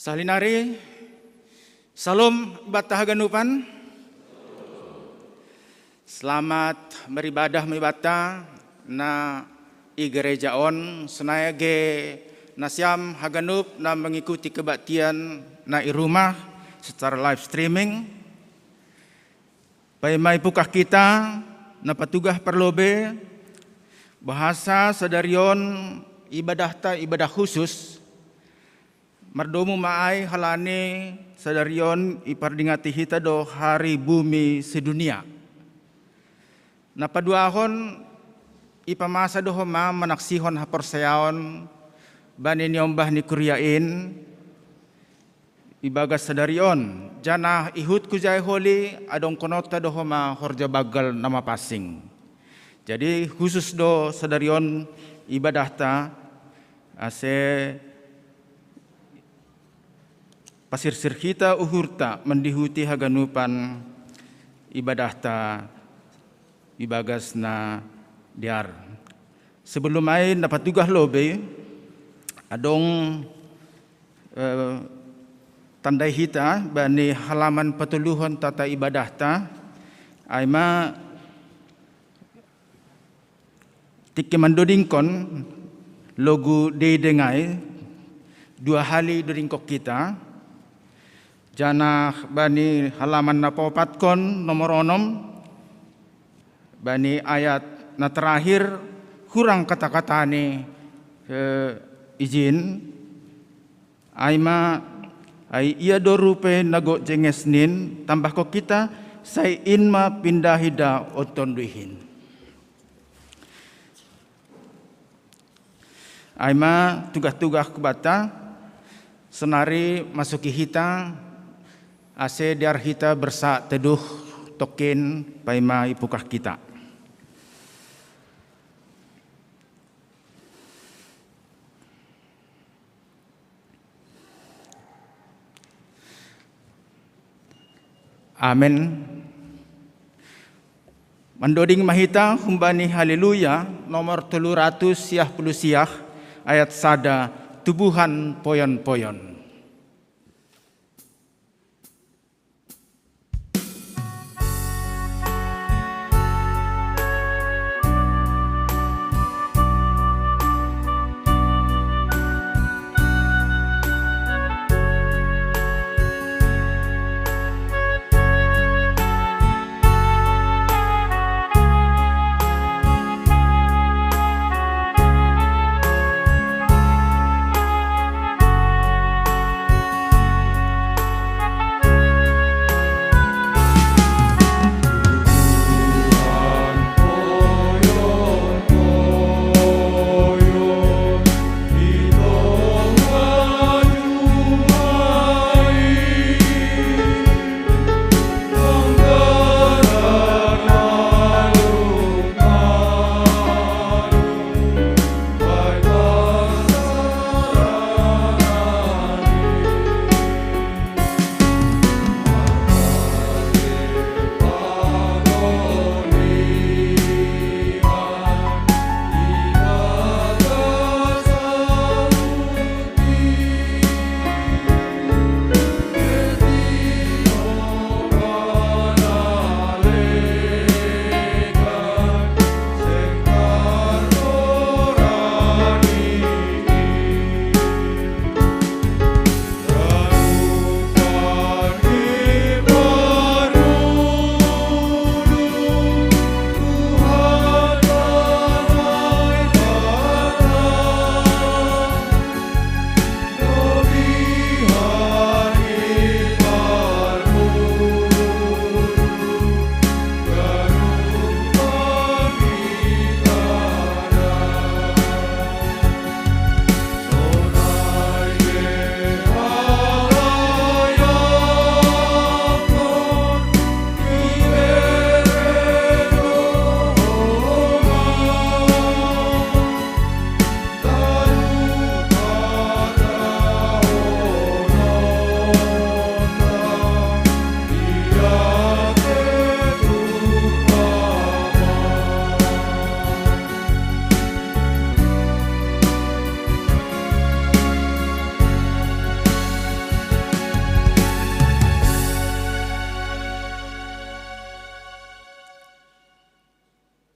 Salinari, salam ibadah haganupan. Selamat beribadah mibata na gereja on senayage nasyam haganup na mengikuti kebaktian na rumah secara live streaming. Pai mai pukah kita na patugah perlobe bahasa sadarion ibadah khusus mardomu maai halane sadarion ipardingati hita do hari bumi sedunia. Napaduahon ipamasa do homa manaksihon haporsayaon bani niombah ni kuryain ibagas sadarion jana ihut kujai holi adong konota do homa horja bagal nama pasing. Jadi khusus do sadarion ibadah ta ase pasir-sir kita uhurta mendihuti haganupan ibadah ta ibagas na diar. Sebelum ay napatugah lobe adong tandai hita bani halaman patuluhon tata ibadah ta ay ma tikimandodingkon logo dengai dua hali dodingkok kita jana bani halaman napopatkon nomor 6 bani ayat na terakhir kurang kata-kata ni izin aima ai ia dorupe nago jengesnin tambah ko kita sai inma pindahida otonduhin aima tugas-tugas kubata senari masuki hita ase diar hita bersa teduh token paima ipukah kita. Amin. Mandoding mahita humbani haleluya nomor 300 siah puluh siah ayat sada tubuhan poyon-poyon.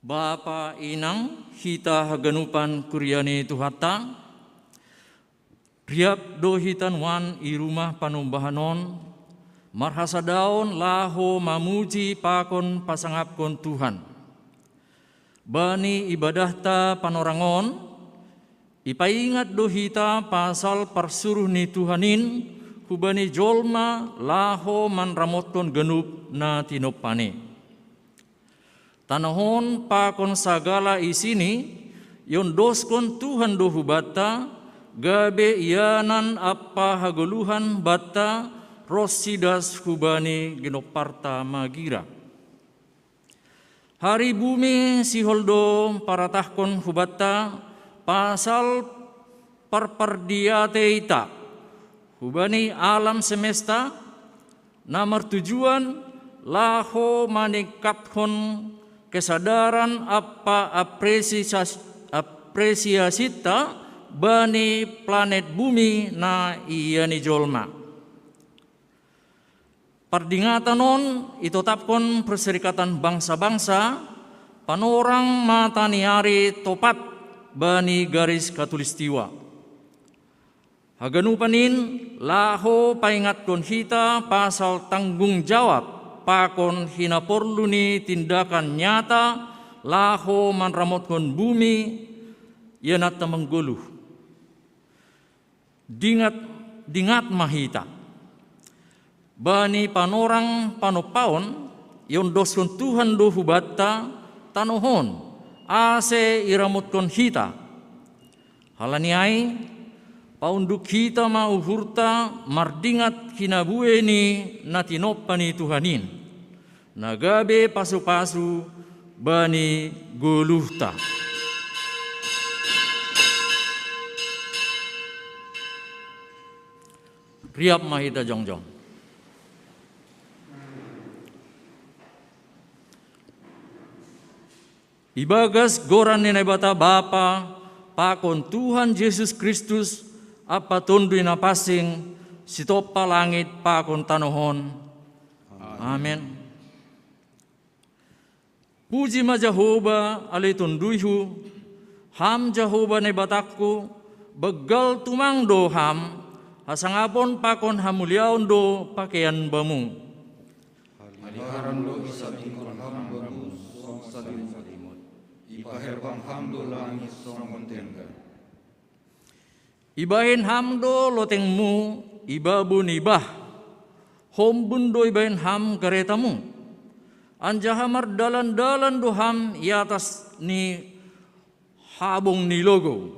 Bapa inang hita haganupan kuryani tuhata, riap do hitan wan i rumah panumbahanon, marhasadaon laho mamuji pakon pasangapkon Tuhan. Bani ibadahta panorangon, ipaingat do hita pasal parsuruh ni Tuhanin, hubani jolma laho manramoton genup na tinopane. Tanahon pakon sagala isini, yon doskon Tuhan dohu bata, gabe ianan apa haguluhan bata, rosidas hubani genoparta magira. Hari bumi siholdo paratahkon hubata, pasal parpardiate ita, hubani alam semesta, namar tujuan laho manikaphon kesadaran apa apresiasita bani planet bumi na iani jolma. Pardingatanon itotapkon perserikatan bangsa-bangsa panorang mataniari topat bani garis katulistiwa. Haganupanin laho paingatkon hita pasal tanggung jawab pakon hinaporlu ni tindakan nyata laho manramotkon bumi yanata mengguluh. Dingat mahita. Bani panorang panopaon yon doskon Tuhan do hubata tanohon ase iramotkon hita. Halaniai paunduk kita mauhurta mardingat hinabueni natinopani Tuhanin. Nagabe pasu-pasu bani guluhta. Riap mahita jongjong. Ibagas goran ninebata Bapa pakon Tuhan Yesus Kristus apa tunduy na pasing sitopa langit pakon tanohon. Amen. Puji ma Jehovah alay tunduyhu, ham Jehovah ne batakku, begal tumangdo ham, hasangapon pakon hamuliaon do pakaian bamu. Haliharan do isa tingkol ham bamu song salimut, ipaherbang ham do langit song kontengga. Ibahin ham do lotengmu, ibabun ibah, hombun do ibahin ham karetamu. Anjahamar dalan-dalan doham i atas ni habong ni logo.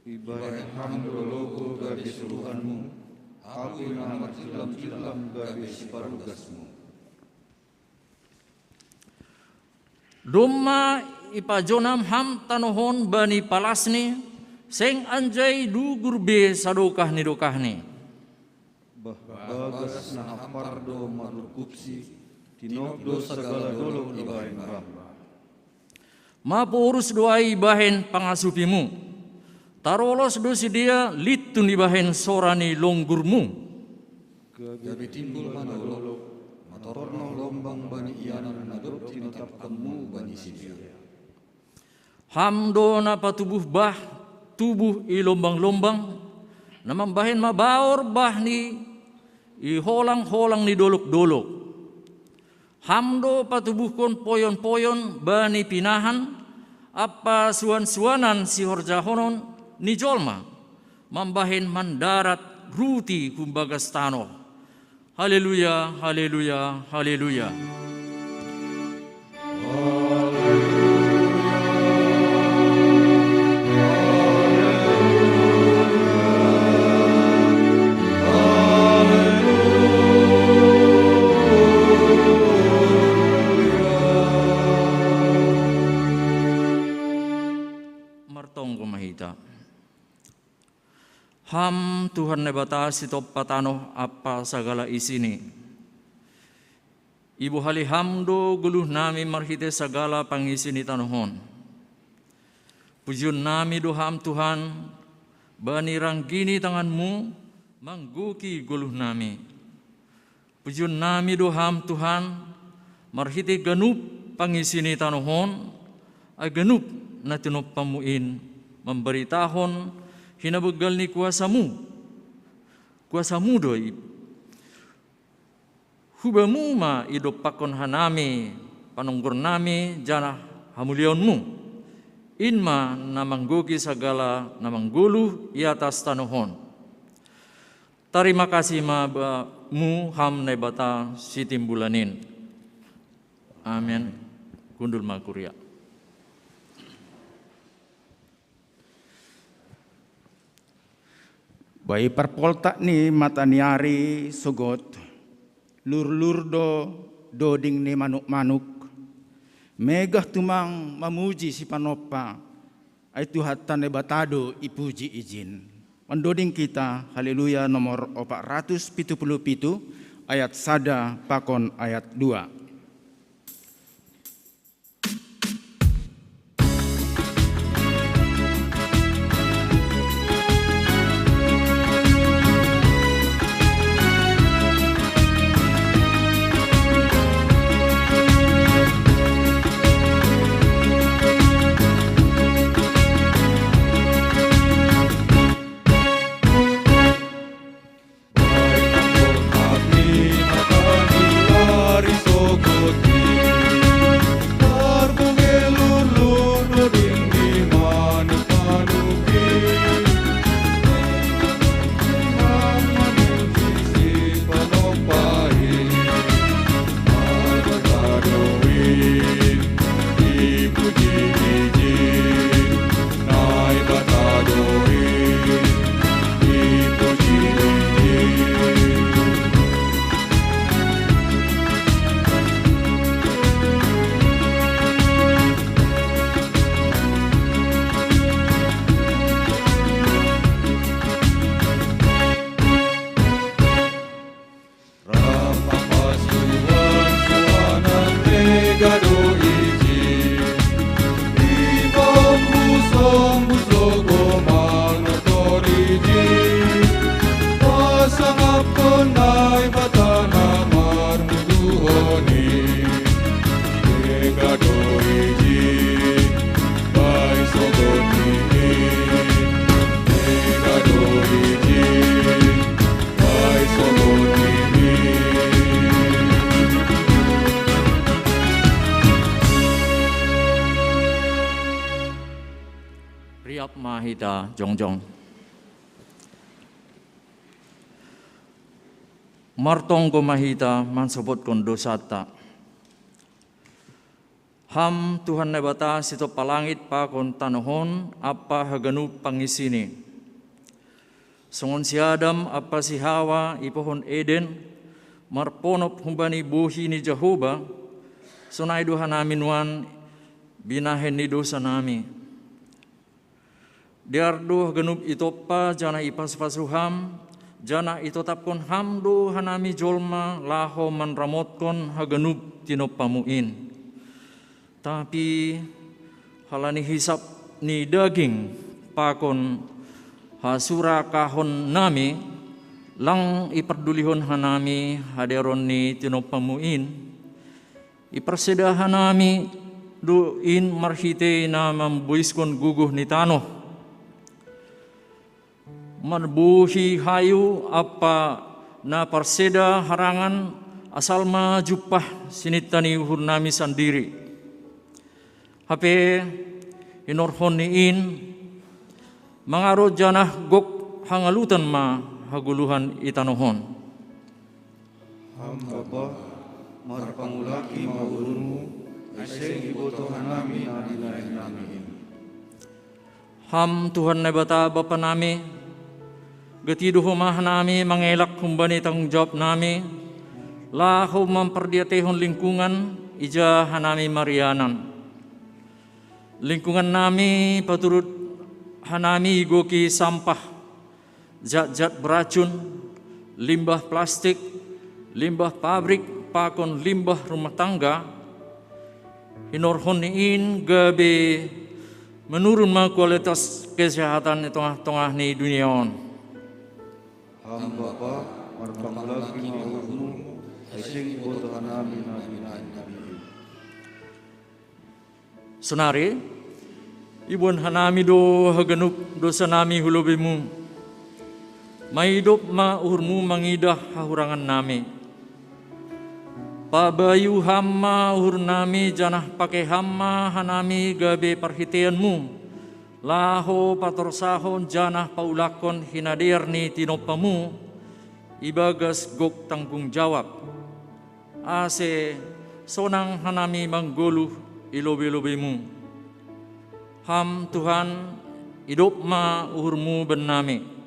Ibahin ham do logo gabe suruhanmu, aku namar tilam-tilam gabe siparugasmu. Doma ipajonam ham tanohon bani palasni, seng anjay dugur be sadokah ni dokah ni. Bagas na apardo marukupsi, tinokdo segala dolong ibahin ham. Mapurus doa ibahin pangasupimu, tarolos do si dia litun ibahin sorani longgurmu. Gabe timbul manolok, matorno lombang bani iyanan nadop tinatapkanmu bani sidia. Hamdo na patubuh bah, tubuh ilombang-lombang, namambahin mabaor bah ni iholang-holang ni dolok-dolok. Hamdo patubuhkon poyon-poyon bani pinahan, apa suan-suanan si horjahonon ni jolma, mambahin mandarat ruti kumbagas tano. Haleluya, haleluya, haleluya. Ham Tuhan nebata sitop patano apa sagala isini. Ibu hali hamdo guluh nami marhite sagala pangisini tanohon. Pujiun nami doham Tuhan, bani ranggini tanganmu mangguki guluh nami. Pujiun nami doham Tuhan, marhite ganup pangisini tanohon, aganup na tinopamuin, memberitahon hinabegal ni kuasamu doy. Hubamu ma idopakon hanami, panunggur nami jana hamulionmu. Inma namanggogi sagala namangguluh i atas tanuhon. Terima kasih mu ham nebata sitimbulanin. Amin. Kundul makuria. Bai perpolta ni mataniari sogot lur-lur doding ni manuk-manuk megah tumang mamuji si panopa ay tuhatan batado ipuji izin. Mendoding kita haleluya nomor 477 ayat 1 pakon ayat 2. Riap mahita jongjong. Martong ko mahita mansabot kon dosata. Ham Tuhan nebata sito palangit pa kon tanuhon apa haganu pangisini. Songon si Adam apa si Hawa ipohon Eden marponop humbani buhi ni Jehovah sunai duha namin wan binahen ni dosa nami. Diardo haganub itopa jana ipas-pasuham jana itotapkon hamdo hanami jolma laho manramotkon haganub tinopamuin. Tapi halani hisap ni daging pakon hasura kahon nami lang iperdulihon hanami haderon ni tinopamuin. Ipersedahan nami doin marhite na mambuiskon guguh ni tanoh. Marbuhi hayu apa na perseda harangan asal majupah sinitani uhur nami sendiri. Hape inorhon niin mangaro janah gok hangalutan ma haguluhan itanohon. Hamba marpangulaki maulunmu aiseng ibotohan nami nadilain nami. Ham Tuhan nebata Bapa nami gatido humah nami mangelak humbani tanggung jawab nami lahu memperdiatehon lingkungan ija hanami marianan. Lingkungan nami paturut hanami goki sampah, zat-zat beracun, limbah plastik, limbah pabrik, pakon limbah rumah tangga, inorhon niin gabe menurun ma kualitas kesehatan di tengah-tengah ni dunia on. Hamba pa marpangulaki maulunmu aiseng ibotohan nami nadilain nami. Sunare, ibon hanami do haganup dosa nami hulobimu. Maidop ma uhurmu mangidah hahurangan nami. Pabayu hamma uhur nami janah pakai hamma hanami gabe parhiteanmu. Laho patorsahon janah paulakon hinaderni tinopamu. Ibagas gok tanggung jawab. Ase sonang hanami manggoluh ilobi-lobimu. Ham Tuhan hidup ma uhurmu benami.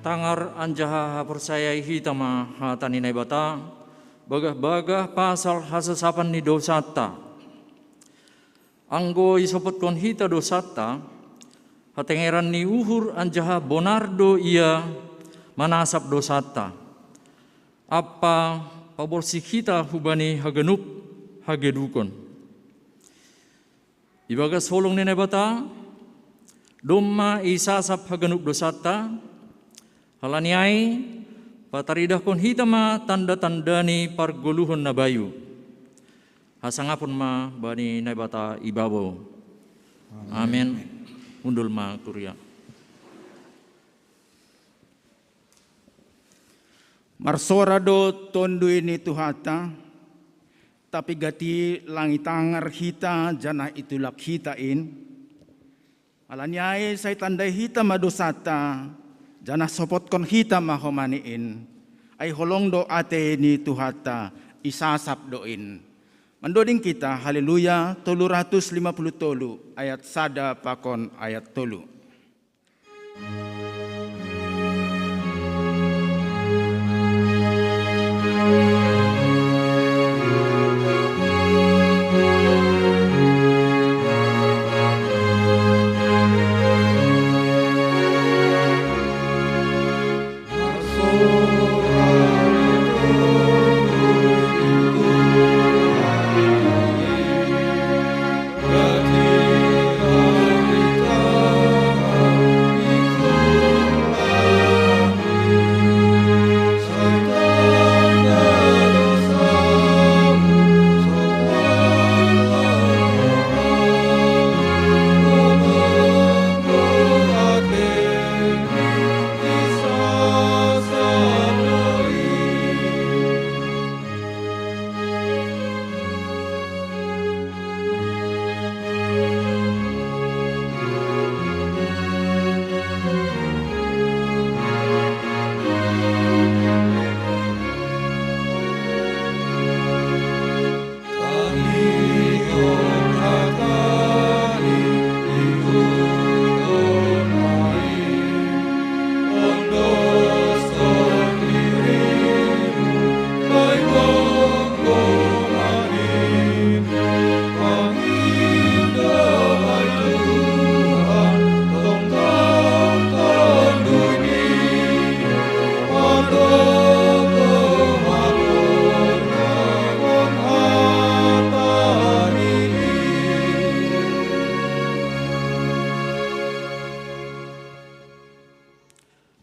Tangar anjaha percayai hitama hatani naibata bagah-bagah pasal hasasapan ni dosata. Anggo isopot kon hita dosata hatengeran ni uhur anjaha bonardo ia manasap dosata. Apa paborsi kita hubani haganup hagedukon. Ibaga solong ni naibata domma isasap haganup dosata. Halaniai pataridah kon hitama tanda-tanda ni pargoluhon na bayu. Hasangapun ma bani naibata ibabo. Amin. Undul ma kuria. Marsora do tondu ini tuhata, tapi gati langitangar hita jana itulak hitain. Alanyai say tandai hita madosata, jana sopot kon hita mahomaniin, ay holong do ate ni tuhata isasap doin. Mandoding kita, haleluya, 350 ayat sada pakon ayat 3.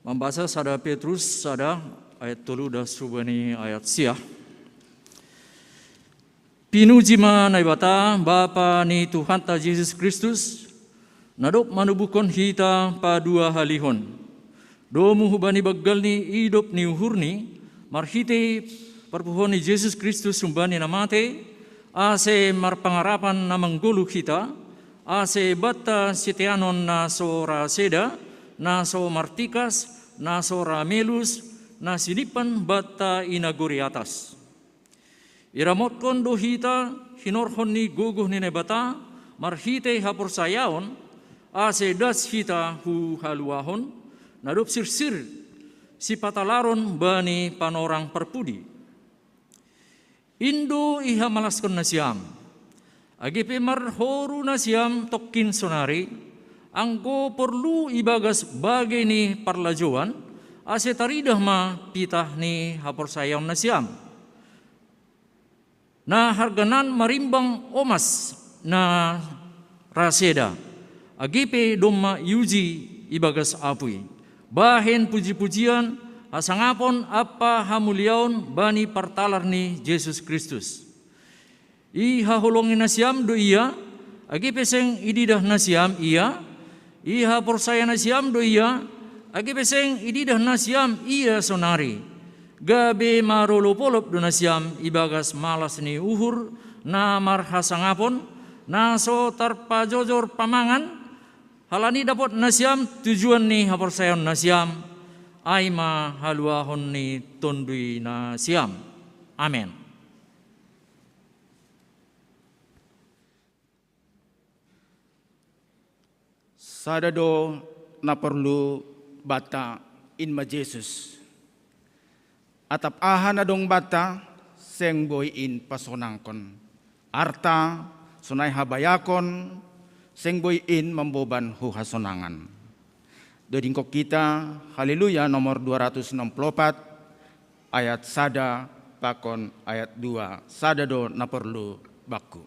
Membaca sada Petrus sada ayat 3 dah subani ayat siah. Pinujima naibata Bapa ni Tuhan ta Yesus Kristus nadop manubukon hita padua halihon. Domu hubani baggal ni idop ni uhurni marhite parpuhon ni Yesus Kristus sumbani namate ase marpangarapan na manggulu kita, ase bata sitianon na so raseda, na so martikas, na so ramelus, na sinipan bata inaguri atas. Iramot kon do hita, hinorhon ni guguh ni nebata, marhite hapor sayaon, ase das hita hu haluahon, nadup sirsir, si patalaron bani panorang perpudi. Indo iha malaskon na siyam, agipe marhoru na siyam tokin sonari, angko perlu ibagas bagay ni parlajuan, ase taridah ma pitah ni hapor sayaon na siyam. Na harganan marimbang omas na raseda, agipe domma yuji ibagas apuy. Bahen puji-pujian, asangapon apa hamuliaon bani partalar ni Jesus Kristus. Iha holongin na siyam do iya, agipe seng ididah na siyam iya, iha porsaya na siyam do iya, agipe seng ididah na siyam iya sonari. Gabe marolopolop do na siyam ibagas malas ni uhur na marhasangapon na so tarpajojor pamangan halani dapat na siyam tujuan ni haporsayon na siyam ay mahaluahon ni tondui na siyam. Amen. Sadado na perlu bata inma Jesus. Atap aha na dong bata, seng boy in pasonangkon. Arta, sunay habayakon, seng boy in mamboban huhasonangan. Doding ko kita, haleluya nomor 264, ayat sada, pakon ayat 2, sadado na perlu baku.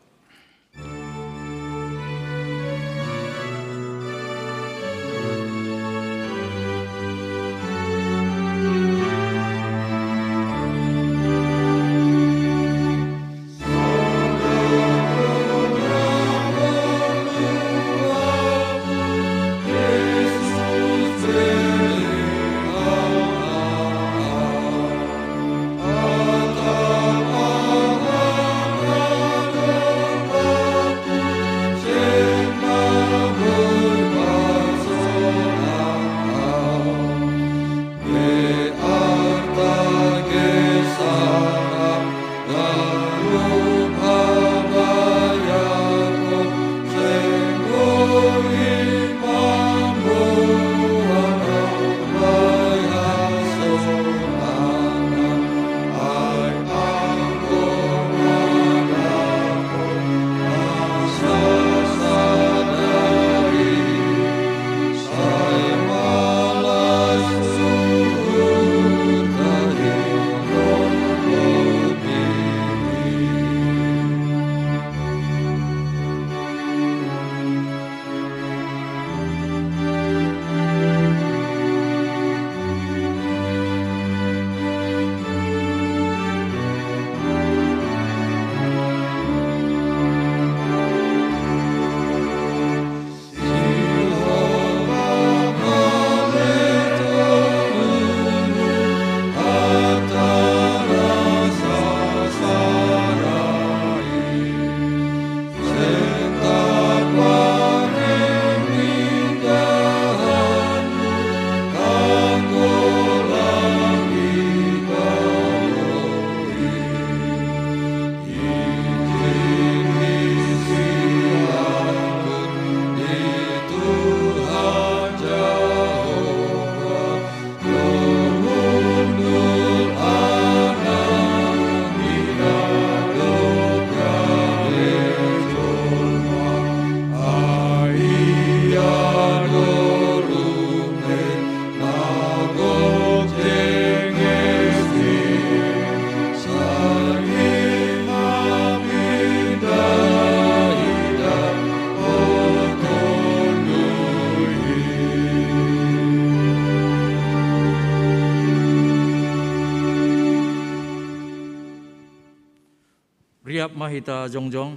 Riap mahita jongjong.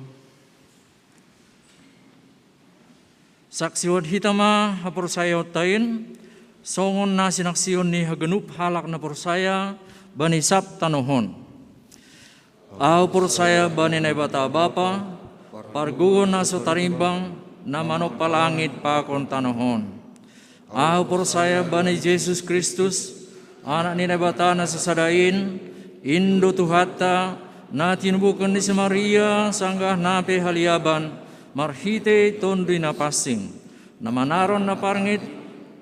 Saksiwan hitama haporsayo tain, songon na sinaksiyon ni hagenup halak na porsaya, banisap tanohon. Aku percaya bani Naibata Bapa, pargugon na sutarimbang na manok palangit pakon tanahon. Aku percaya bani Yesus Kristus, anak ni Naibata na sasadain, Indo Tuhata, na tinubukan ni si Maria, sanggah nape haliaban, marhite tondi na pasing, na manaron na parngit,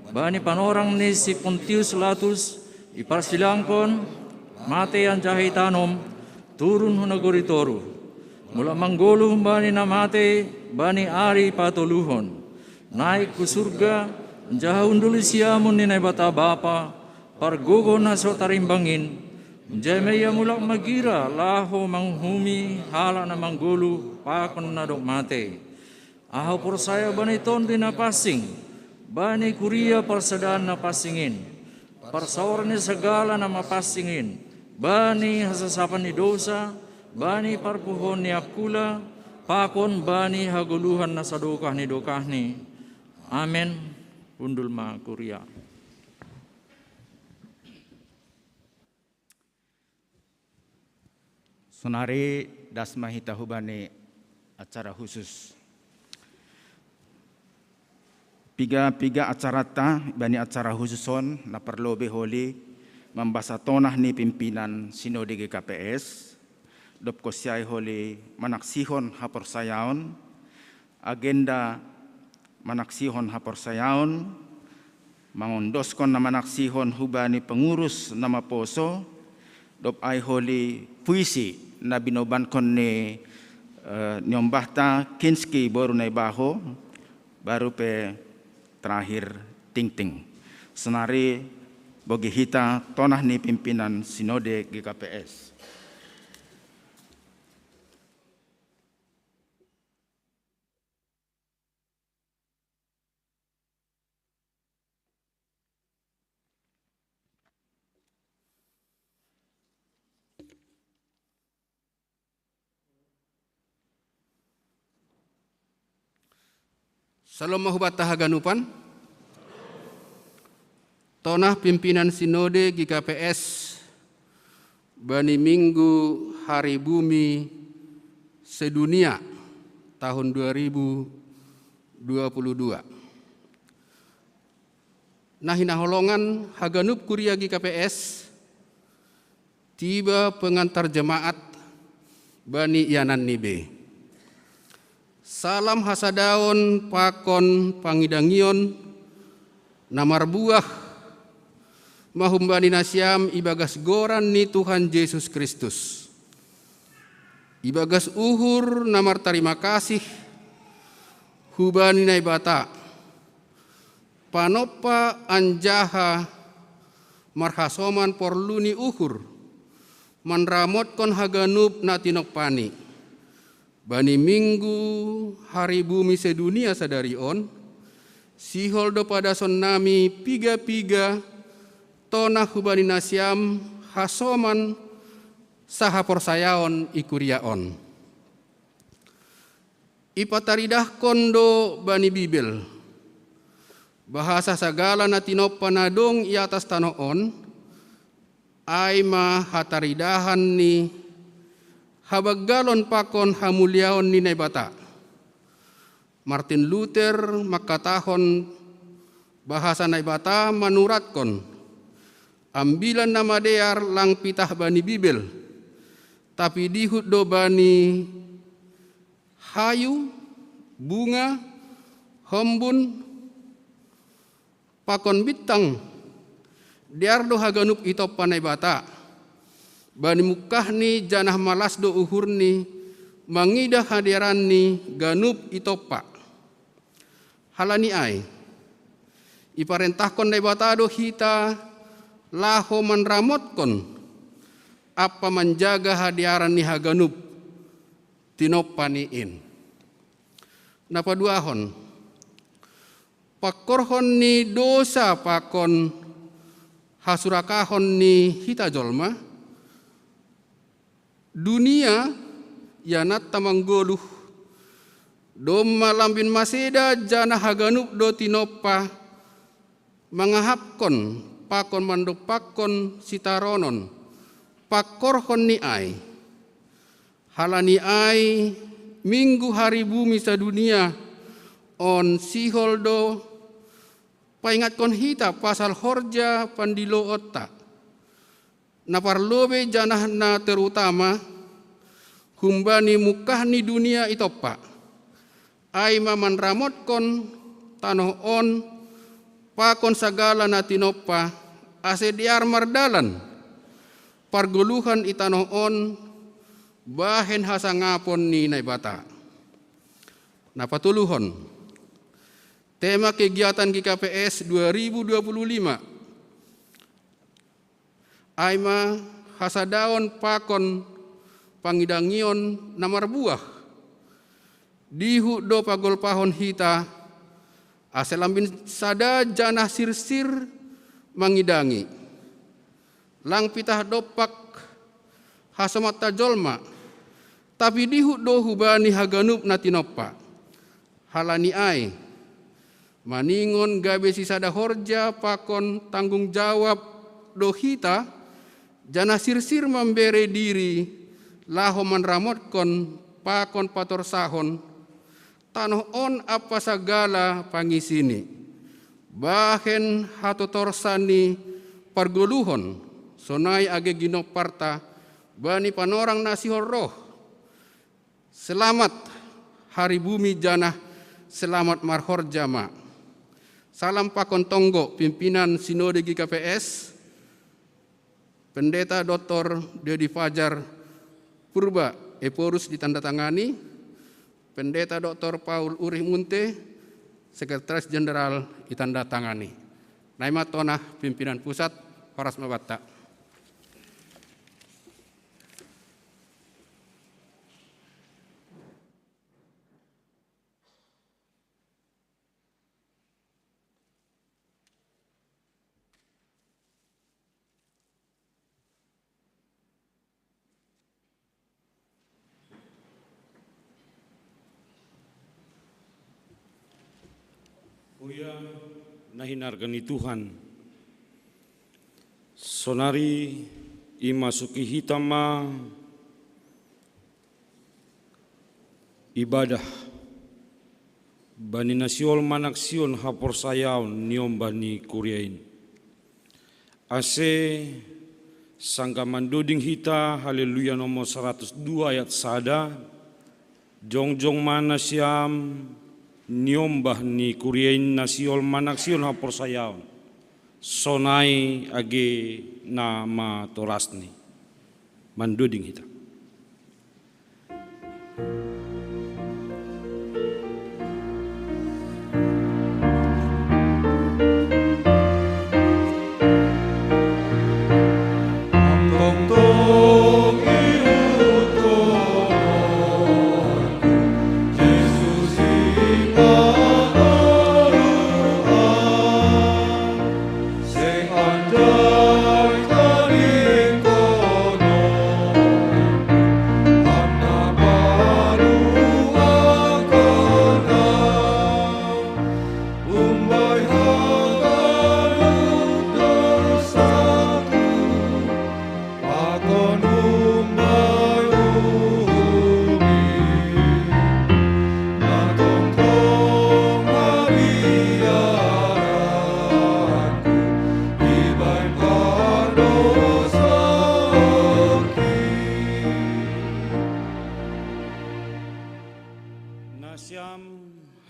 bani panorang ni si Pontius Latus, iparsilangkon, mate ang jahitanom, turun hunagoritoru. Mula manggolo bani na mate, bani ari patuluhon. Naik ku surga, jahunduli siamun ni Naibata Bapa, pargogo na so tarimbangin, Jemaya mulak magira, laho manghumi, hala na manggolo, pakon na dok mate. Aho persaya bani ton din na pasing, bani kuria persadaan na pasingin, persawaran ni segala na mapasingin, bani hasasapan ni dosa, bani parpuhon ni akula, pakon bani haguluhan na sadukah ni dokah ni. Amen. Undul ma kuria. Sonari dasma hita hubani acara khusus. Piga acara ta bani acara khususon na perlu beholi membasa tonah ni pimpinan Sinode GKPS. Dop kosyai holi manaksihon haporsayaon. Agenda manaksihon haporsayaon. Mangondoskon na manaksihon hubani pengurus nama poso. Dop ay holi puisi na binobankon ni Nyombahta Kinski baru na ibaho baru pe terakhir ting-ting. Senari bagi hita tonah ni pimpinan Sinode GKPS. Salam mahubata haganupan. Tonah pimpinan Sinode GKPS bani Minggu Hari Bumi Sedunia tahun 2022. Nahina holongan haganup kuria GKPS tiba pengantar jemaat bani Yanan Nibe. Salam hasadaon pakon pangidangion namar buah mahumbani nasyam ibagas goran ni Tuhan Yesus Kristus. Ibagas uhur namar terima kasih hubani naibata panopa anjaha marhasoman porluni uhur manramot kon haganup natinok pani. Bani Minggu Hari Bumi Sedunia sadarion, siholdo pada son nami piga-piga tonah hubani nasyam hasoman saha porsayaon ikuriaon. Ipataridah kondo bani Bibel, bahasa sagala natinop panadong i atas tanoon, aima hataridahan ni habaggalon pakon hamuliaon ni Naibata. Martin Luther makatahon bahasa Naibata manuratkon ambilan nama dear lang pitah bani Bibel tapi dihut do bani hayu bunga hombun pakon bitang dear do haganup itop Naibata. Bani mukahni janah malas do uhurni mangidah hadiranni ganup itopa. Halani ai iparentahkon Naibata do hita laho manramotkon apa menjaga hadiaran ni haganup tinopaniin. Napa duahon pakorhon ni dosa pakon hasurakahon ni hita jolma dunia yanat tamanggoluh dom malambin maseda jana haganup do tinopa mangahapkon pakon mandopakon sitaronon pakorhon ni ai halani ai minggu hari bumi sadunia on siholdo paingatkon hita pasal horja pandilo otta na parlobe janahna terutama humbani mukahni dunia itopa ai maman ramotkon tanoh on pakon sagala na tinoppa ase diar mardalan pargoluhan itanoh on bahen hasangapon ni naibata. Na patuluhon tema kegiatan GKPS 2025 aima hasadaon pakon pangidangion namar buah dihu do pagol pahon hita aselambin sada janah sirsir mangidangi lang pitah dopak hasomat tajolma tapi dihu do hubani haganup natinoppa halani ai maningon gabe sisada horja pakon tanggung jawab do hita jana sirsir membere diri laho manramotkon pakon pator sahon tanoh on apa sagala pangisini bahen hatotorsani pargoluhon sonai age ginoparta bani panorang nasihor roh selamat hari bumi janah selamat marhorjama. Salam pakon tonggo pimpinan Sinode GKPS Pendeta Dr. Dedi Fajar Purba Eporus ditandatangani, Pendeta Dr. Paul Urih Munte Sekretaris Jenderal ditandatangani. Naimat Tonah Pimpinan Pusat Horas Mabata. Uya nahinargani Tuhan, sonari imasuki hitama ibadah bani nasiol manaksion hapor sayaon niom bani kuriain. Ase sangga mandoding hita haleluya nomor 102 ayat sada jongjong mana siam niombah ni kuriain nasiol manaksion hapor sayaon sonai age nama torasni mandoding hita.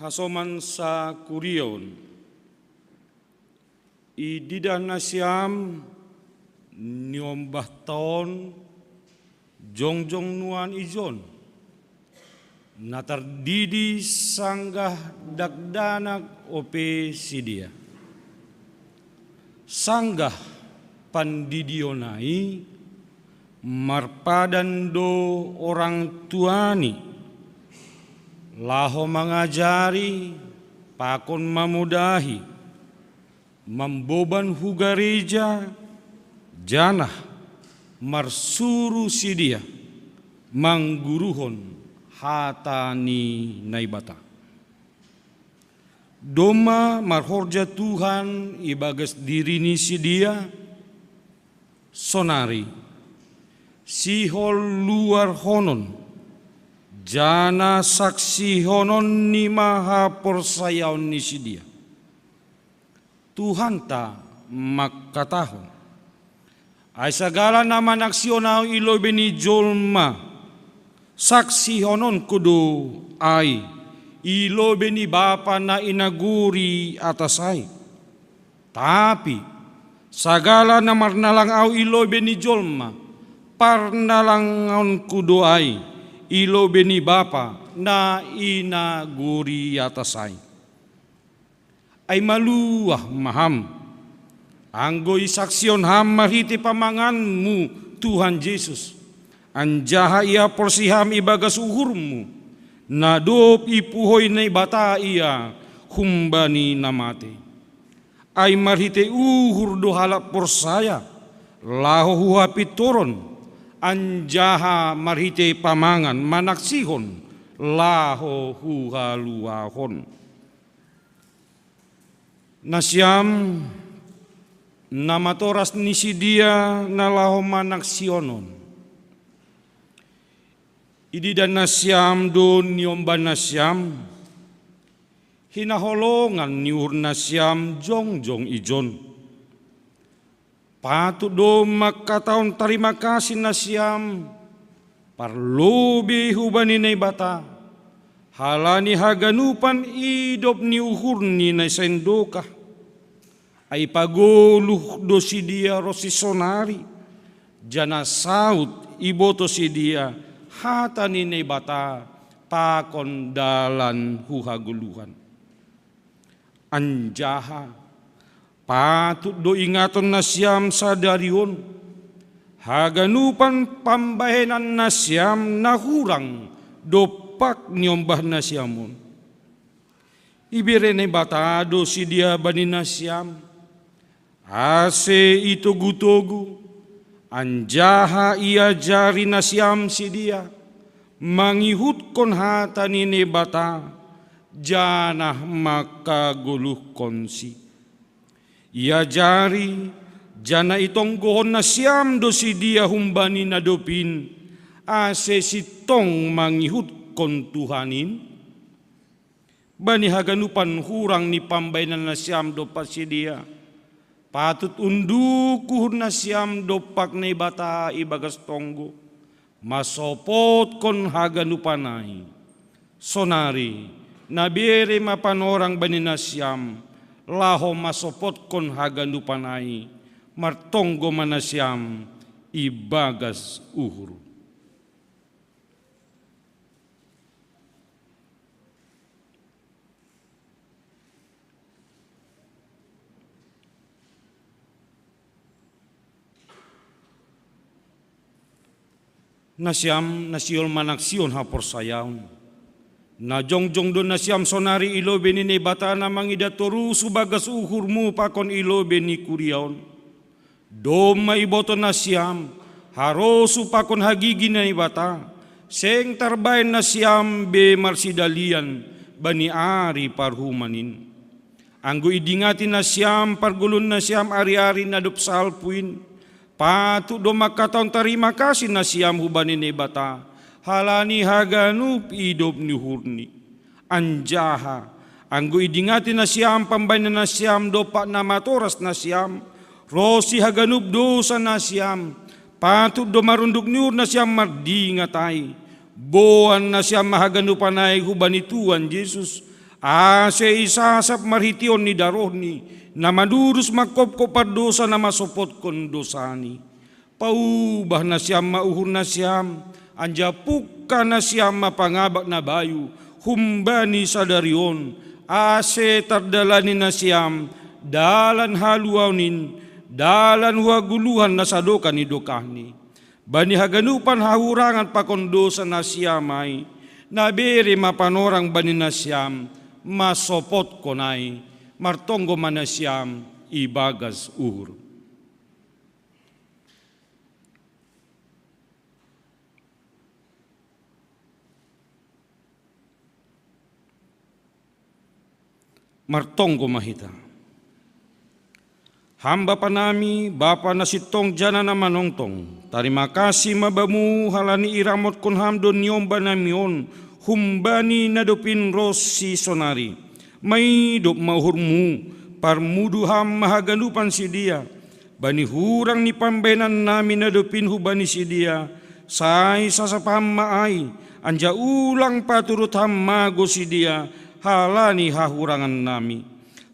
Hasoman sa kurion ididah nasiam niombah taon jongjong nuan ijon natar didi sanggah dakdanak ope sidia sanggah pandidionai marpadan do orang tuani laho mengajari, pakon mamudahi, memboban hugareja, janah, marsuru sidia, mangguruhon hatani naibata. Doma marhorja Tuhan ibagas dirini sidia, sonari, sihol luar honon, jana saksi honon ni maha porsayaon ni sidia. Tuhan ta makatahon. Ay sagala nama naksionaw ilobe ni jolma, saksi honon kudu ay ilobe ni Bapa na inaguri atas ay. Tapi sagala na marnalang aw ilobe ni jolma, parnalangon kudu ay ilobe ni Bapa na inaguri atas ay maluah maham. Anggoy saksyon ham mariti pamanganmu Tuhan Yesus. Anjaha ia porsiham ibagas uhurmu. Nadop ipuhoy na ibata ia humbani namate. Ay mariti uhur dohalap porsaya. Laho huhapit toron. Anjaha mariti pamangan manaksihon. Laho huhaluahon. Nasyam namatoras ni sidia nalaho manaksionon. Idi dan nasyam don niomban nasyam. Hinaholongan niur nasyam jongjong ijon. Patut do makataon terima kasih nasyam. Parlobi hubani na bata. Halani haganupan idop ni uhur ni na sendoka. Ay paguluh do si dia rosi sonari. Jana saut iboto si dia hata ni bata pakon dalan huhaguluhan. Anjaha patut do ingaton nasyam sadarion. Haganupan pambahenan nasyam nahurang dopak nyombah nasyamun. Ibirene bata do si dia bani nasyam. Ase itu gutogu, anjaha ia jari nasyam si dia, mangihut kon hata nini bata, janah maka guluh konsi. Ia jari, jana itong gohon nasyam do si dia humbani nadopin, ase sitong mangihut kon Tuhanin. Bani haganupan hurang ni pambainan nasyam do pa si dia. Patut undukuh nasyam dopak na ibata ibagas tonggo. Masopot kon haganupanay. Sonari, nabire mapanorang bani nasyam. Laho masopot kon haganupanay. Martonggo manasyam ibagas uhur. Nasyam nasyol manaksyon hapor sayaw. Na jongjong do nasyam sonari ilobe ni bata na mangidatoru subagas uhurmu pakon ilobe ni kuriaon. Do maiboto nasyam harosu pakon hagigi na bata. Seng tarbayan nasyam be marsidalian bani ari parhumanin. Anggo idingati nasyam pargulun nasyam ari-ari nadup salpuin. Patut do makataon terima kasih nasyam hubani ni bata. Halani haganup idop ni hurni. Anjaha. Anggo idingati nasyam pambayan nasyam dopak namatoras nasyam. Rosi haganup dosa nasyam. Patut do marunduk niur nasyam mardingatay. Boan nasyam mahaganupanay hubani Tuhan Yesus. Ase isasap marhition ni darohni. Na madurus makopkopar dosa na masopot kon dosani. Paubah na siyam mauhur na siyam. Anjapuk ka na siyam mapangabak na bayu. Humbani sadarion. Ase tardalani na siyam. Dalan haluawnin. Dalan huaguluhan na sadokan ni dokahni. Bani haganupan hahurangan pakon dosa na siyamay. Nabere mapanorang bani na siyam. Masopot konay. Martonggo manasyam ibagas uhur. Martonggo mahita. Hamba panami, Bapa nasitong jana na manongtong. Terima kasih mabamu halani iramot kon hamdon nyomba namion. Humbani nadopin rosi sonari. May dop mahurmu, parmudu ham mahaganupan si dia. Bani hurang ni pambenan namin nadopin hubani si dia. Say sasapam maay, anja ulang paturut ham mago si dia. Halani hahurangan nami.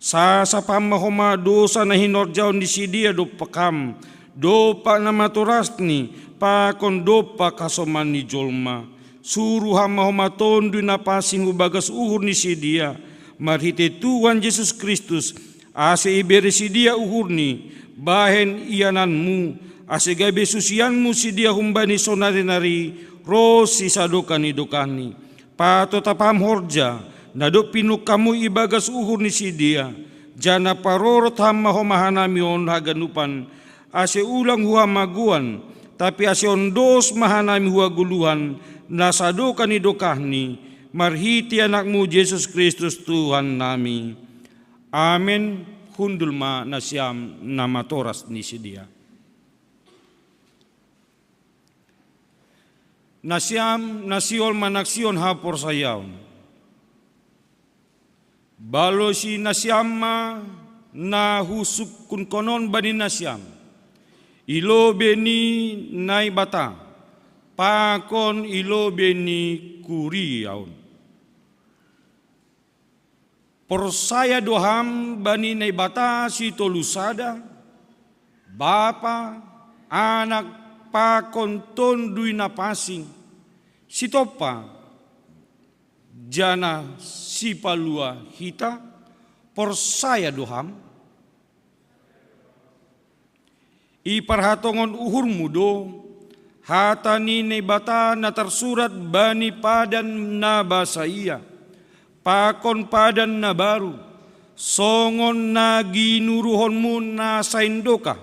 Sasapam mahoma dosa na hinorjaon di si dia do pakam. Dopa na maturasni, pakon dopa kasoman ni jolma. Suruh mahoma tondu na pasing ubagas uhur ni si dia. Marhite Tuhan Yesus Kristus, ase iberi si dia uhur ni, bahen iananmu, ase gabe susianmu si dia humbani sonari-nari, rosi sadokani dokani. Patotapam horja, nadok pinuk kamu ibagas uhur ni si dia. Jana parorot ham mahomahanamion haganupan, ase ulang hua maguan, tapi ase ondos mahanami hua guluhan, nasadokani dokahni, marhiti anakmu Yesus Kristus Tuhan nami. Amin. Hundulma nasyam nama toras ni si dia. Nasyam nasiol manaksion hapor sayaon. Balo si nasyama na husuk kun konon bani nasyam. Ilo beni nai bata. Pakon ilo beni kuriaun. Porsaya doham bani nai bata si tolusada. Bapa, anak, pakon tondui na pasing. Si topa. Jana si palua hita porsaya doham iparhatongon uhur mudo hatani nebata na tersurat bani padan na basaya pakon padan na baru songon na ginuruhonmu na saindoka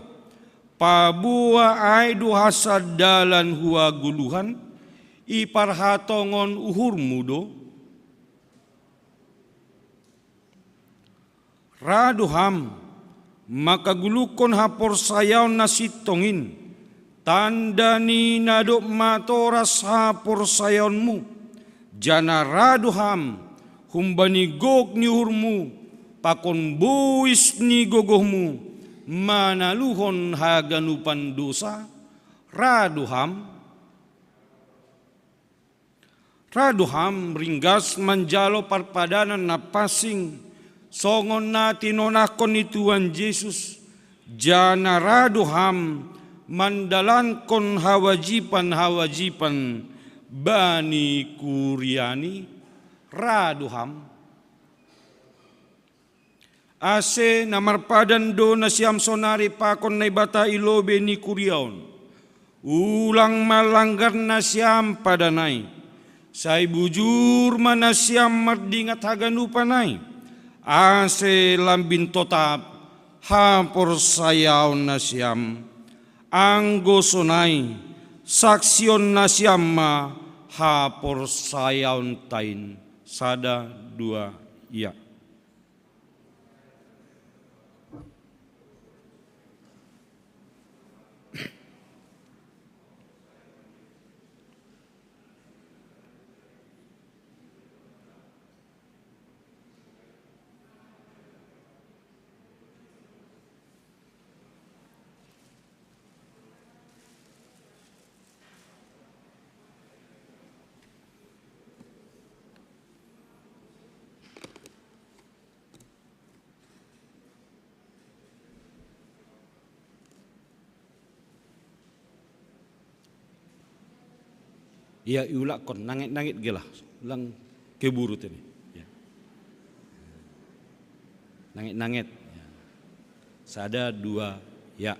pabua ay duhasad dalan hua guluhan iparhatongon uhur mudo raduham makagulukon hapor sayaw na sitongin tanda ni nadok matoras hapor sayonmu jana raduham humbani gog ni hurmu pakon buis ni gogohmu manaluhon haganupan dosa raduham ringgas manjalo parpadanan na pasing songon na tinonakon ni Tuhan Yesus, jana raduham mandalankon hawajipan bani kuriani raduham. Ase namarpadan do na siyam sonari pakon na ibata ilobe ni kuriaon. Ulang malanggar na siyam padanay. Say bujur mana siyam mardingat haganupanay. Ase lambin totap hapor sayaw na siyam anggo sonay saksion na siyam ma hapor sayaw tain sada dua ya. Ya iulak kon nangit gelah lang keburu tini. Ya. Nangit. Ya. Sada dua ya.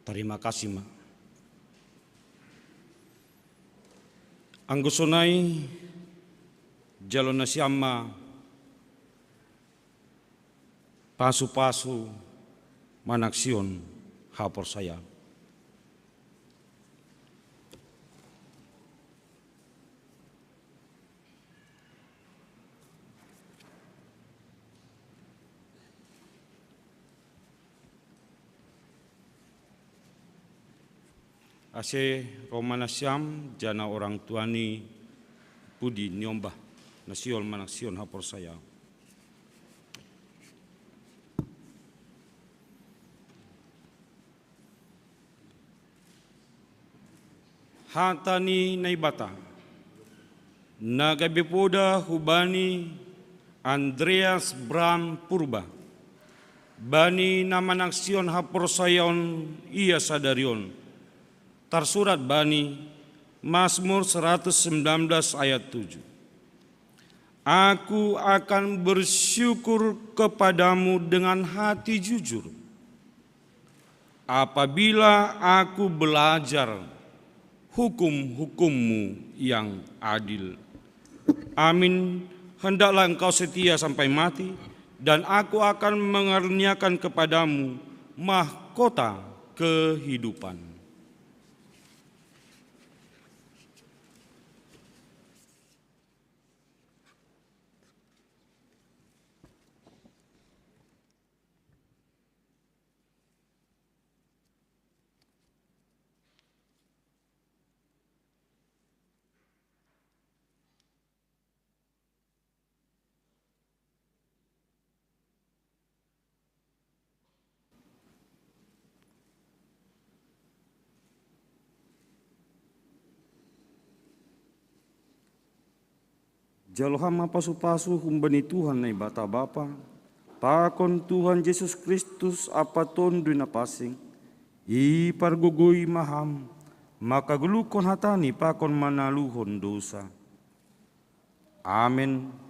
Terima kasih, Ma. Anggusonai jalon nasiama pasu-pasu manaksion hapor saya. Ase Romana Siam jana orang tuani pudi nyombah nasion manaksion hapor saya. Hatani naibata nagabepoda hubani Andreas Bram Purba bani namanaksion hapor sayon ia sadarion. Tersurat Bani Mazmur 119 ayat 7. Aku akan bersyukur kepadamu dengan hati jujur apabila aku belajar hukum-hukummu yang adil. Amin. Hendaklah engkau setia sampai mati, dan aku akan mengaruniakan kepadamu mahkota kehidupan. Jalohama pasu-pasu humbani Tuhan nai bata bapa, pakon Tuhan Yesus Kristus apa tondu na pasing, i pargugui maham, maka gelukon hatani pakon manaluhon dosa. Amin.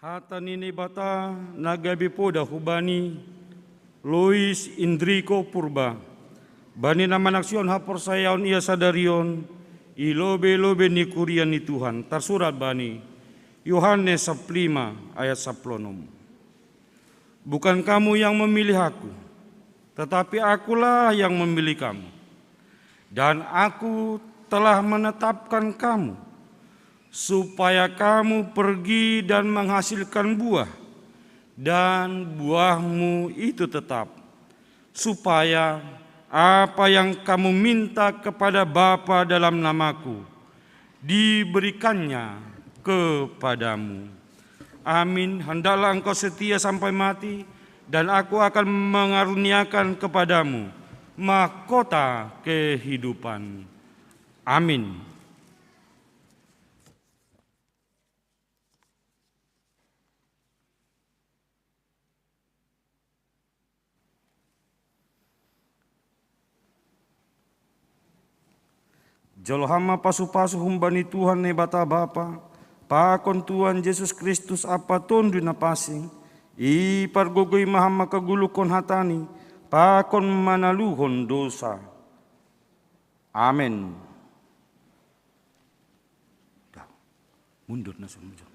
Hata nini bata nagabi poda hubani Lois Indriko Purba bani namanaksion hapor sayaon ia sadarion ilobe-lobe ni kurian ni Tuhan. Tersurat bani Yohanes 5 ayat 10. Bukan kamu yang memilih aku, tetapi akulah yang memilih kamu, dan aku telah menetapkan kamu supaya kamu pergi dan menghasilkan buah, dan buahmu itu tetap, supaya apa yang kamu minta kepada Bapa dalam namaku diberikannya kepadamu. Amin. Hendaklah engkau setia sampai mati, dan aku akan mengaruniakan kepadamu mahkota kehidupan. Amin. Jalohama pasu-pasu humbani Tuhan ne bata bapa, pakon Tuhan Yesus Kristus apa tondu na pasing, i pargogoi mahama kagulukon hatani, pakon manaluhon dosa. Amin. Mundur na sumujud.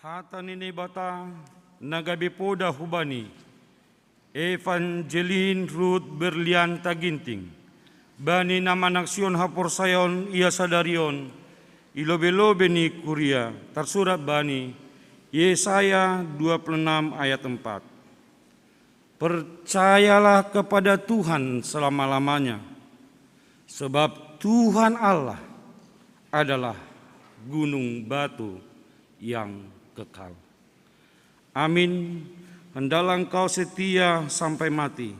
Hata nini bata nagabi poda hubani Evangelin Ruth Berlian Taginting bani nama naksion hapor sayon ia sadarion ilobe-lobe ni kuria tersurat bani Yesaya 26 ayat 4. Percayalah kepada Tuhan selama-lamanya, sebab Tuhan Allah adalah gunung batu yang kekal. Amin. Hendaklah engkau setia sampai mati,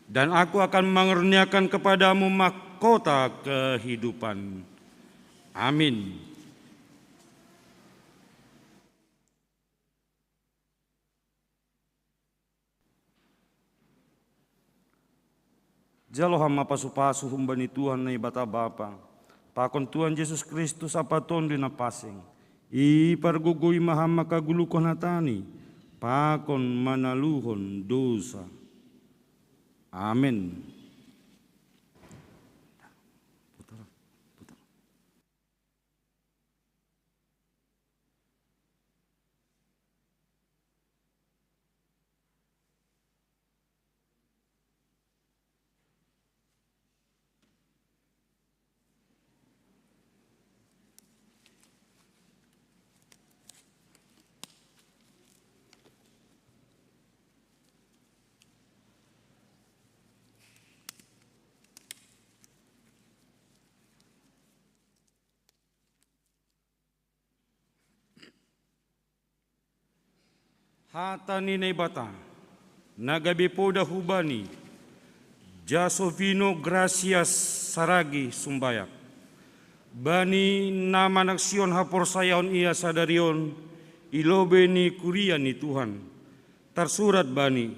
dan aku akan mengaruniakan kepadamu mahkota kehidupan. Amin. Jalo hama pasu-pasu humbani Tuhan na ibata Bapa, pakon Tuhan Yesus Kristus apa tondo na pasing, i pargugui mahama kagulukon hatani, pakon manaluhon dosa. Amin. Hata ninay bata, nagabi po dahubani, Jasovino Gracias Saragi Sumbayak. Bani nama naksyon hapor sayaon ia sadarion, ilobe ni kuria ni Tuhan. Tersurat bani,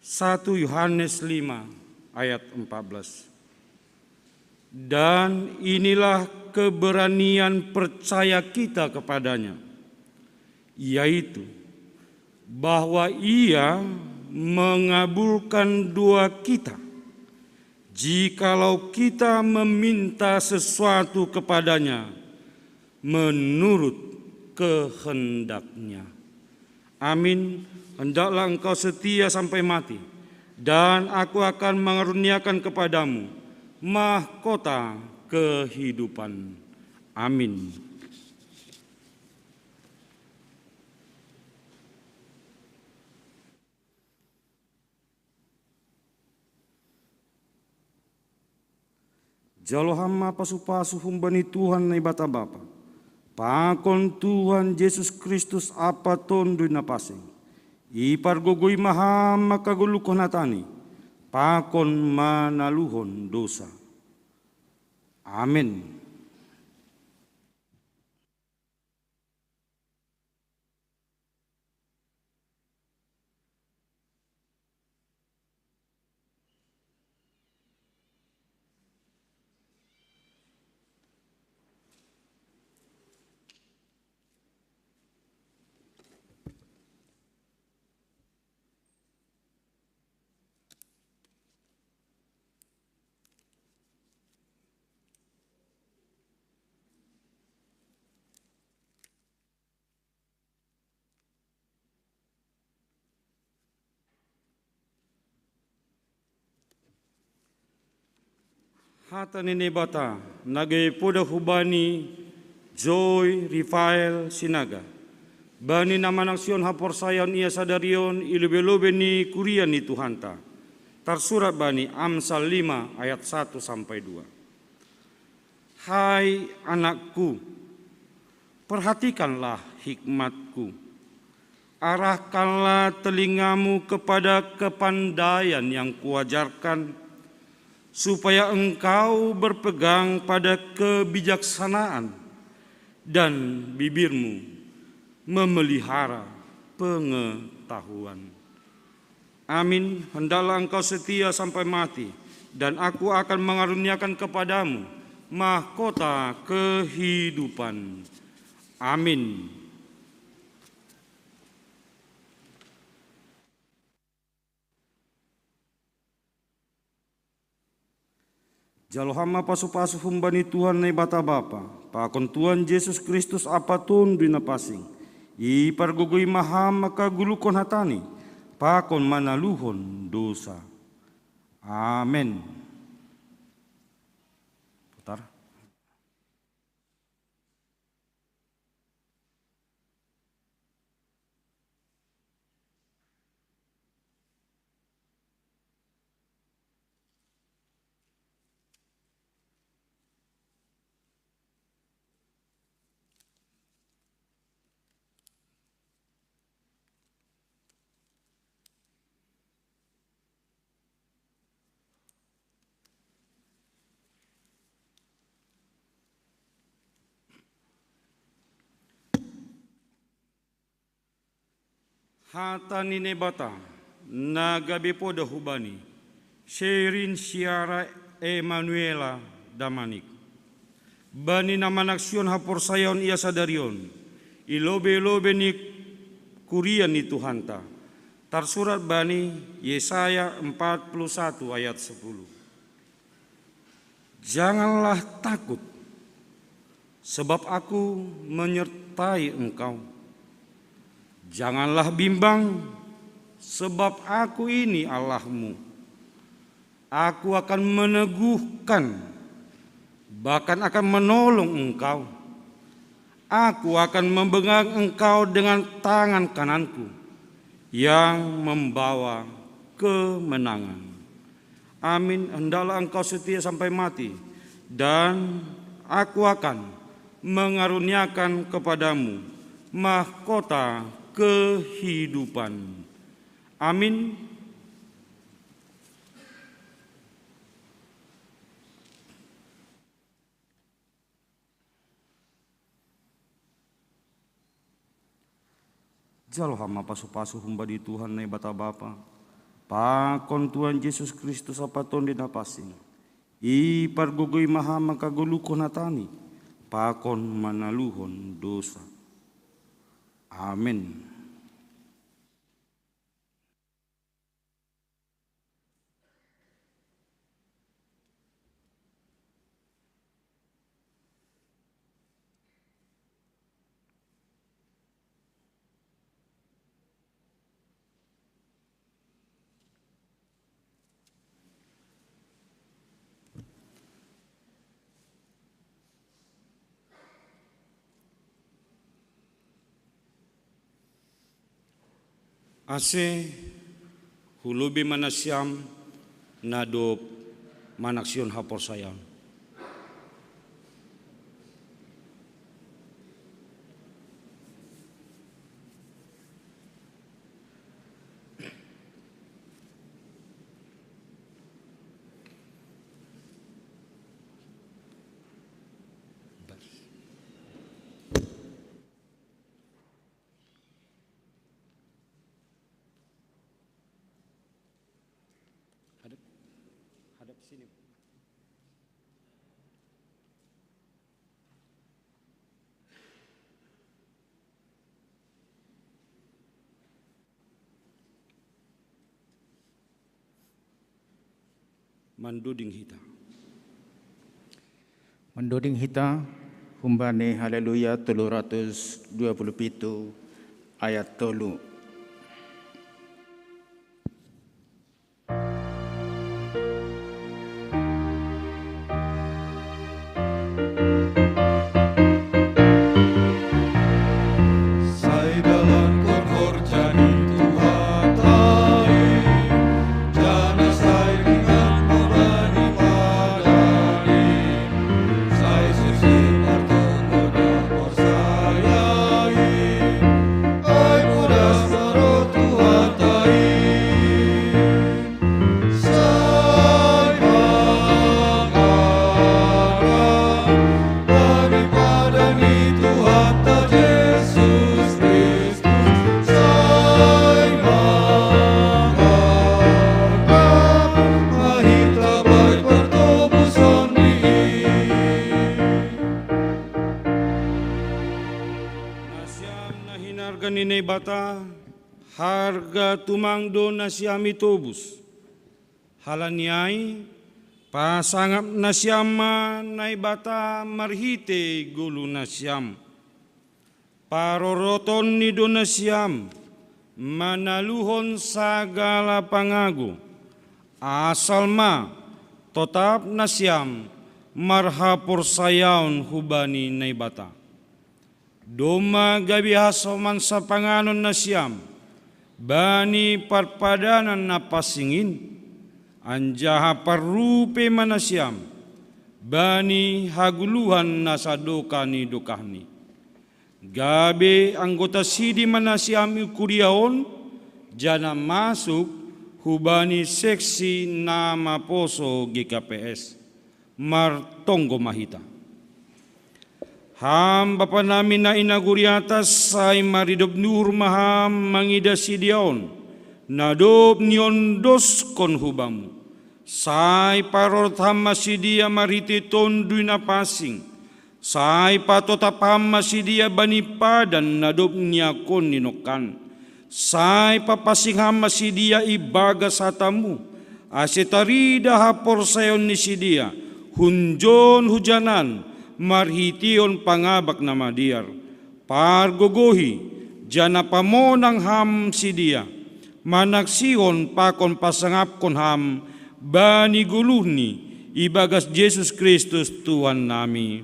1 Yohanes 5 ayat 14. Dan inilah keberanian percaya kita kepadanya, yaitu bahwa ia mengabulkan doa kita jikalau kita meminta sesuatu kepadanya menurut kehendaknya. Amin. Hendaklah engkau setia sampai mati, dan aku akan mengaruniakan kepadamu mahkota kehidupan. Amin. Jalo hama pasu-pasu humbani Tuhan na ibata Bapa, pakon Tuhan Yesus Kristus apa tondo na pasing, ipargugui mahama kagulukon hatani, pakon manaluhon dosa. Amin. Hata nini bata, nagay poda hubani Joy Rafael Sinaga. Bani nama naksyon hapor sayon ia sadarion ilobe-lobe ni kuria ni Tuhanta. Tersurat bani Amsal 5 ayat 1 sampai 2. Hai anakku, perhatikanlah hikmatku. Arahkanlah telingamu kepada kepandaian yang kuajarkan, supaya engkau berpegang pada kebijaksanaan dan bibirmu memelihara pengetahuan. Amin. Hendaklah engkau setia sampai mati, dan aku akan mengaruniakan kepadamu mahkota kehidupan. Amin. Jalo hama pasu-pasu humbani Tuhan na ibata Bapa, pakon Tuhan Yesus Kristus apa tondo na pasing, Ipargugui maham makagulukon hatani, pakon manaluhon dosa. Amen. Putar. Hata nine bata, nagabi po dahubani, Sherin Siara Emanuela Damanik. Bani naman aksyon hapor sayon iya sadarion, ilobe-lobe ni kurian ni Tuhanta. Tarsurat bani Yesaya 41 ayat 10. Janganlah takut, sebab aku menyertai engkau. Janganlah bimbang, sebab aku ini Allahmu. Aku akan meneguhkan, bahkan akan menolong engkau. Aku akan membengang engkau dengan tangan kananku yang membawa kemenangan. Amin. Hendaklah engkau setia sampai mati, dan aku akan mengaruniakan kepadamu mahkota kehidupan. Amin. Jalo hama pasu-pasu humba di Tuhan na bata bapa. Pakon Tuhan Yesus Kristus apaton di napasing. Ipargugui maha makagulukon hatani. Pakon manaluhon dosa. Amin. Ase hulubi manasyam nadop manaksyon hapor sayang. Hadap sini. Manduding hita. Mendoding hita humbane haleluya 327 ayat 3. Nine bata harga tumangdo na siyami tobus. Halaniay pasangap na siyama na bata marhite gulo na siyam. paroroton ni donasiam, manaluhon sagala pangagu, asal ma tetap nasiam, marhapur sayaun hubani naibata. Doma gabi hasoman sa panganon nasiam, bani parpadanan na pasingin, anjaha parupe manasiam, bani haguluhan na sadoka ni dokahni. Gabe anggota sidi manasiam ikuriaon, jana masuk hubani seksi nama poso GKPS, martonggo mahita. Ham bapa namin na inaguriatas ay maridob nur maham mangida sidiaon, nadob niondos kon hubamu. Say parot ham masidia mariti tonduy na pasing, say patotapam masidia banipadan nadob niya kon ninokan. Say papasingham masidia ibaga sa tamu, asitarida hapor sayon ni sidia, hunjon hujanan, marhition pangabak na madiar, pargogohi, jana pamonang ham sidia, manaksihon pakon pasangap kon ham, bani guluhni, ibagas Jesus Kristus Tuhan nami.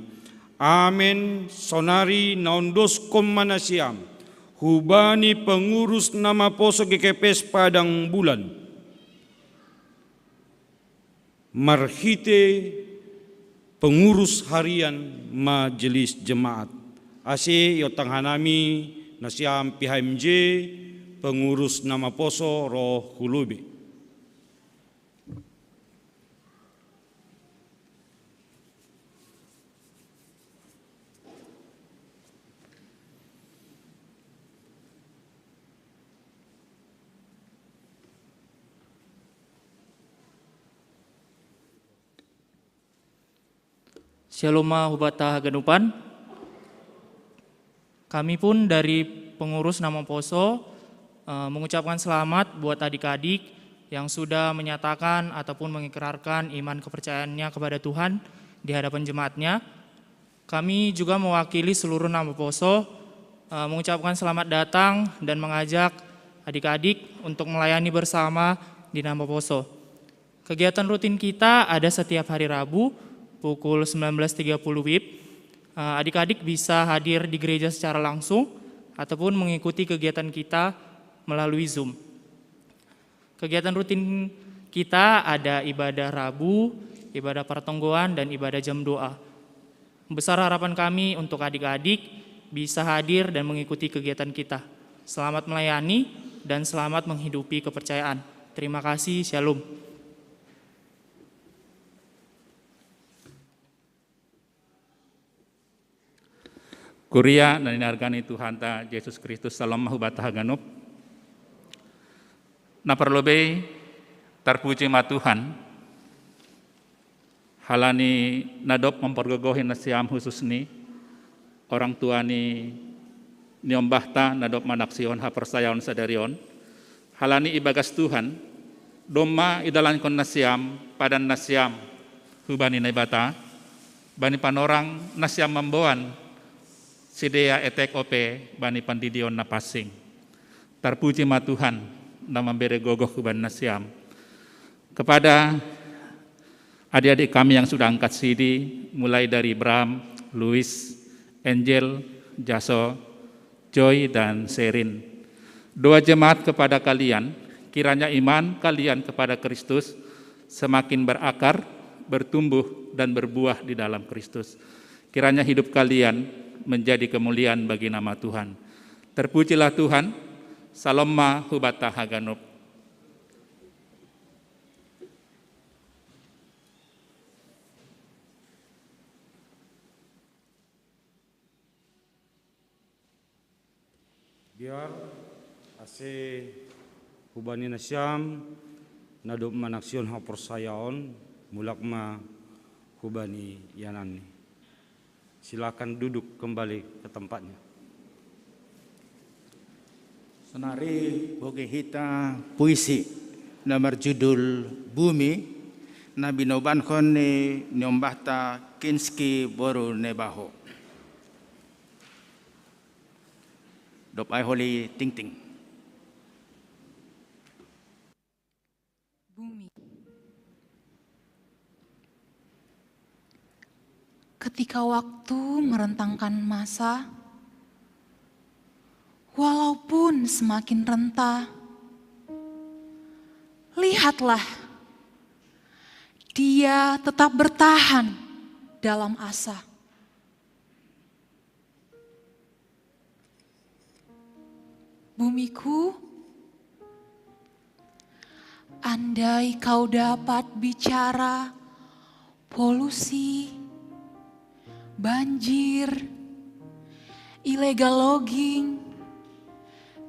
Amen. Sonari naundos kon manasiam, hubani pengurus nama poso GKPS Padang Bulan, marhite pengurus harian Majelis Jemaat ase yotang hanami nasiam PHMJ pengurus nama poso Roh Hulubi. Shalom hubata haganupan. Kami pun dari pengurus nama poso mengucapkan selamat buat adik-adik yang sudah menyatakan ataupun mengikrarkan iman kepercayaannya kepada Tuhan di hadapan jemaatnya. Kami juga mewakili seluruh nama poso mengucapkan selamat datang dan mengajak adik-adik untuk melayani bersama di nama poso. Kegiatan rutin kita ada setiap hari Rabu pukul 19.30 WIB. Adik-adik bisa hadir di gereja secara langsung ataupun mengikuti kegiatan kita melalui Zoom. Kegiatan rutin kita ada ibadah Rabu, ibadah pertonggoan, dan ibadah jam doa. Besar harapan kami untuk adik-adik bisa hadir dan mengikuti kegiatan kita. Selamat melayani dan selamat menghidupi kepercayaan. Terima kasih, Shalom. Kuria dan inargani Tuhan ta Yesus Kristus salam mahubata haganop. Na perlobe terpuji ma Tuhan. Halani nadop mempergogohin nasiam khusus ni orang tua ni niombahta nadop manaksion hapersayaon sadarion. Halani ibagas Tuhan doma idalan kon nasiam padan nasiam hubani naibata bani panorang nasiam memboan sidea etek ope bani pandidion na pasing. Terpuji ma Tuhan na memberi gogoh kuban nasiam. Kepada adik-adik kami yang sudah angkat sidi, mulai dari Bram, Louis, Angel, Jaso, Joy, dan Serin. Doa jemaat kepada kalian, kiranya iman kalian kepada Kristus semakin berakar, bertumbuh, dan berbuah di dalam Kristus. Kiranya hidup kalian menjadi kemuliaan bagi nama Tuhan. Terpujilah Tuhan. Salam ma hubata haganop. Biar ase hubani nasyam nadop manaksion hapersayaon mulak ma hubani yanani. Silakan duduk kembali ke tempatnya. Senari boge hita puisi nomor judul Bumi Nabi Noban Khone Nyombahta Kinski Boru Nebaho. Dop ai holi ting ting. Bumi. Ketika waktu merentangkan masa, walaupun semakin renta, lihatlah, dia tetap bertahan dalam asa. Bumiku, andai kau dapat bicara polusi, banjir, illegal logging,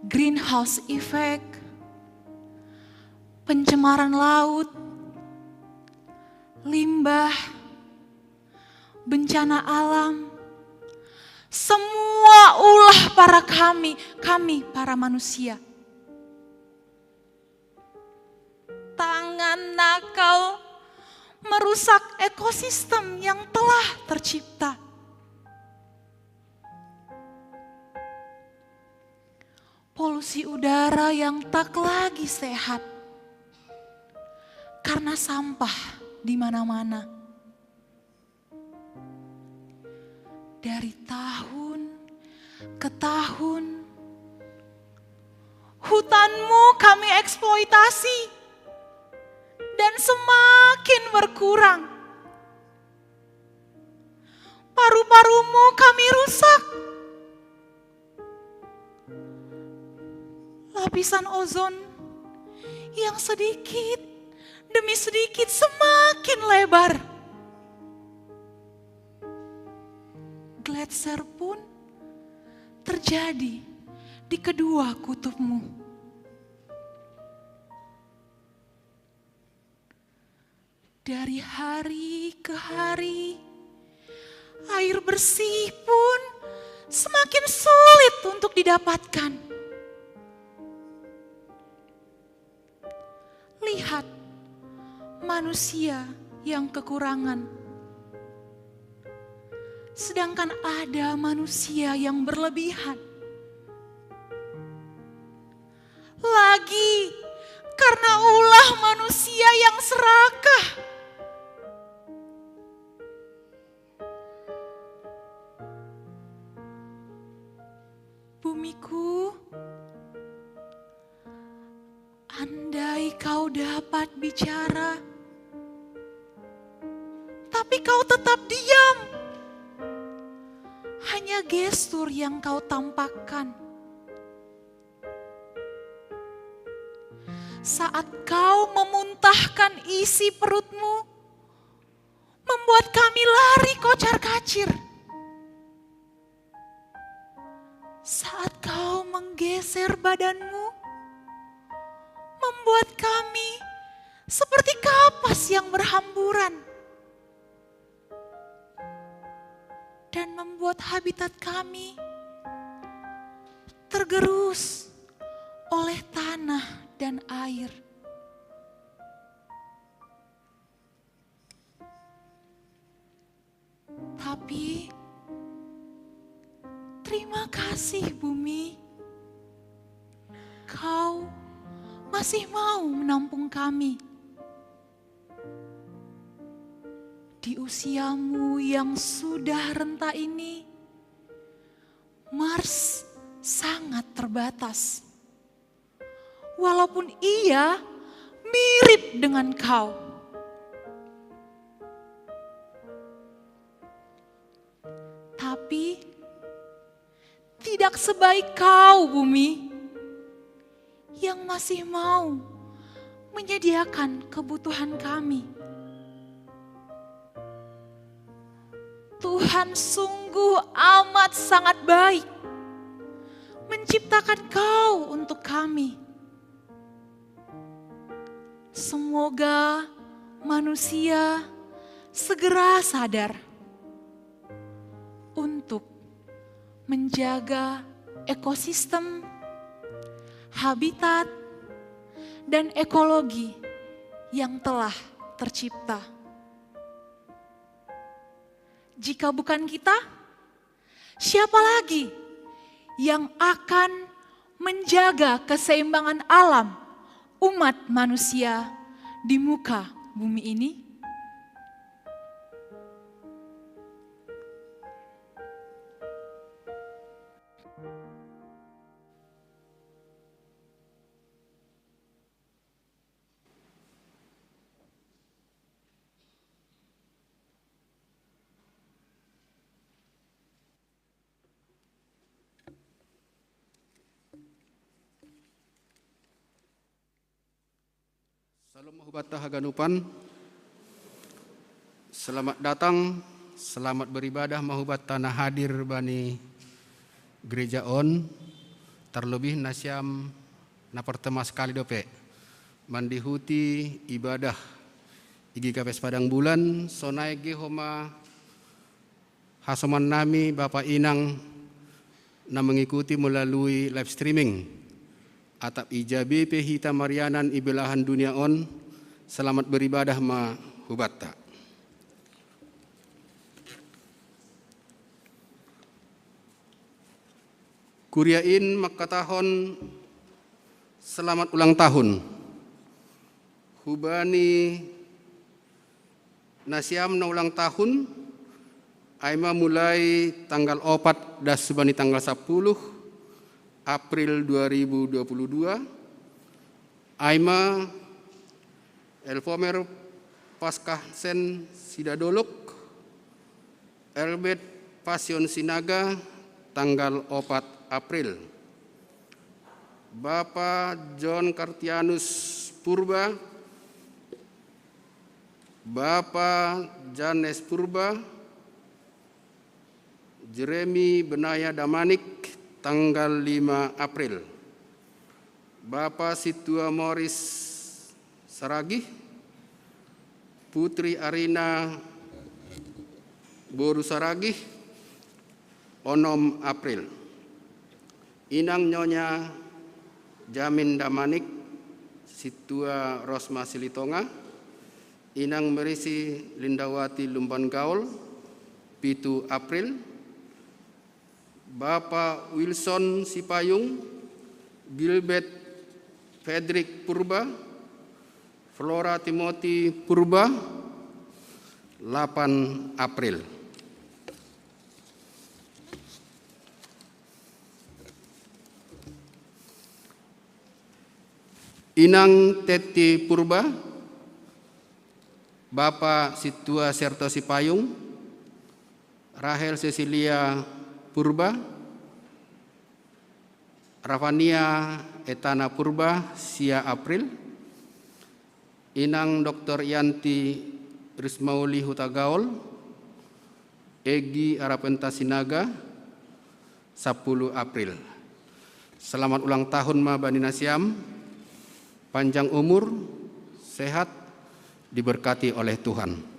greenhouse effect, pencemaran laut, limbah, bencana alam, semua ulah para kami para manusia. Tangan nakal merusak ekosistem yang telah tercipta. Polusi udara yang tak lagi sehat karena sampah di mana-mana. Dari tahun ke tahun, hutanmu kami eksploitasi dan semakin berkurang. Paru-parumu kami rusak. Lapisan ozon yang sedikit demi sedikit semakin lebar. Gletser pun terjadi di kedua kutubmu. Dari hari ke hari, air bersih pun semakin sulit untuk didapatkan. Lihat manusia yang kekurangan. Sedangkan ada manusia yang berlebihan. Lagi karena ulah manusia yang serakah. Bumiku, andai kau dapat bicara, tapi kau tetap diam. Hanya gestur yang kau tampakkan. Saat kau memuntahkan isi perutmu, membuat kami lari kocar-kacir. Saat kau menggeser badanmu, membuat kami seperti kapas yang berhamburan. Dan membuat habitat kami tergerus oleh tanah dan air. Tapi terima kasih bumi, kau masih mau menampung kami. Di usiamu yang sudah renta ini, Mars sangat terbatas. Walaupun ia mirip dengan kau. Tapi tidak sebaik kau, bumi, yang masih mau menyediakan kebutuhan kami. Tuhan sungguh amat sangat baik menciptakan kau untuk kami. Semoga manusia segera sadar untuk menjaga ekosistem, habitat, dan ekologi yang telah tercipta. Jika bukan kita, siapa lagi yang akan menjaga keseimbangan alam umat manusia di muka bumi ini? Salam mahubata haganupan. Selamat datang, selamat beribadah mahubata na hadir bani gereja on. Terlebih nasyam na pertama sekali dope. Mandihuti ibadah igi kapes padang bulan sonai gehoma hasoman nami Bapak Inang na mengikuti melalui live streaming. Atap ijabe pehita marianan ibelahan dunia on, selamat beribadah ma hubata. Kuriain makatahon selamat ulang tahun. Hubani nasiam na ulang tahun, aima mulai tanggal 4 das subani tanggal 10 April 2022, Aima Elfomer Paskah Sen Sidadolok, Elbet Pasion Sinaga tanggal 4 April, Bapak John Kartianus Purba, Bapak Janes Purba, Jeremy Benaya Damanik tanggal 5 April, Bapak Situa Morris Saragih, Putri Arina Boru Saragih, 6 April, Inang Nyonya Jamin Damanik, Situa Rosma Silitonga, Inang Merisi Lindawati Lumban Gaul, 7 April, Bapak Wilson Sipayung, Gilbert Frederick Purba, Flora Timothy Purba, 8 April. Inang Teti Purba, Bapak Situa Serto Sipayung, Rahel Cecilia Purba, Ravania Etana Purba, Sia April, Inang Dr. Yanti Rismauli Hutagaul, Egi Arapenta Sinaga, 10 April. Selamat ulang tahun Ma Bani Nasiam, panjang umur, sehat, diberkati oleh Tuhan.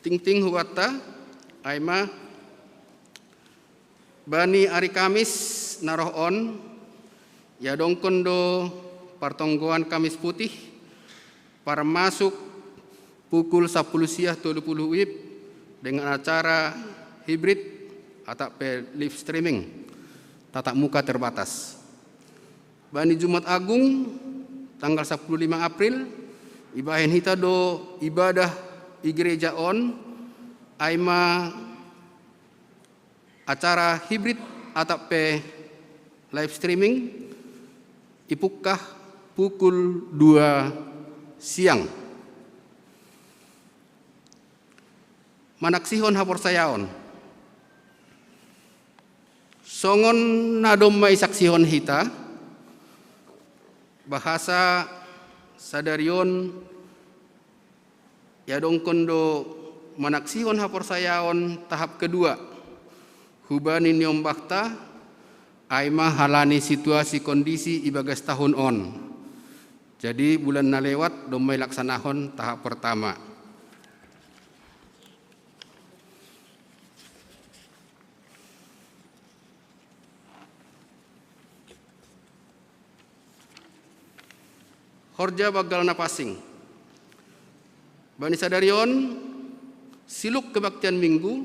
Ting-ting huwata, aima, Bani Ari Kamis naroh on, yadong kondo partonggoan Kamis Putih, para masuk pukul 10 siang 30 WIB dengan acara hibrid atau live streaming, tatap muka terbatas. Bani Jumat Agung, tanggal 15 April, ibahen hita do ibadah di gereja on, aima acara hibrid atau live streaming, ipukah pukul 2 siang. Manaksihon hapor sayaon. Songon nadom may saksihon hita, bahasa sadarion yadong kondo manaksihon hapor sayaon tahap kedua, hubani niom bakta, aima halani situasi kondisi ibagas tahun on. Jadi bulan na lewat domay laksanahon tahap pertama. Horja bagal na pasing. Bani sadarion siluk kebaktian minggu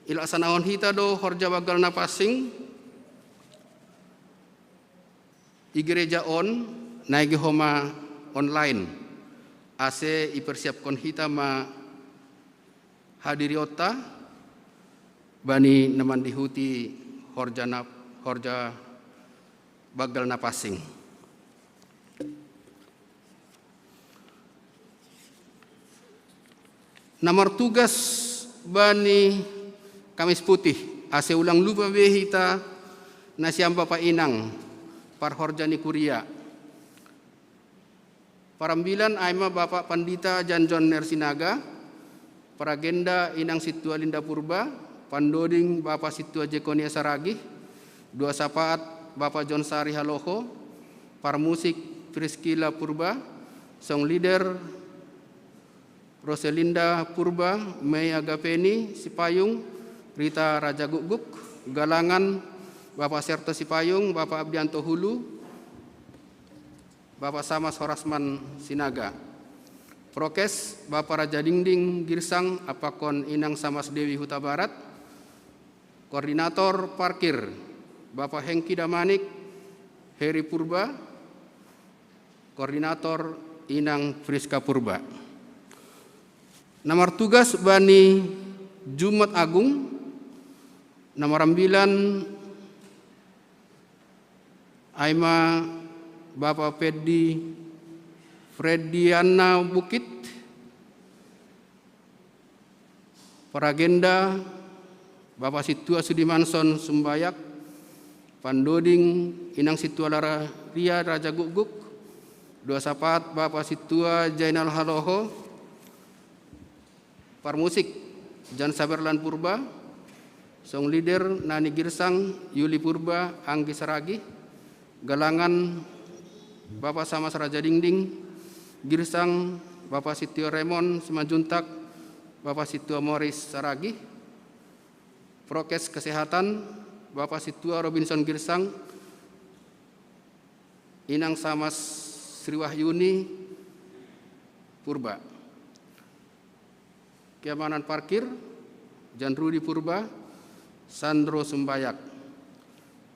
ilaksanaon hita do horja bagal na passing i gereja on naigi homa online ase ipersiapkan hita ma hadiri otta bani naman dihuti horja bagal na passing. Nomor tugas bani Kamis Putih ase ulang lupa behita na siyang Bapak Inang par horjani kuria. Parambilan aima Bapak Pandita Janjon Nersinaga, paragenda Inang Situa Linda Purba, pandoding Bapak Situa Jekonia Saragi, dua sapaat Bapak John Sari Haloho, parmusik Priscilla Purba, song leader Roselinda Purba, Mei Agapeni Sipayung, Rita Raja Guguk, galangan Bapak Serto Sipayung, Bapak Abdianto Hulu, Bapak Samas Horasman Sinaga. Prokes Bapak Raja Dingding Girsang Apakon Inang Samas Dewi Huta Barat. Koordinator parkir Bapak Hengki Damanik Heri Purba. Koordinator Inang Friska Purba. Nomor tugas bani Jumat Agung. Nomor 9 aima Bapak Pedi Frediana Bukit. Paragenda Bapak Situa Sudimanson Sumbayak, pandoding Inang Situa Lara Ria Raja Guguk, dua sapat Bapak Situa Jainal Haloho, parmusik Jan Saberlan Purba, song leader Nani Girsang Yuli Purba Anggi Saragi, galangan Bapak Samas Raja Dingding Girsang, Bapak Sitio Remon Semajuntak, Bapak Sitio Morris Saragi. Prokes kesehatan Bapak Situa Robinson Girsang, Inang Samas Sriwahyuni Purba. Keamanan parkir Jan Rudi Purba, Sandro Sumbayak.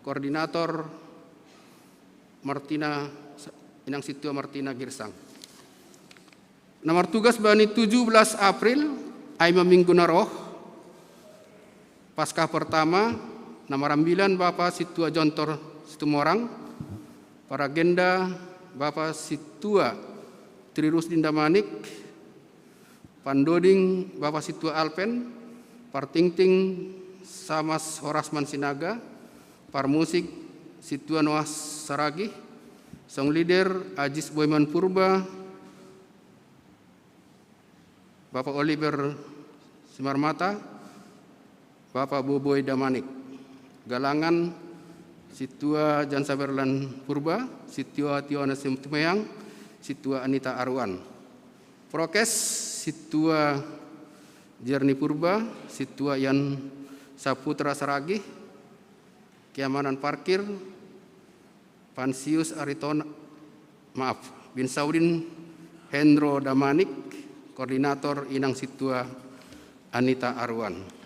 Koordinator Martina Inang Situa Martina Girsang. Nomor tugas bani 17 April aima Minggu Naroh. Paskah pertama nomor 9 Bapak Situa Jontor Situmorang. Paragenda Bapak Situa Trirus Dindamanik, pandoding Bapak Situa Alpen, partingting Samas Horasman Sinaga, parmusik Situa Noah Saragi, song leader Ajis Boyman Purba, Bapak Oliver Simarmata, Bapak Boboy Damanik, galangan Situa Jan Saberlan Purba, Situa Tiona Simtumeyang, Situa Anita Arwan. Prokes Situa Jerni Purba, Situa Yan Saputra Saragi. Keamanan parkir Pansius Bin Saudin Hendro Damanik, koordinator Inang Situa Anita Arwan.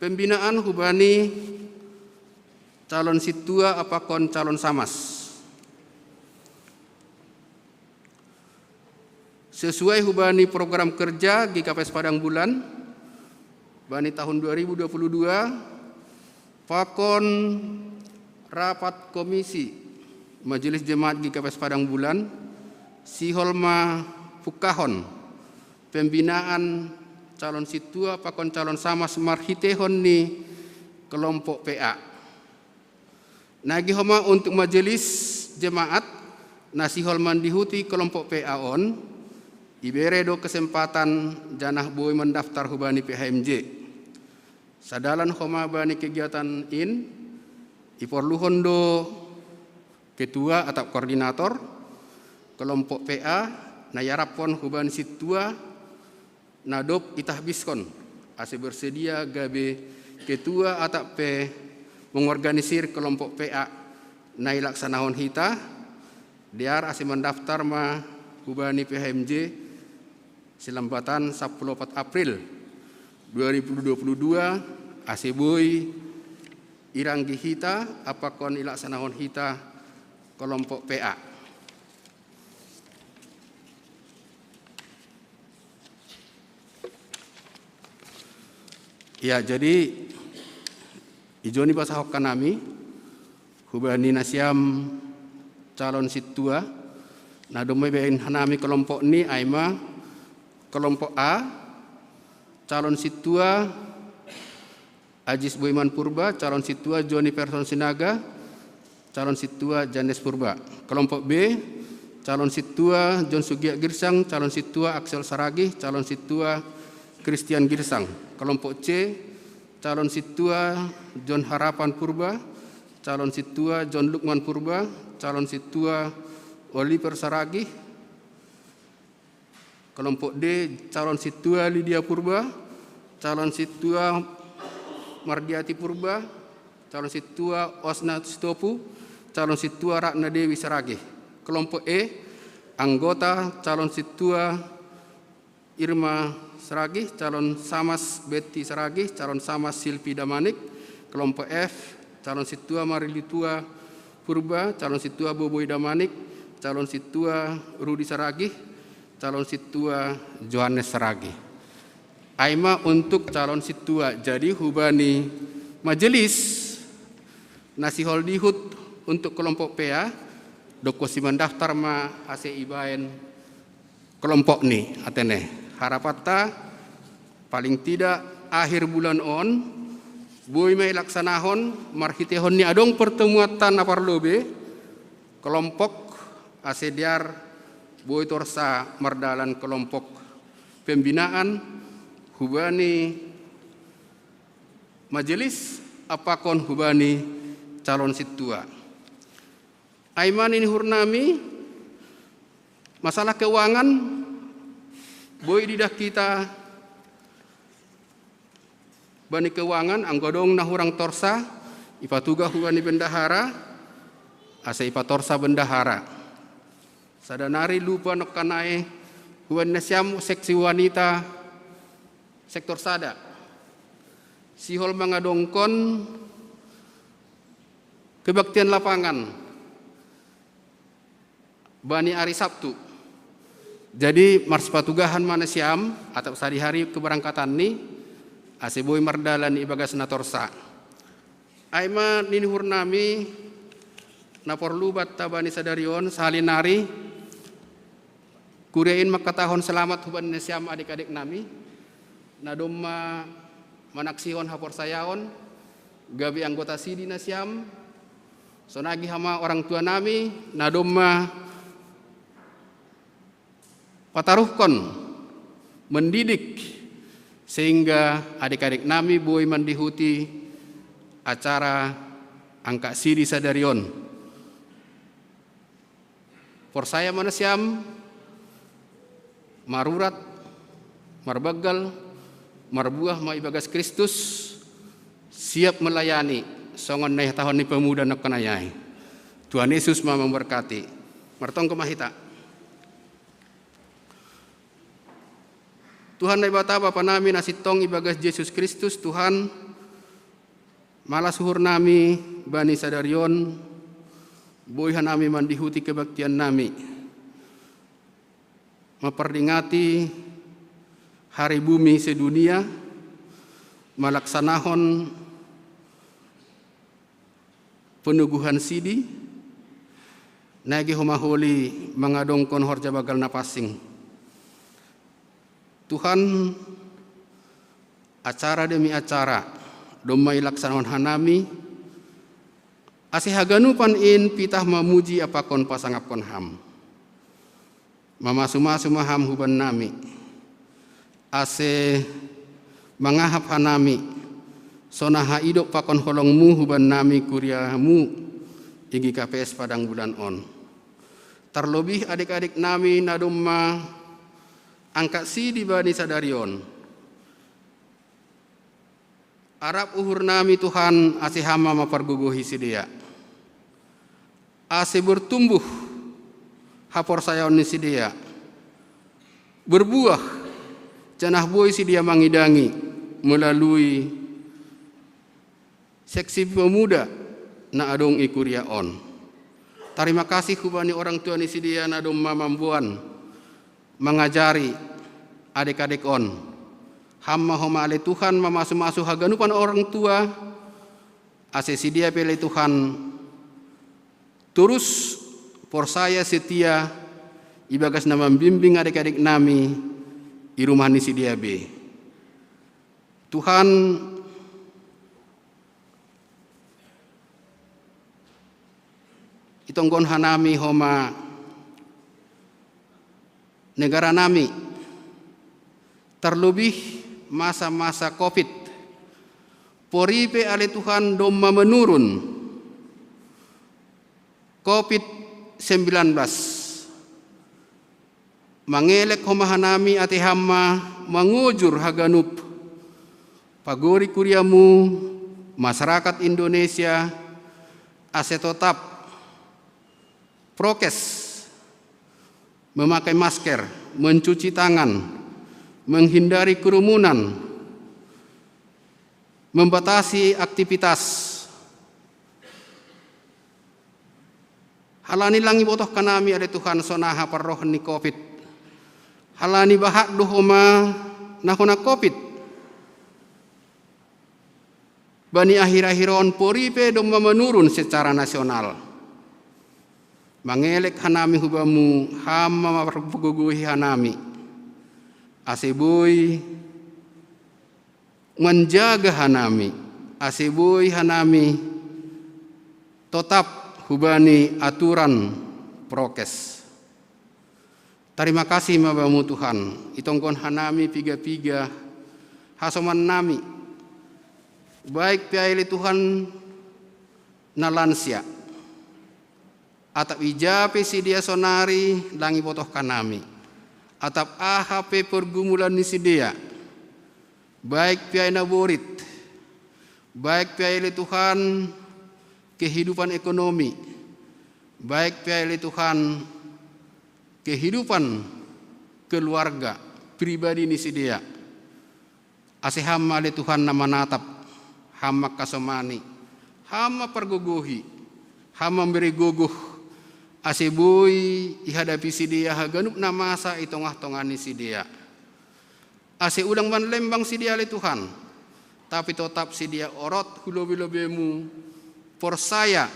Pembinaan hubani calon situa apakon calon samas. Sesuai hubani program kerja GKPS Padang Bulan bani tahun 2022, pakon rapat komisi Majelis Jemaat GKPS Padang Bulan Siholma Pukahon pembinaan calon situa pakon calon sama semarhitehon ni kelompok PA. Nagi homa untuk majelis jemaat nasi holman dihuti kelompok PA on ibere do kesempatan janah boy mendaftar hubani PHMJ. Sadalan homa bani kegiatan in iporluhon do ketua atau koordinator, kelompok PA, nayarapon huban situa, nadop itahbiskon, ase bersedia gabe ketua atau P mengorganisir kelompok PA nai laksanahon hita, diar ase mendaftar ma hubani PHMJ silambatan 14 April 2022 ase boy iranggi hita apakon ilaksanahon hita kelompok PA. Ya, jadi ijoni basahok kanami hubani nasiam calon situa nadomai bain hanami kelompok ni aima kelompok A calon situa Ajis Boyman Purba, calon situa Joni Person Sinaga, calon situa Janes Purba. Kelompok B calon situa John Sugia Girsang, calon situa Axel Saragih, calon situa Christian Girsang. Kelompok C calon situa John Harapan Purba, calon situa John Lukman Purba, calon situa Oliver Saragih. Kelompok D calon situa Lydia Purba, calon situa Mardiati Purba, calon situa Osna Stopu, calon situa Ratna Dewi Saragih. Kelompok E anggota calon situa Irma Saragih, calon Samas Betty Saragih, calon Samas Silvi Damanik. Kelompok F calon situa Marilitua Purba, calon situa Boboy Damanik, calon situa Rudi Saragih, calon situa Johannes Saragih. Aima untuk calon situa, jadi hubani majelis nasihol dihut untuk kelompok PA doko si mendaftar ma ase ibaen kelompok ni atene harapata paling tidak akhir bulan on boy mai laksanahon marhitehon ni adong pertemuan aparlobe kelompok ase diar boy torsa mardalan kelompok pembinaan hubani majelis apakon hubani calon situa. Aiman ini hurnami masalah keuangan boy didah kita bani keuangan anggodong nahurang torsa ipatuga hubani bendahara asa ipatorsa bendahara sadanari lupa nokanae hubani nasiam seksi wanita sektor sada sihol mangadongkon kebaktian lapangan bani hari Sabtu. Jadi mars patugahan mana siam atau sehari hari keberangkatan ni aseboy mardalan ibagas natorsa. Aima nini hurnami naporlubat tabani sadarion salinari kurein makatahon selamat huban siam adik-adik nami. Nadoma manaksihon hapor sayaon gabi anggota sidi nasiam sonagi hama orang tua nami nadoma pataruhkon mendidik sehingga adik-adik nami boy mendihuti acara angka sidi sadarion por saya manasiam marurat marbagal marbuah ma ibagas Kristus siap melayani songon neh tahun ni pemuda nak kenayai. Tuhan Yesus ma memberkati. Martong kemahita. Tuhan nai bata bapa nami nasitong ibagas Yesus Kristus Tuhan malah suhur nami bani sadarion boyhan nami mandihuti kebaktian nami memperingati Hari Bumi Sedunia malaksanahon penuguhan sidi nagi humaholi mangadongkon horja bagal napasing. Tuhan acara demi acara domai laksanahon hanami asihaganu panin pitah mamuji apakon pasangapkon ham mamasu-masu maham huban nami ase mangahap hanami sonaha idok pakon holongmu huban nami kuriamu igi KPS Padang Bulan On. Terlebih adik-adik nami nadumma angkat si di bani sadarion. Arab uhur nami Tuhan ase hama maparguguhi si dia. Ase bertumbuh hapor sayaon si dia. Berbuah janah boy si dia mangidangi melalui seksi pemuda na adong ikuria on. Terima kasih kubani orang tua ni si dia na adong mamambuan mengajari adik-adik on. Hamma homa ale Tuhan mamasu-masu haganupan orang tua ase si dia pele Tuhan terus por saya setia ibagas nama bimbing adik-adik nami di rumah ni si dia be. Tuhan itonggon hanami homa negara nami terlebih masa-masa Covid poripe ale Tuhan domma menurun COVID-19 mangelek homa hanami ate hamma mengujur haganup pagori kuriamu masyarakat Indonesia ase tetap prokes, memakai masker, mencuci tangan, menghindari kerumunan, membatasi aktivitas. Halani langi botoh kanami ada Tuhan sonaha parroh ni Covid. Halani bahak duhoma nahona Covid. Bani akhir-akhiron poripe doma menurun secara nasional. Mangelek hanami hubamu hama maperguguhi hanami aseboy menjaga hanami aseboy hanami tetap hubani aturan prokes. Terima kasih mabamu Tuhan itongkon hanami piga-piga hasoman nami baik piaili Tuhan nalansia atap ijape si dia sonari langi botoh kanami atap AHP pergumulan ni si dia baik piai naborit baik piai Tuhan kehidupan ekonomi baik piai Tuhan kehidupan keluarga pribadi ni si dia ase hamma le Tuhan nama natap hamma kasomani hamma perguguhi hamma memberi guguh aseboy ihadapi si dia haganup na masa itongah-tongani si dia. Ase udang man lembang si dia le Tuhan. Tapi tetap si dia orot hulobi-lobemu por saya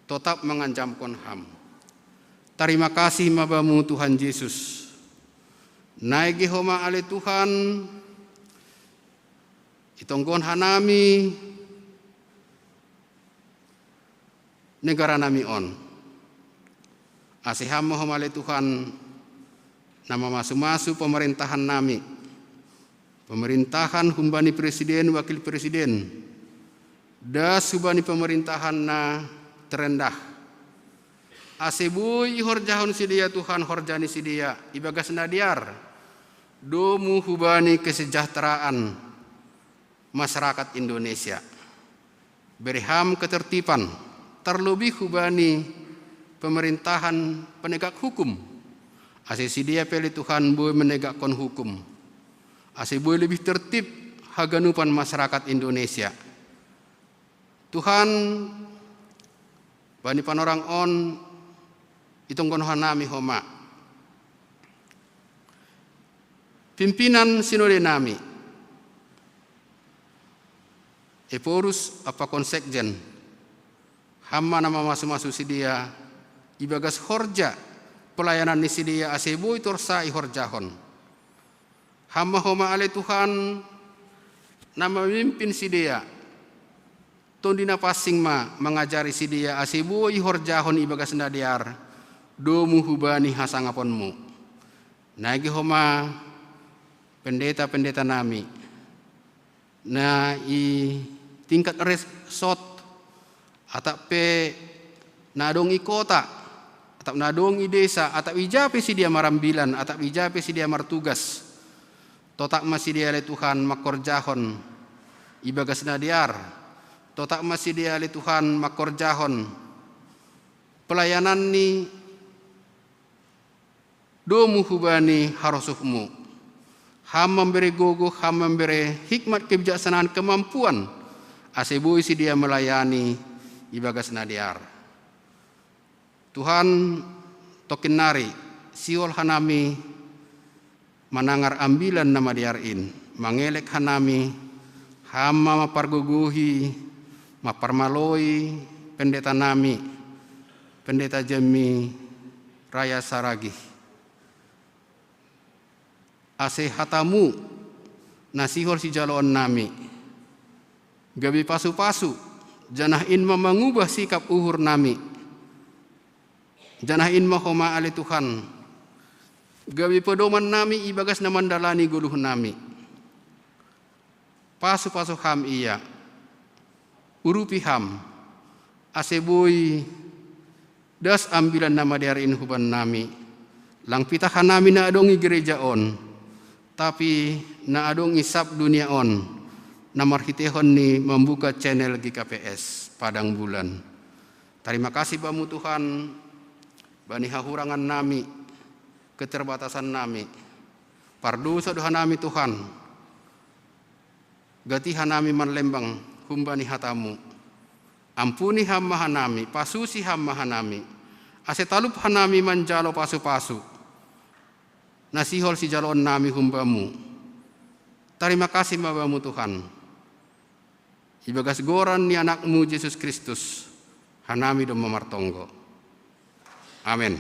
tetap mengancamkan ham. Terima kasih mabamu Tuhan Yesus. Naigi homa ale Tuhan itonggon hanami negara nami on. Asiham mohomale Tuhan nama masu-masu pemerintahan nami. Pemerintahan humbani presiden, wakil presiden. Das hubani pemerintahan na terendah. Asebui horjahun si dia Tuhan horjani si dia. Ibagas nadiar. Domu hubani kesejahteraan masyarakat Indonesia. Berham ketertiban. Terlebih hubani pemerintahan penegak hukum. Asesi dia pilih Tuhan boleh menegakkan hukum. Ase boleh lebih tertib haganupan masyarakat Indonesia. Tuhan bani panorang on itonggon hanami homa. Pimpinan sinode nami. Eporus apa konsekjen. Hamma nama masu-masu si dia ibagas horja pelayanan ni si dia aseboy torsa i horjahon. Hamma homa ale Tuhan nama memimpin si dia tondina pasing ma mengajari si dia aseboy horjahon ibagas nadiar domu hubani hasangaponmu. Nagi homa pendeta-pendeta nami na i tingkat resort atap pe nadong i kota, atap nadong i desa, atap ijape si dia marambilan, atap ijape si dia martugas. Totak masih dia le Tuhan makorjahon ibagas nadiar. Totak masih dia le Tuhan makorjahon pelayanan ni domu hubani harosuhmu. Ham memberi gogo, ham memberi hikmat kebijaksanaan kemampuan. Asebui si dia melayani ibagas nadiar. Tuhan tokin nari siol hanami manangar ambilan nama diarin. Mangelek hanami hama maparguguhi maparmaloi pendeta nami pendeta Jemi Raya Saragi. Ase hatamu nasihol si jaloon nami. Gabi pasu-pasu janahin mengubah sikap uhur nami. Janahin mahoma ale Tuhan. Gabi pedoman nami ibagas na mandalani guluh nami. Pasu-pasu ham iya. Urupi ham. Asebui das ambilan nama diarin huban nami. Lang pitahan nami na adongi gereja on. Tapi na adong isap dunia on. Namar hitehon ni membuka channel GKPS Padang Bulan. Terima kasih bamu Tuhan. Bani hahurangan nami, keterbatasan nami. Pardosa doha nami Tuhan. Gatihan nami manlembang humbani hatamu. Ampuni hamma hanami, pasusi hamma hanami. Asetalup hanami manjalo pasu-pasu. Nasihol si jalon nami humbamu. Terima kasih babamu Tuhan. Ibagas goran ni anakmu Yesus Kristus. Hanami do mamartonggo. Amin.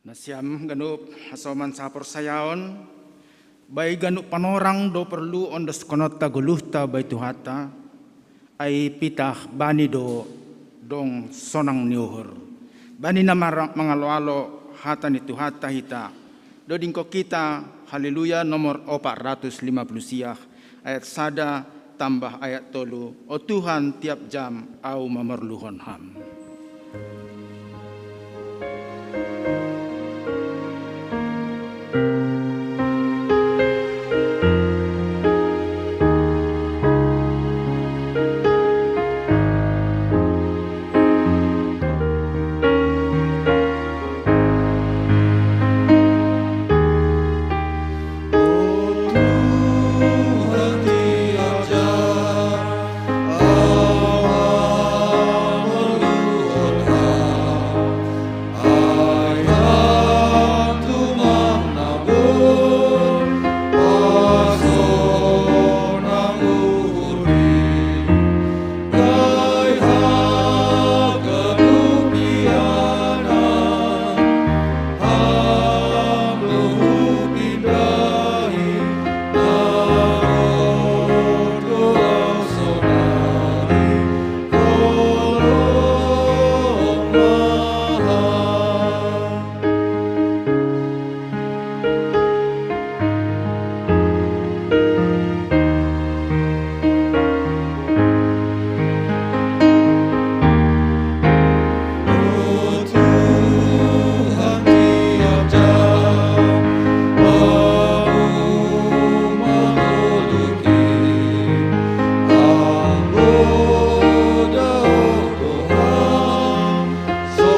Nasiam ganup hasoman sapor sayaon, bay ganup panorang do perlu on dos konota guluhta bay tuhata, ay pitah bani do dong sonang niuhur. Bani na mangalo-alo hata ni tuhata hita, do dingko kita, haleluya nomor 450 siah, ayat sada tambah ayat tolu, o Tuhan tiap jam au memerluhon ham. So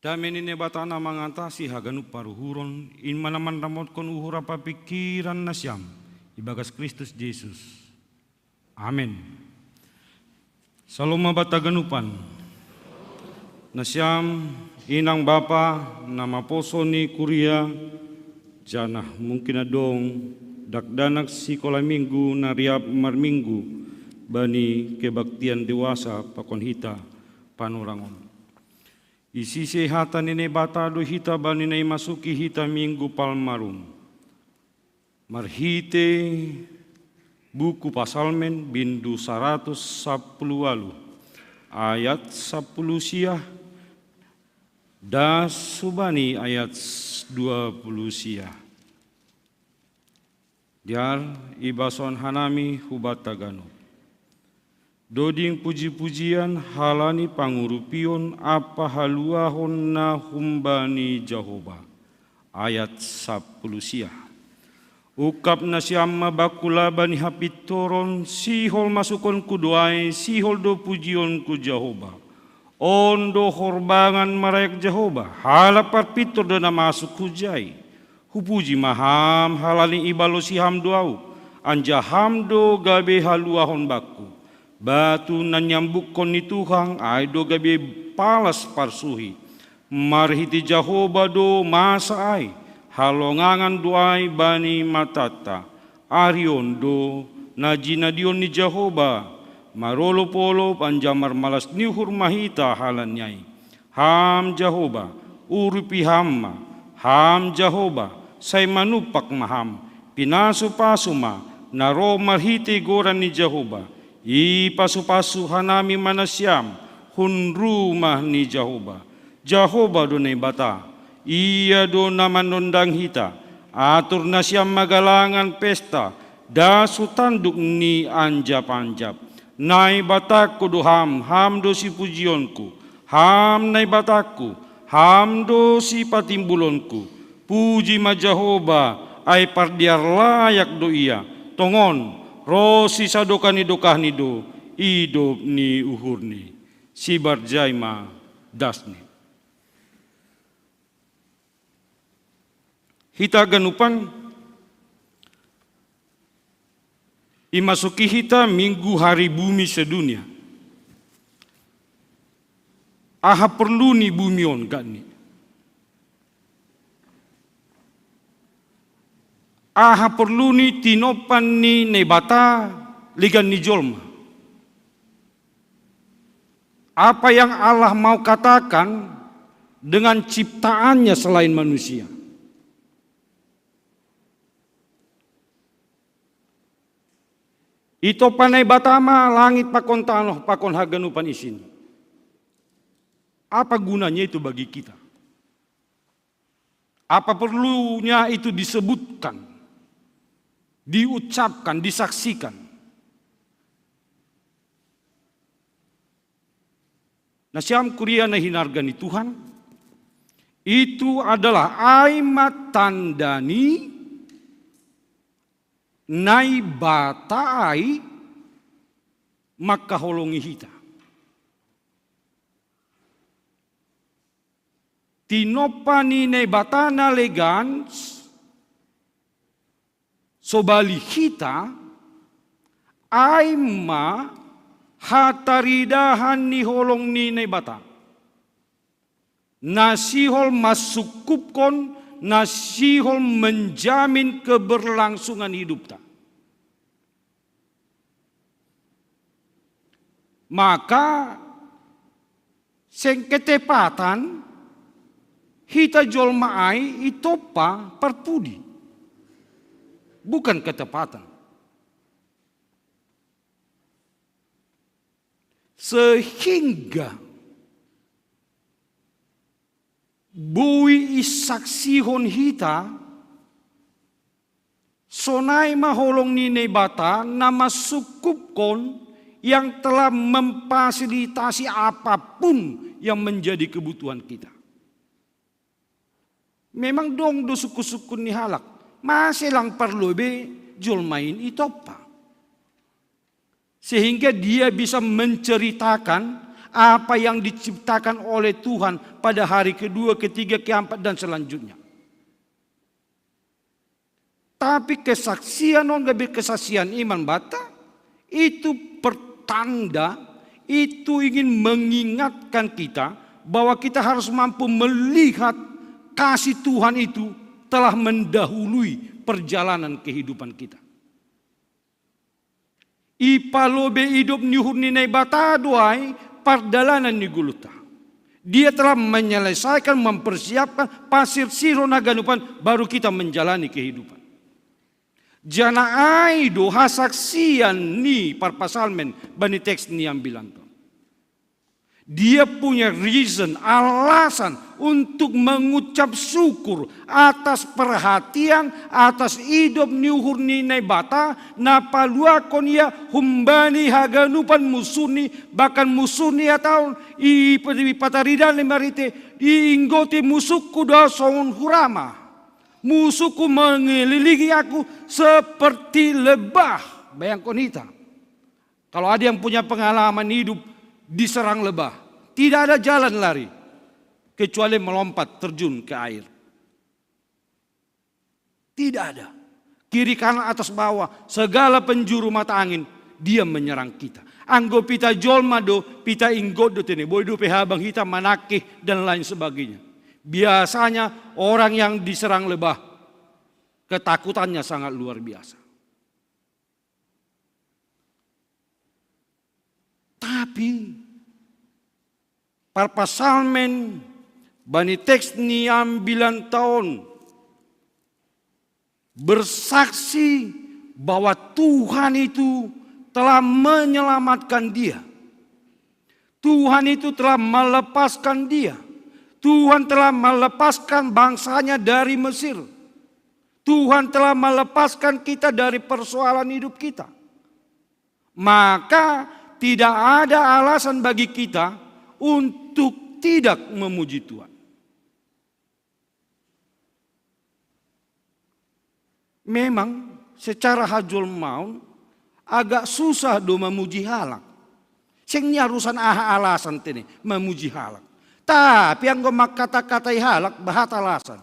Damen ini batana mengatasi haganu paruhuron in manaman ramot kon uhur apa pikiran nasyam ibagas Kristus Yesus. Amin. Saloma bataganupan. Nasyam inang bapa nama poso ni kuria janah mungkin adong dakdanak sikola minggu nariap marminggu bani kebaktian dewasa pakon hita panurangon. Isi sehatan ini bata do hita bani nai masuki hita minggu palmarum. Marhite buku pasalmen bindu 110 ayat 10 siah das subani ayat 20 siah. Jar ibason hanami hubatagano. Doding puji-pujian halani pangurupion apa haluahon na humbani Jehovah. Ayat 10 siah. Ukap na siyama bakula bani hapitoron sihol masukon kuduay sihol do pujion ku Jehovah. Ondo horbangan marayak Jehovah. Halapar pitor do na masuk hujay. Hupuji maham halani ibalo siham doau. Anja hamdo gabe haluahon baku. Batu na nyambuk kon ni Tuhan ay do gabi palas parsuhi. Marhiti Jehovah do masa ay. Halongangan doay bani matata. Arion do najinadion ni Jehovah. Marolo polo panjamar malas ni hurmahita halanyay. Ham Jehovah urupi hamma. Ham Jehovah say manupak maham. Pinaso pasuma naro marhiti goran ni Jehovah. Ipasu-pasu hanami manasyam hun rumah ni Jehovah. Jehovah do nay bata. Ia do naman nondang hita. Atur nasyam magalangan pesta. Dasu tanduk ni anjap-anjap. Nay bataku do ham do si pujionku. Ham nay bataku. Ham do si patimbulonku. Puji ma Jehovah ay pardiar layak do ia. Tongon. Rosi sadokani dokahni do idop ni uhurni sibar jaima dasni. Hita ganupan imasuki hita minggu hari bumi sedunia. Aha perlu ni bumi on gani. Aha perlu ni tinopan ni nebata ligan ni jolma. Apa yang Allah mau katakan dengan ciptaannya selain manusia. Ito panay batama langit pakon tanoh pakon haganupan isin. Apa gunanya itu bagi kita? Apa perlunya itu disebutkan? Diucapkan, disaksikan. Nasyam kuria na hinarga ni Tuhan, itu adalah aimat tandani nai batai makaholongi hita. Tinopani nai batana legans sobali hita aima hataridahan ni holong ni bata. Nasihol masukupkon, nasihol menjamin keberlangsungan hidup ta. Maka sengketepatan hita jolmaai itopa perpudi. Bukan ketepatan. Sehingga bui isaksihon hita sonai maholong nini bata nama sukupkon yang telah memfasilitasi apapun yang menjadi kebutuhan kita. Memang dong do suku-suku ni halak. Masih lang perlu be julmain itopa. Sehingga dia bisa menceritakan apa yang diciptakan oleh Tuhan pada hari kedua, ketiga, keempat, dan selanjutnya. Tapi kesaksian kesaksian iman bata itu pertanda, itu ingin mengingatkan kita bahwa kita harus mampu melihat kasih Tuhan itu telah mendahului perjalanan kehidupan kita. Ipalobe hidup ni hurninay bata doay pardalanan ni guluta. Dia telah menyelesaikan, mempersiapkan pasir siro naganupan baru kita menjalani kehidupan. Jana ay do hasaksian ni parpasalmen bani teks ni yang bilang to. Dia punya reason, alasan untuk mengucap syukur atas perhatian, atas hidup niuhur ninay bata, na paluakon ia humbani haganupan musuni, bahkan musuni atau ipataridan lemarite, iinggoti musuku dason hurama. Musuhku mengelilingi aku seperti lebah. Bayangkan kita. Kalau ada yang punya pengalaman hidup diserang lebah, tidak ada jalan lari kecuali melompat terjun ke air. Tidak ada. Kiri kanan atas bawah, segala penjuru mata angin dia menyerang kita. Anggo pita jolma do, pita inggot do tene, boy do pehabang hitam manakih dan lain sebagainya. Biasanya orang yang diserang lebah ketakutannya sangat luar biasa. Tapi parpasalmen bani teks ni 9 tahun bersaksi bahwa Tuhan itu telah menyelamatkan dia. Tuhan itu telah melepaskan dia. Tuhan telah melepaskan bangsanya dari Mesir. Tuhan telah melepaskan kita dari persoalan hidup kita. Maka tidak ada alasan bagi kita untuk tidak memuji Tuhan. Memang secara hajul maun agak susah do memuji halak. Sing nyarusan alasan tini memuji halak. Tapi yang gomak kata-katai halak bahat alasan.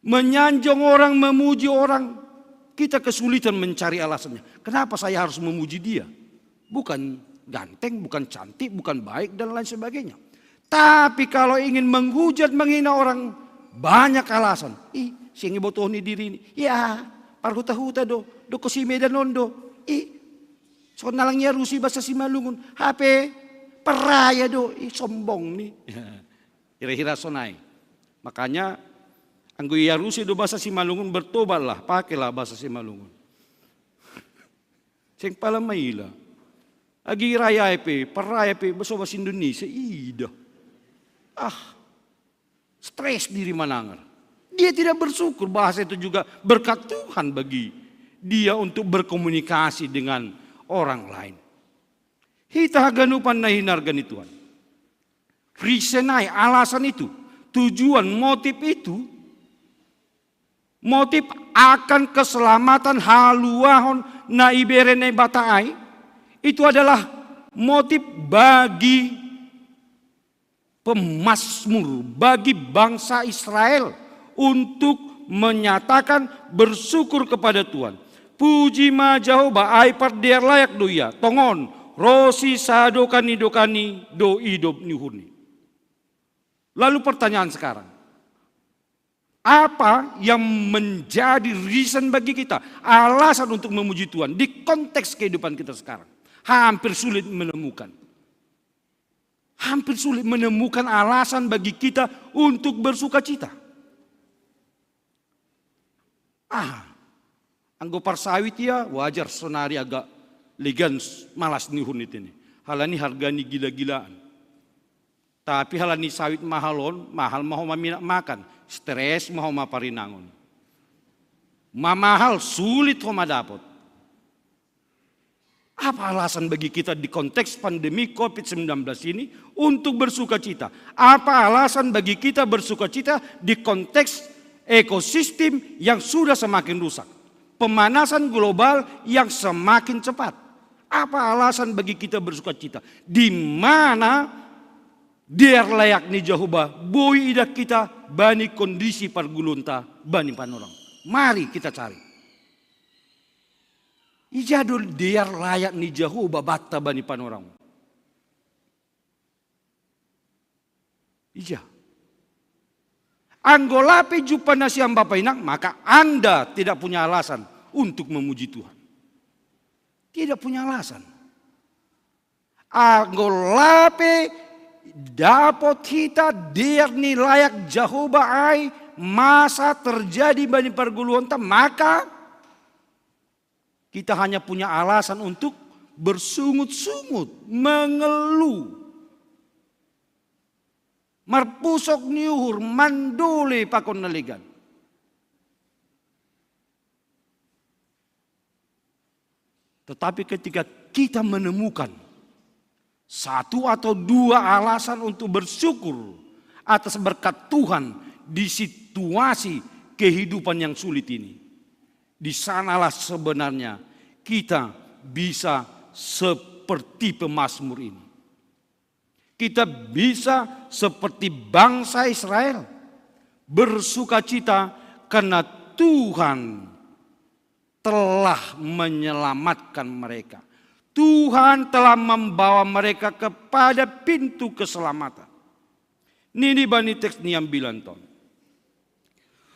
Menyanjung orang, memuji orang, kita kesulitan mencari alasannya. Kenapa saya harus memuji dia? Bukan ganteng, bukan cantik, bukan baik, dan lain sebagainya. Tapi kalau ingin menghujat, menghina orang, banyak alasan. Singi botohni diri ini. Ya, parhuta-huta do kosime dan nondo. So nalangnya rusi bahasa Simalungun. HP, peraya do. Sombong nih. Kira-kira sonai. Makanya, anggo ya rusi do bahasa Simalungun bertobatlah, pakailah bahasa Simalungun. Sing pala maila. Agi raya pe, peraya pe bahasa Indonesia ida. Stres diri manangar. Dia tidak bersyukur, bahasa itu juga berkat Tuhan bagi dia untuk berkomunikasi dengan orang lain. Hita ganupan na hinargan Tuhan. Risenai alasan itu, tujuan motif itu, motif akan keselamatan haluahon na iberene bataai, itu adalah motif bagi pemasmur, bagi bangsa Israel untuk menyatakan bersyukur kepada Tuhan. Puji majau baai pardiar layak doya, tongon, rosi sadokani dokani do idob nihurni. Lalu pertanyaan sekarang, apa yang menjadi reason bagi kita, alasan untuk memuji Tuhan di konteks kehidupan kita sekarang? Hampir sulit menemukan. Hampir sulit menemukan alasan bagi kita untuk bersuka cita. Anggo parsawit ya wajar sonari agak legan malas nihun itu nih. Halani hargani gila-gilaan. Tapi halani sawit mahal mau maminat makan. Stres mau maparinangon. Mahal sulit mau dapat. Apa alasan bagi kita di konteks pandemi COVID-19 ini untuk bersuka cita? Apa alasan bagi kita bersuka cita di konteks ekosistem yang sudah semakin rusak? Pemanasan global yang semakin cepat. Apa alasan bagi kita bersuka cita? Di mana dia layak ni Jehovah, boi idak kita bani kondisi pargulunta bani panorang. Mari kita cari. Ijadul dia layak ni Jehovah batta bani panorang. Ija. Anggolape jupa nasiam Bapak Inang, maka Anda tidak punya alasan untuk memuji Tuhan. Tidak punya alasan. Anggolape dapat kita dia ni layak Jehovah ai masa terjadi bani perguluan, maka kita hanya punya alasan untuk bersungut-sungut, mengeluh. Marpusok niuhur, mandole pakon naligan. Tetapi ketika kita menemukan satu atau dua alasan untuk bersyukur atas berkat Tuhan di situasi kehidupan yang sulit ini, di sanalah sebenarnya kita bisa seperti pemazmur ini. Kita bisa seperti bangsa Israel bersuka cita karena Tuhan telah menyelamatkan mereka. Tuhan telah membawa mereka kepada pintu keselamatan. Nini bani teks niam bilanton.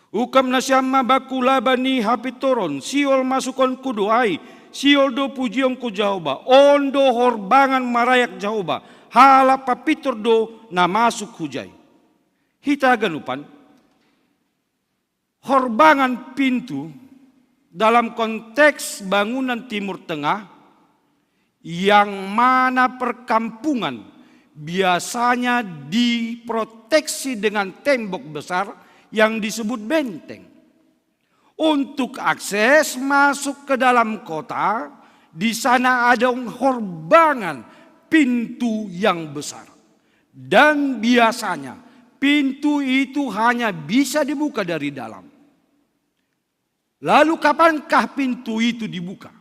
Ukam nasyama bakula bani hapitoron, siol masukon kuduai, siol do pujiong ku Jehovah, ondo horbangan marayak Jehovah, hala papitor do na masuk hujai. Hita ganupan, horbangan pintu dalam konteks bangunan Timur Tengah yang mana perkampungan biasanya diproteksi dengan tembok besar yang disebut benteng. Untuk akses masuk ke dalam kota, di sana ada horbangan pintu yang besar. Dan biasanya pintu itu hanya bisa dibuka dari dalam. Lalu kapankah pintu itu dibuka?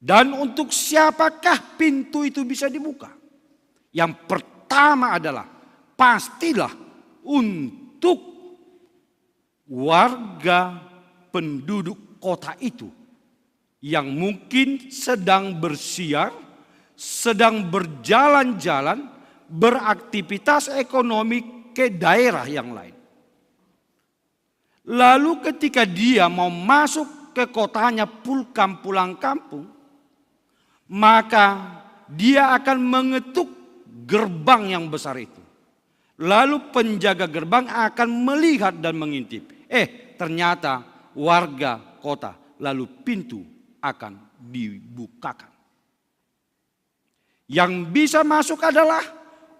Dan untuk siapakah pintu itu bisa dibuka? Yang pertama adalah pastilah untuk warga penduduk kota itu yang mungkin sedang bersiar, sedang berjalan-jalan, beraktivitas ekonomi ke daerah yang lain. Lalu ketika dia mau masuk ke kotanya pulang kampung, maka dia akan mengetuk gerbang yang besar itu. Lalu penjaga gerbang akan melihat dan mengintip. Ternyata warga kota. Lalu pintu akan dibukakan. Yang bisa masuk adalah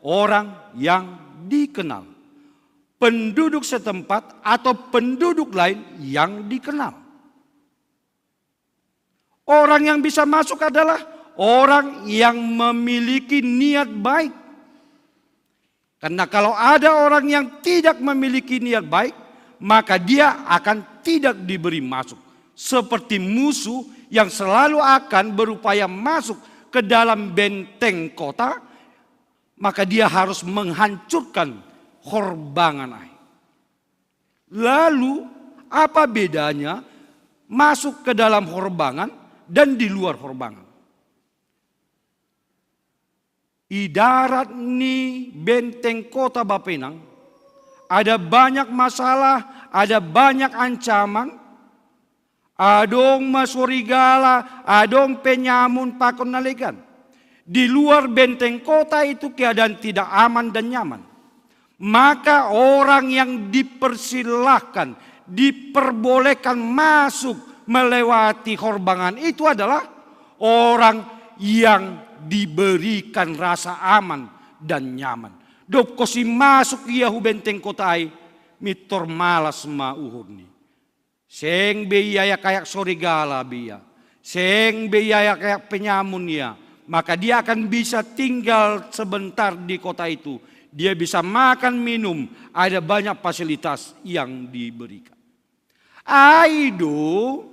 orang yang dikenal. Penduduk setempat atau penduduk lain yang dikenal. Orang yang bisa masuk adalah orang yang memiliki niat baik. Karena kalau ada orang yang tidak memiliki niat baik, maka dia akan tidak diberi masuk. Seperti musuh yang selalu akan berupaya masuk ke dalam benteng kota, maka dia harus menghancurkan horbangan air. Lalu apa bedanya masuk ke dalam horbangan dan di luar horbangan? Idarat ni benteng kota Bapenang ada banyak masalah, ada banyak ancaman, adong masurigala, adong penyamun pakon nalikan. Di luar benteng kota itu keadaan tidak aman dan nyaman. Maka orang yang dipersilahkan, diperbolehkan masuk melewati horbangan itu adalah orang yang diberikan rasa aman dan nyaman. Dok kosi masuk iahu benteng kotai mitor malas ma uhurni. Seng biaya kayak sorigala biya. Seng biaya kayak penyamun ya. Maka dia akan bisa tinggal sebentar di kota itu. Dia bisa makan, minum, ada banyak fasilitas yang diberikan. Aido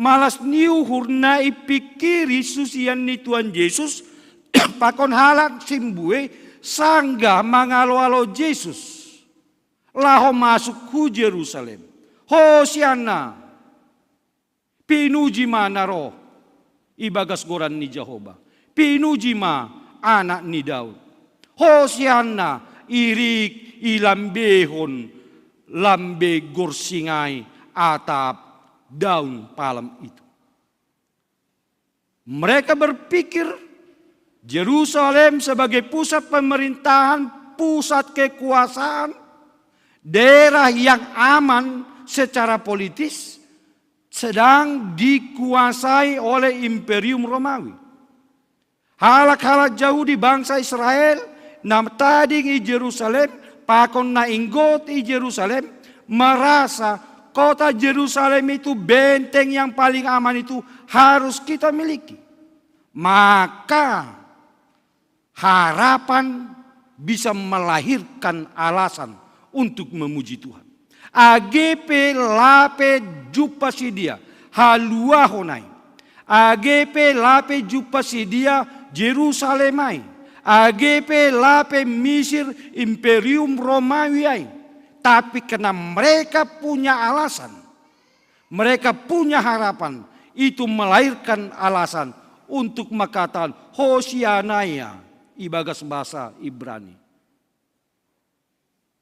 Malas niuhur na ipikiri susian ni Tuhan Yesus pakon halak simbue sangga mangalo-alo Yesus. Laho masuk ku Jerusalem. Hosiana. Pinuji mana roh. Ibagas goran ni Jehovah. Pinuji ma anak ni Daud. Hosiana irik ilambehon lambe gorsingai atap daun palem itu. Mereka berpikir Yerusalem sebagai pusat pemerintahan, pusat kekuasaan, daerah yang aman secara politis sedang dikuasai oleh Imperium Romawi. Halak-halak jauh di bangsa Israel, nam tadi di Yerusalem, pakon na inggot di Yerusalem, merasa kota Yerusalem itu benteng yang paling aman itu harus kita miliki. Maka harapan bisa melahirkan alasan untuk memuji Tuhan. AGP lape jupa sidia halua honai. AGP lape jupa sidia Jerusalemai. AGP lape Mesir Imperium Romawi ai. Tapi karena mereka punya alasan, mereka punya harapan, itu melahirkan alasan untuk mengatakan Hosianaya ibagas bahasa Ibrani.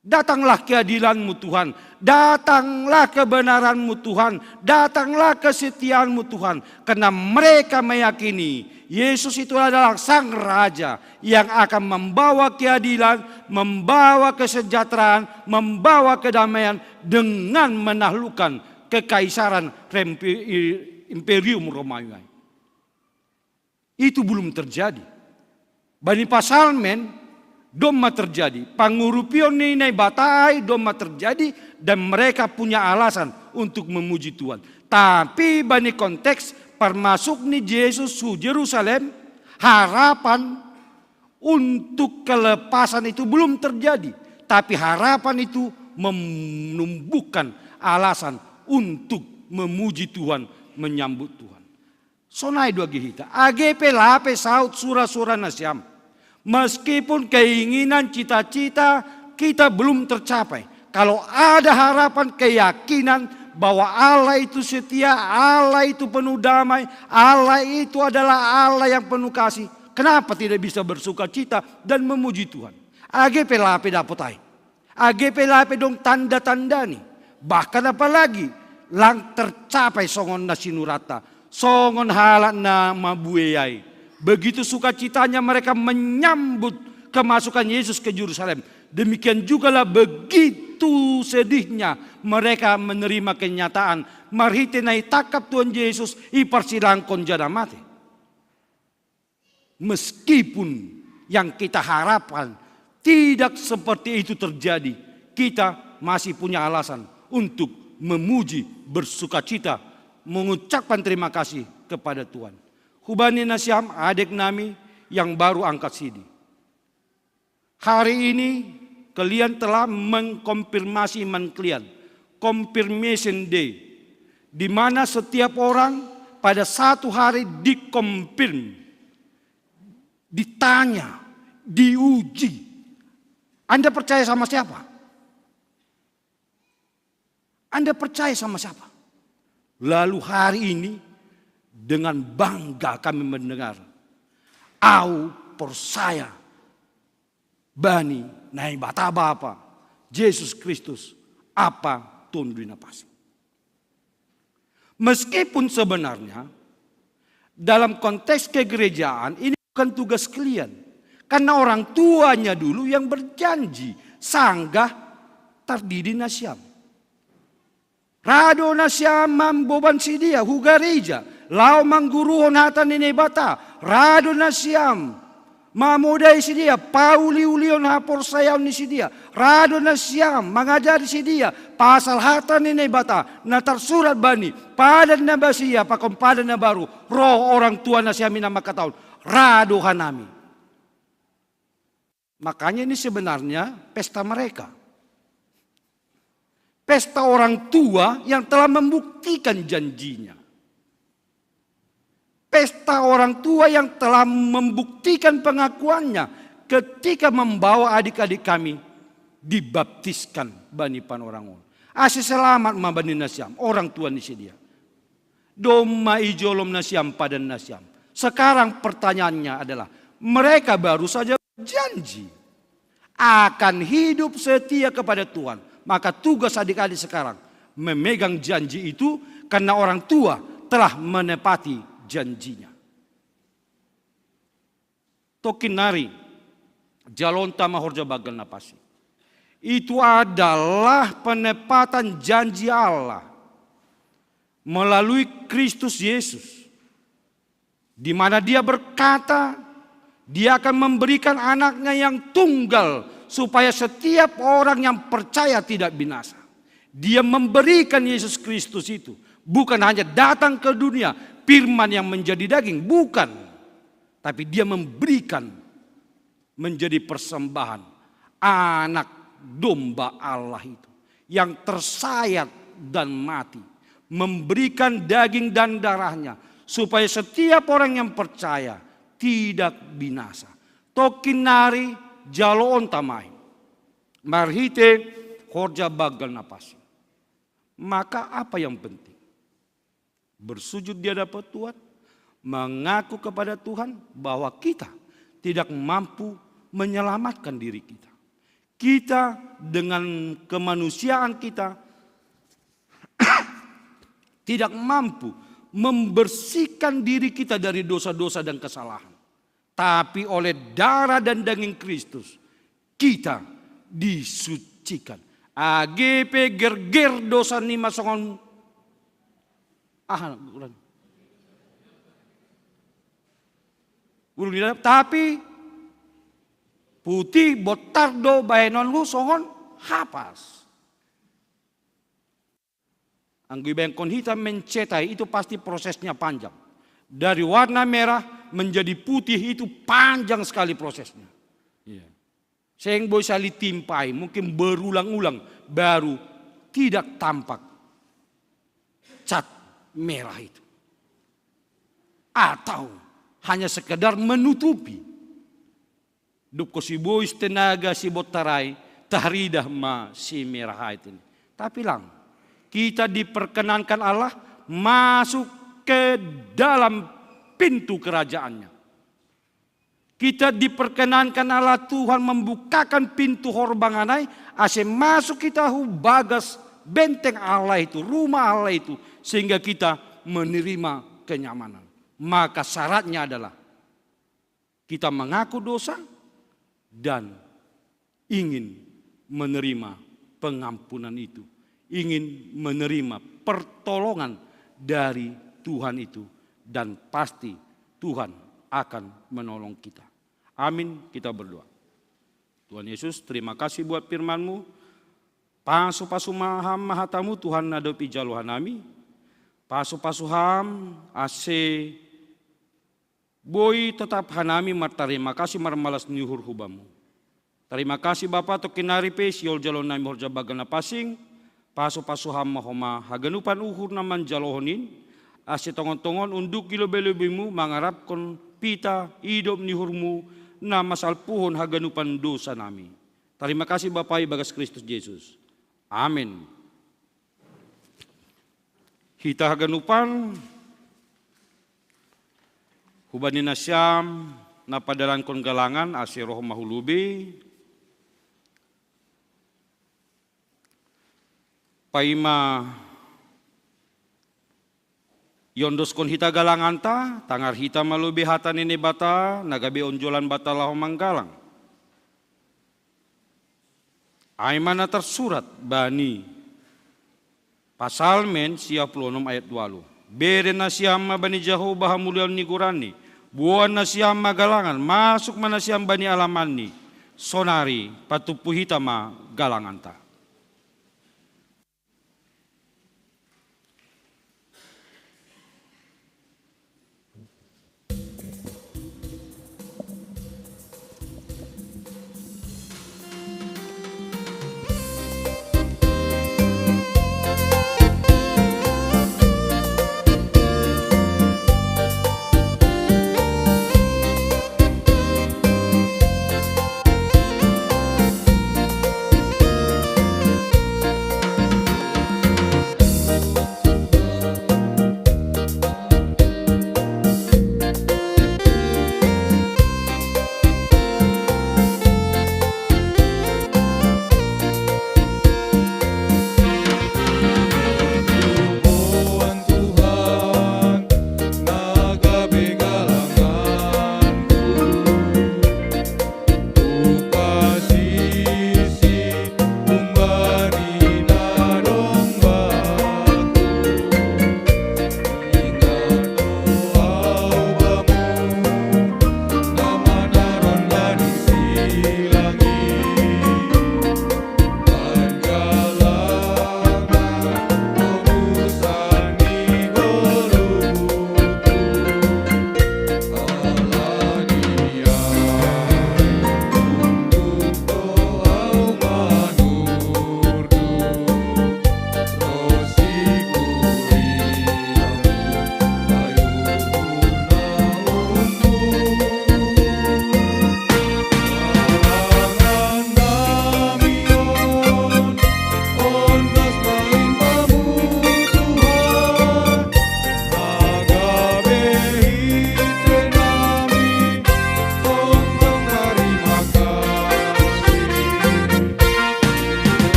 Datanglah keadilanmu Tuhan, datanglah kebenaranmu Tuhan, datanglah kesetiaanmu Tuhan. Karena mereka meyakini Yesus itu adalah Sang Raja yang akan membawa keadilan, membawa kesejahteraan, membawa kedamaian dengan menaklukkan kekaisaran Imperium Romawi. Itu belum terjadi. Bani Pasalmen doma terjadi, pangurupion nai batai doma terjadi, dan mereka punya alasan untuk memuji Tuhan. Tapi bani konteks termasuk ni Yesus su Yerusalem, harapan untuk kelepasan itu belum terjadi. Tapi harapan itu menumbuhkan alasan untuk memuji Tuhan, menyambut Tuhan. Sonai dua gihita, AGP lape saut surah-surah nasyam. Meskipun keinginan cita-cita kita belum tercapai, kalau ada harapan keyakinan bahwa Allah itu setia, Allah itu penuh damai, Allah itu adalah Allah yang penuh kasih, kenapa tidak bisa bersuka cita dan memuji Tuhan? AGP lape dapotai, AGP lape dong tanda-tanda nih. Bahkan apalagi lang tercapai songon na sinurata, songon halak na mabueyai. Begitu sukacitanya mereka menyambut kemasukan Yesus ke Yerusalem. Demikian jugalah begitu sedihnya mereka menerima kenyataan marhitenai takap Tuhan Yesus iparsilangkon jana mati. Meskipun yang kita harapkan tidak seperti itu terjadi, kita masih punya alasan untuk memuji, bersukacita, mengucapkan terima kasih kepada Tuhan. Hubani nasyam adik nami yang baru angkat sidi. Hari ini kalian telah mengkonfirmasi iman kalian. Confirmation day. Di mana setiap orang pada satu hari dikonfirm. Ditanya, diuji. Anda percaya sama siapa? Anda percaya sama siapa? Lalu hari ini dengan bangga kami mendengar, au persaya bani nai bata bapa Yesus Kristus apa tundu napasi. Meskipun sebenarnya dalam konteks kegerejaan ini bukan tugas kalian, karena orang tuanya dulu yang berjanji sanggah tardidi nasyam. Rado nasyam mamboban sidia hugareja. Lau mangguruhon hata nene bata, rado na siyam, mamudai si dia, pauliulion hapor sayaw ni si dia, rado na siyam, mangajari si dia, pasal hata nene bata, na tersurat bani, padan na basiya, pakompadan na baru, roh orang tua na siya minamakataon, rado hanami. Makanya ini sebenarnya pesta mereka. Pesta orang tua yang telah membuktikan janjinya. Pesta orang tua yang telah membuktikan pengakuannya ketika membawa adik-adik kami dibaptiskan bani panorangon. Ase selamat ma bani nasiam, orang tua ni dia. Doma ijolom nasiam padan nasiam. Sekarang pertanyaannya adalah, mereka baru saja berjanji akan hidup setia kepada Tuhan. Maka tugas adik-adik sekarang memegang janji itu karena orang tua telah menepati janjinya. Tokinari jalonta mahorja bagal napasi. Itu adalah penepatan janji Allah melalui Kristus Yesus, di mana Dia berkata Dia akan memberikan anaknya yang tunggal supaya setiap orang yang percaya tidak binasa. Dia memberikan Yesus Kristus itu bukan hanya datang ke dunia firman yang menjadi daging, bukan, tapi Dia memberikan menjadi persembahan anak domba Allah itu yang tersayat dan mati, memberikan daging dan darahnya supaya setiap orang yang percaya tidak binasa. Tokinari jaloon tamai marhite horja bagal napasi. Maka apa yang penting? Bersujud di hadapan Tuhan, mengaku kepada Tuhan bahwa kita tidak mampu menyelamatkan diri kita. Kita dengan kemanusiaan kita tidak mampu membersihkan diri kita dari dosa-dosa dan kesalahan. Tapi oleh darah dan daging Kristus kita disucikan. AGP gerger dosa ni masongon. Tapi putih botardo baenon lu songon hapas. Anggi bengkon hitam mencetai itu pasti prosesnya panjang. Dari warna merah menjadi putih itu panjang sekali prosesnya. Seng boy sali timpai, mungkin berulang-ulang baru tidak tampak cat merah itu. Atau hanya sekedar menutupi. Dupko si boys tenaga si botarai tahridah ma si merah itu. Tapi lang, kita diperkenankan Allah masuk ke dalam pintu kerajaannya. Kita diperkenankan Allah Tuhan membukakan pintu horbanganai, ase masuk kita bagas benteng Allah itu, rumah Allah itu, sehingga kita menerima kenyamanan. Maka syaratnya adalah kita mengaku dosa dan ingin menerima pengampunan itu, ingin menerima pertolongan dari Tuhan itu, dan pasti Tuhan akan menolong kita. Amin, kita berdoa. Tuhan Yesus, terima kasih buat firman-Mu. Pasu-pasu maham mahatamu Tuhan nadopi jaluhan nami. Pasu-pasu ham ase boy tetap hanami martarima kasih marmalas nyuhur hubamu. Terima kasih Bapa tokinari pe siol jalon nami horja bagana pasing. Pasu-pasu ham mahoma haganupan uhur naman jalohonin. Ase tongon-tongon unduk gilo-belobimu mangarap kon pita hidup nihurmu na masal puhon haganupan dosa nami. Terima kasih Bapa bagas Kristus Yesus. Amin. Hita haganupan hubani nasyam napadalan kon galangan ase roh mahulubi paima yondos kon hita galangan ta, tangar hita malubi hata nene bata, nagabe onjolan bata laho manggalang. Aimana tersurat bani pasal men 56 ayat 20. Bere na siyama bani Jehovah hamulian ni gurani, buan na siyama galangan, masuk mana siyam bani alaman ni, sonari patupu hita ma galangan ta.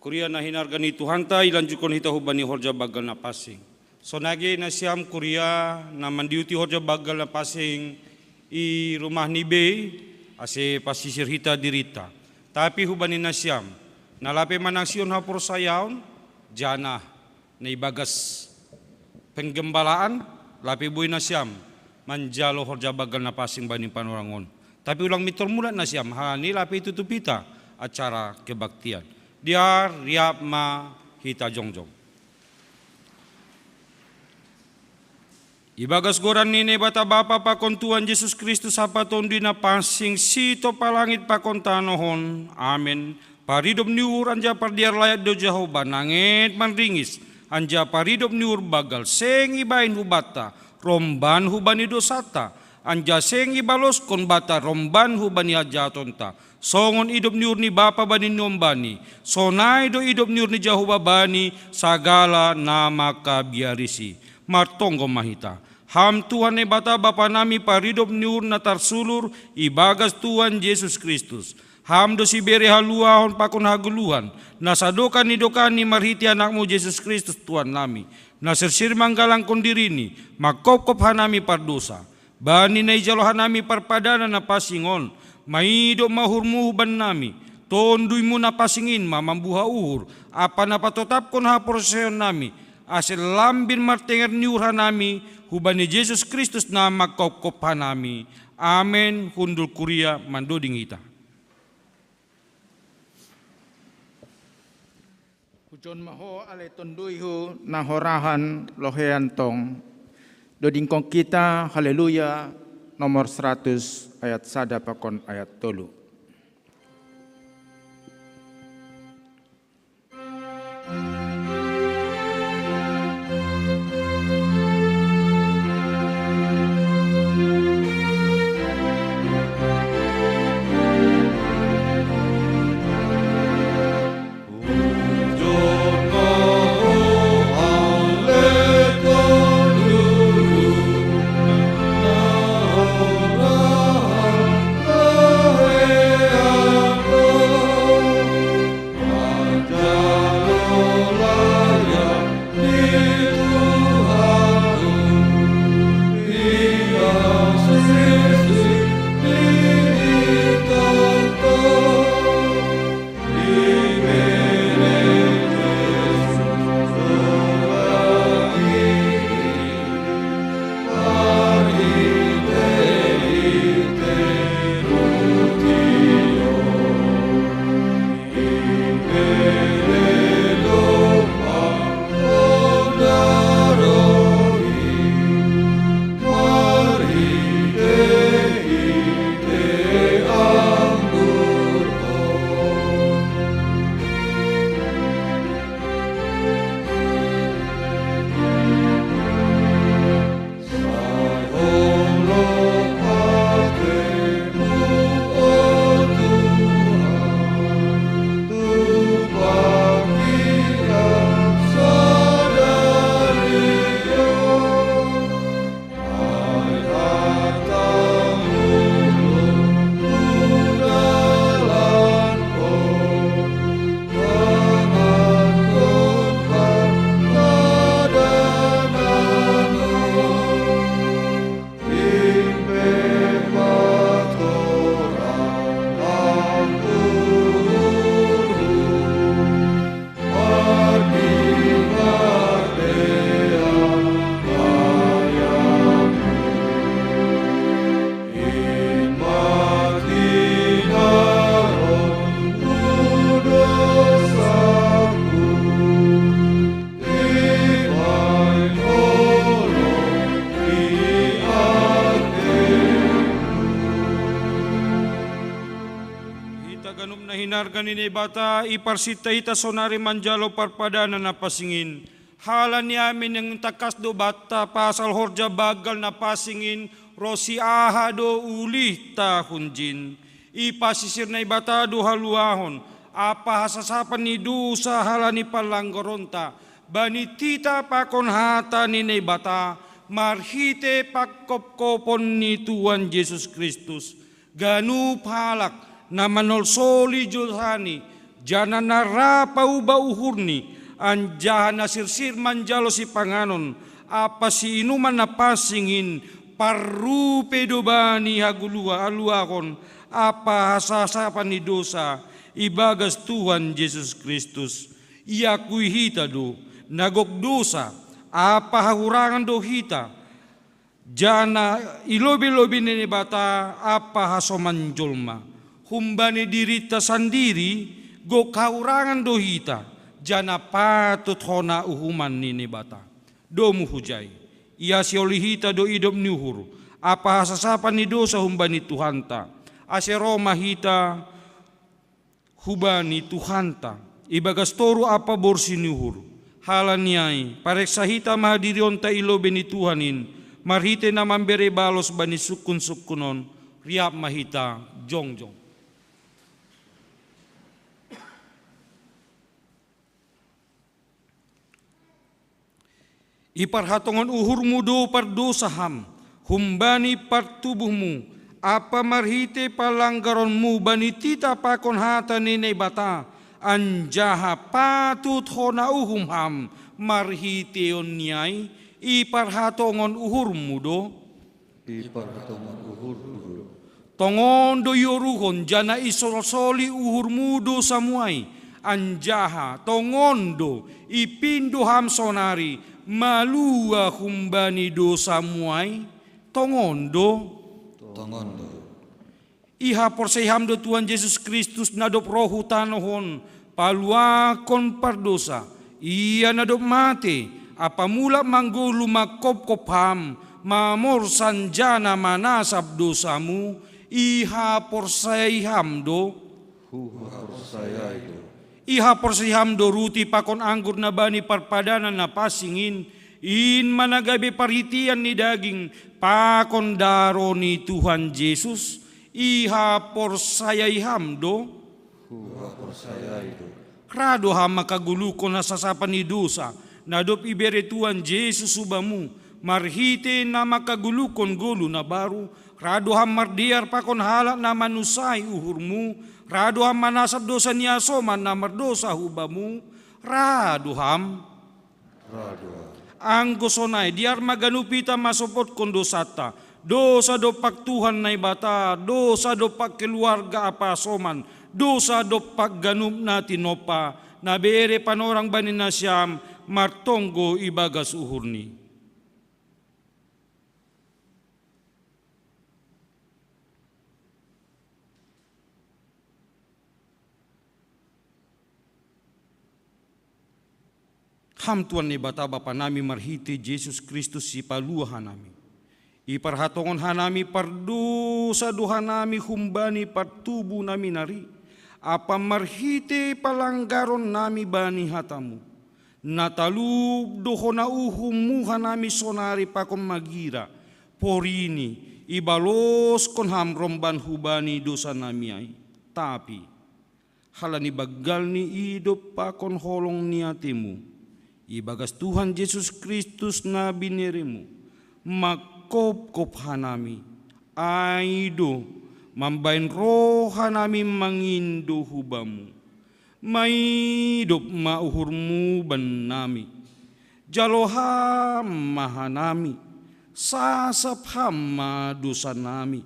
Kuria na hinargani Tuhan ta ilanjukon hita hubani horja bagal na pasing. So nage na siyam kuria na mandiuti horja bagal na pasing i rumah nibe ase pasisir hita dirita. Tapi hubani na siyam nalape manang Sion hapor sayaon jana na ibagas penggembalaan lape boy na siyam manjalo horja bagal na pasing bani panurangon. Tapi ulang mitor mulat na siyam hani lape tutupita acara kebaktian. Dia riap ma hita jongjong. Ibagas goran nini bata bapa pakon Tuhan Yesus Kristus apa tondi na pasing sito palangit pakon tanohon. Amen. Paridop niur anja pardiar layat do Jehovah nangit manringis anja paridop niur bagal seng ibain hubata romban hubani dosata anja seng ibalos kon bata romban hubani ajatonta. Songon idop niur ni bapa bani nyombani, sonai do idop niur ni Jehovah bani, sagala nama kabiarisi. Martonggo mahita. Ham Tuhan ne bata bapa nami paridop niur na tarsulur, ibagas Tuhan Yesus Kristus. Ham do si bere haluahon pakon haguluhan, nasadokan ni dokani marhiti anakmu Yesus Kristus Tuhan nami. Nasersir manggalang kondirini, makopkop hanami pardosa. Bani na ijalohan nami parpadana na pasingon, maido mahurmu ban nami, tonduy mo na pasingin mamambuha uhur, apa na patotap kon ha proseyon nami, asel lambin martenger niurha nami, hubani Jesus Kristus na magkopkopha nami. Amen. Hundul kuria mandoding ita. Hujon maho ale tonduy hu na horahan lohean tong, dodingkong kita haleluya nomor 100 ayat 1 pakon ayat 3. hinargan ini bata iparsita ita sonari manjalo parpadana na pasingin. Hala ni amin yang takas do bata pasal horja bagal na pasingin rosi aha do ulih tahunjin. Ipasisir na ibata do haluahon apa hasasapan ni dusa hala ni palanggoronta. Bani tita pakon hata ni bata marhite pakkop-kopon ni Tuhan Yesus Kristus. Ganu palak na manolsoli julhani jana narapa uba uhurni, anjaha nasirsir manjalo si panganon, apa si inuman na pasingin, parrupe dobani hagulua aluakon, apa hasasapan ni dosa, ibagas Tuhan Yesus Kristus, iakui hita do, nagok dosa, apa hahurangan do hita, jana ilobi-lobi nini bata, apa hasoman jolma, humbani dirita sandiri, go kahurangan do hita, jana patut hona uhuman nini bata, do muhujai, ia sioli hita do idop niuhur, apa hasasapan ni dosa humbani Tuhanta, aseroma hita, hubani Tuhanta, ibagas toru apa borsi niuhur, halaniai, pareksa hita mahadirion ta ilobe ni Tuhanin, marhite na mambere balos bani sukun-sukunon, riap mahita jongjong. Iparhatongan uhurmu do pardosaham, humbani partubuhmu, apa marhite palanggaronmu bani tita pakon hata nene bata, anjaha patut hona uhumham, marhite onyai, iparhatongan uhurmu do, iparhatongan uhurmu do, tongon do yoruhon jana isolsoli uhurmu do samuai, anjaha tongon do ipindo ham sonari, malua humbani do samuai, tongon do, iha porseham do Tuhan Yesus Kristus nadop rohu tanohon, paluakon pardosa, ia nadop mate, apa mula manggulu makop-kopham, mamor sanjana manasab dosamu, iha porseham do, iha porseham do ruti pakon anggur na bani parpadanan na pasingin, in managabe parhitian ni daging, pakon daro ni Tuhan Yesus, iha porsayaham do, krado ham makagulukon na sasapan ni dosa, nadop ibere Tuhan Yesus subamu, marhite na makagulukon gulu na baru, krado ham mardiar pakon halak na manusay uhurmu, krado ham manasab dosa niya soman na mardosa hubamu, krado ham, ang gusonay, diar maganupita masopot kon dosata, dosa do pagtuhan na ibata, dosa do pagkeluarga apasoman, dosa do pagganup na tinopa, nabere panorang banin na siyam, martonggo ibagas uhurni. Ham Tuhan ni bata bapa nami marhiti Yesus Kristus si paluahan nami. Iparhatongon hanami pardosa doha nami humbani partubu nami nari. Apa marhiti palanggaron nami bani hatamu. Natalub doho na uhum hanami sonari pakon magira. Porini ibalos kon ham romban hubani dosa nami ay. Tapi halani bagal ni idop pakon holong niatimu. Ibagas Tuhan Yesus Kristus na binirimu, makop-kop hanami, aido, mambain roha nami mangindo hubamu, maidop mauhurmu ban nami, jaloham mahanami, sasap hama dosa nami,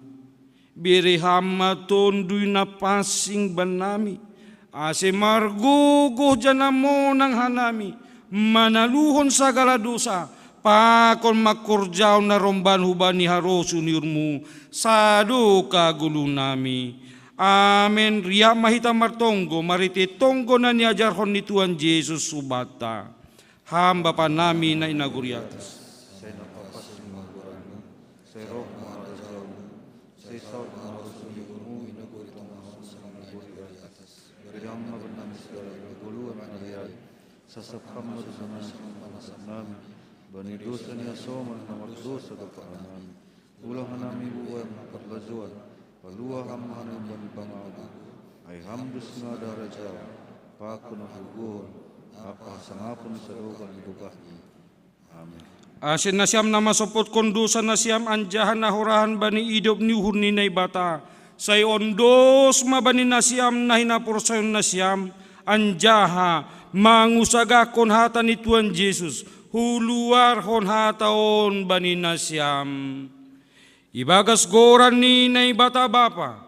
birihama tonduy na pasing ban nami, ase margugo janamo ng hanami, manaluhon sagala dosa, pakon makurjaw na romban hubani harosu nirmu, sado kagulo nami. Amen. Riya mahita martonggo, mariti tonggo na niajarhon ni Tuhan Yesus subata. Hamba pa nami na inaguriatas. Sasapam bersama nami, bani dosa ni asoman nomor dosa kepada nami. Ulang nami buat perlazuan, palua ham hanam bani pangadu. Ay hamdus ngada raja, pakun hugun, apa sangapun sadogan ibukahi. Amin. Asin nasyam nama sopot kondosa nasyam anjahan nahorahan bani idop ni uhur ni naibata. Say ondos mabani nasyam nahinapursayon nasyam. anjaha mangusagakon hata ni Tuhan Yesus huluar hon hataon bani nasyam. Ibagas goran ni na ibata bapa,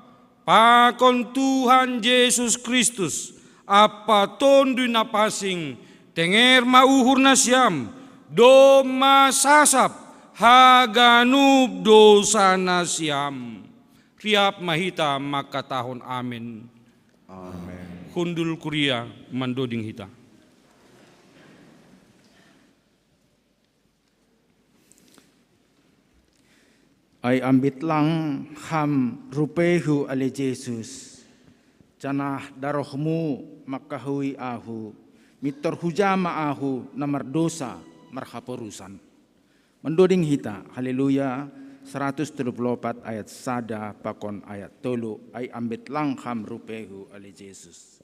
pakon Tuhan Yesus Kristus, apa tondo na pasing, tenger mauhur na siyam, do masasap, haganub dosa na siyam. Riap mahita makatahon amin. Amen. Kundul kuria mandoding hita. Ay ambit lang ham rupehu ale Jesus. Canah darohmu makahui ahu. Mitor hujama ahu namar dosa marhaporusan. Mendoding hita, haleluya, 134 ayat sada pakon ayat tolu. Ay ambit lang ham rupehu ale Jesus.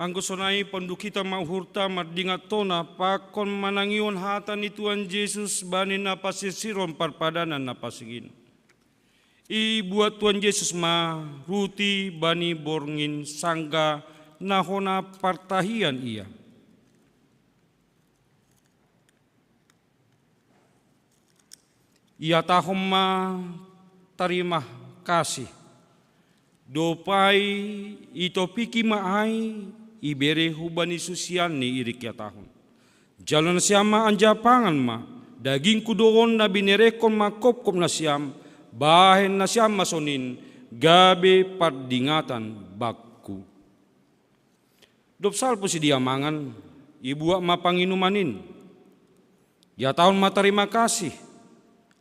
Anggusonai pendukita mauhurta mardingatona pakon manangion hata ni Tuhan Yesus bani napasisiron parpadanan napasigin. Buat Tuhan Yesus ma ruti bani borngin sangga nahona partahian ia. Ia tahom ma tarimah kasih. Dopai itopiki maai ibere hubani susian ni irik ya tahun. Jalan siama anja pangan ma, daging kudoon na binerekon ma kop na siam, bahen na siam masonin, gabe pardingatan bakku. Dopsal po si diamangan, ibuak ma panginumanin. Ya tahun ma terima kasih,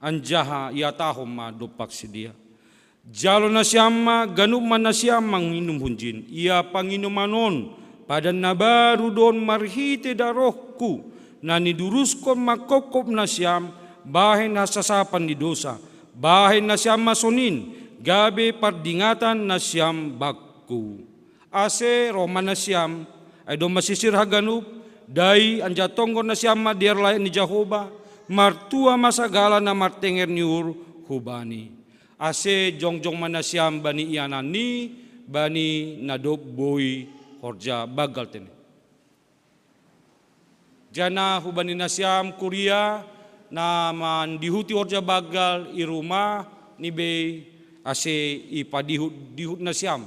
anjaha ya tahun ma dopak si dia. Jalo na siyama, ganun man na siyam manginum hunjin, ia panginumanon, padan na baru doon marhite darohku, na niduruskon makokop na siyam, bahen na sasapan ni dosa, bahen na siyam masonin, gabe pardingatan na siyam bakku. Ase roman na siyam, ay doon masisir haganup, day anjatonggon na siyam madirlay ni Jehovah, martua masagala na martenger niur hubani. Ase jongjong manasyam bani ianani bani nadop boy horja bagal tene. Jana hubani nasyam kuria na mandihuti horja bagal iruma ni be ase ipadihut nasyam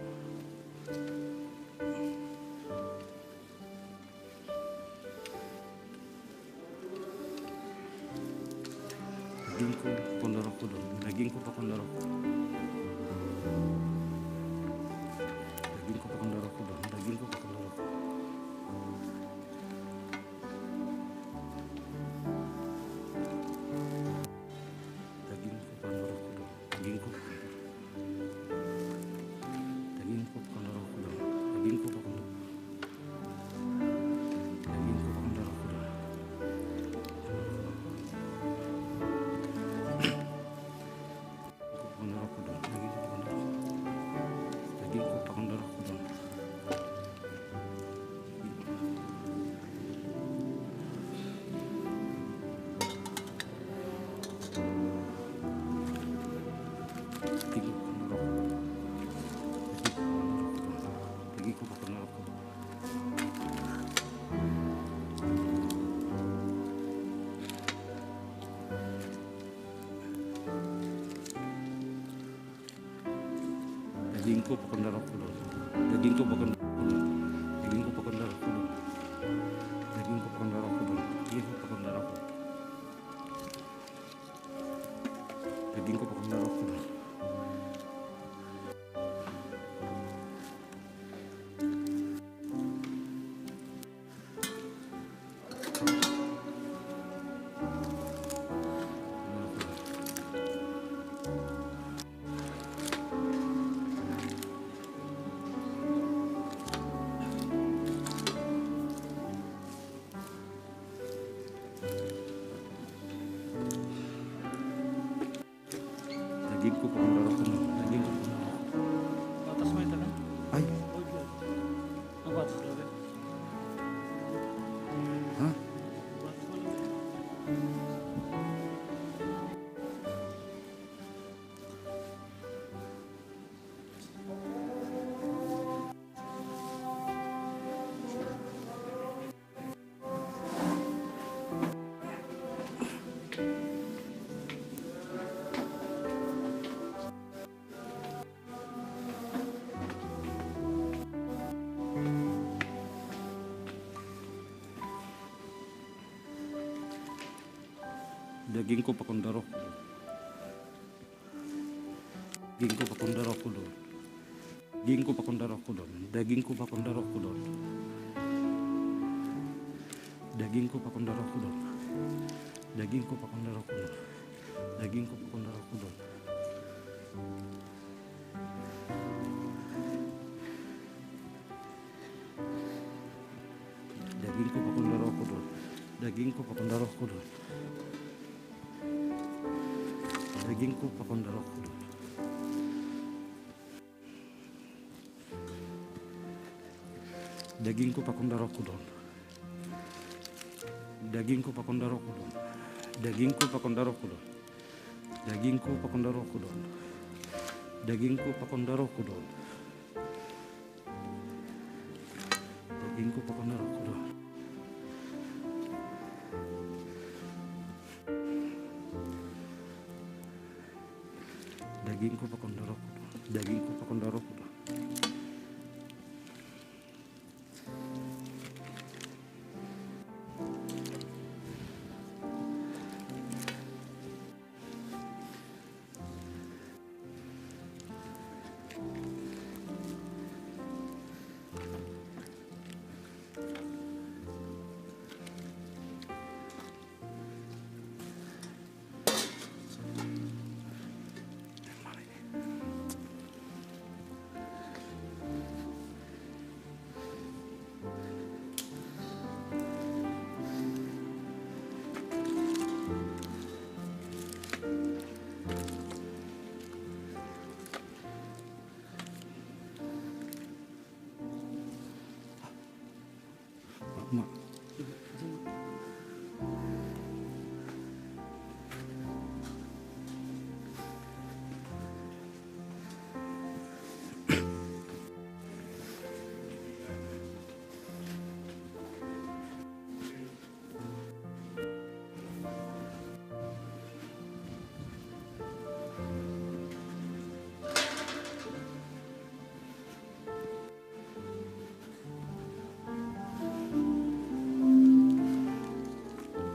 dagingku pakon darah kudus, dagingku pakon darah kudus, dagingku pakon darah kudus, dagingku pakon darah kudus. Dagingku pakon darah kudus, dagingku pakon darah kudus, dagingku pakon darah kudus, dagingku pakon darah kudus. Dagingku pakon darah kudus, dagingku pakon darah kudus, dagingku pakon darah kudus, dagingku pakon darah kudus, dagingku pakon darah kudus, dagingku pakon darah kudus. Dagingku pakon darah kudus, dagingku pakon darah kudus. Atas mana itu kan? Ay, Apa atas berapa? hah? Dagingku pakon darah kudus, dagingku pakon darah kudus, dagingku pakon darah kudus, dagingku pakon darah kudus, dagingku pakon darah kudus, dagingku pakon darah kudus, dagingku pakon darah kudus. Dagingku pakon darah kudus, dagingku pakon darah kudus. Dagingku pakon darah kudus. Dagingku pakon darah kudus. Dagingku pakon darah kudus. Dagingku pakon darah kudus. Dagingku pakon darah kudus. Dagingku pakon darah kudus. Dagingku pakon darah kudus. Dagingku pakon darah kudus, dagingku pakon darah kudus. Mak.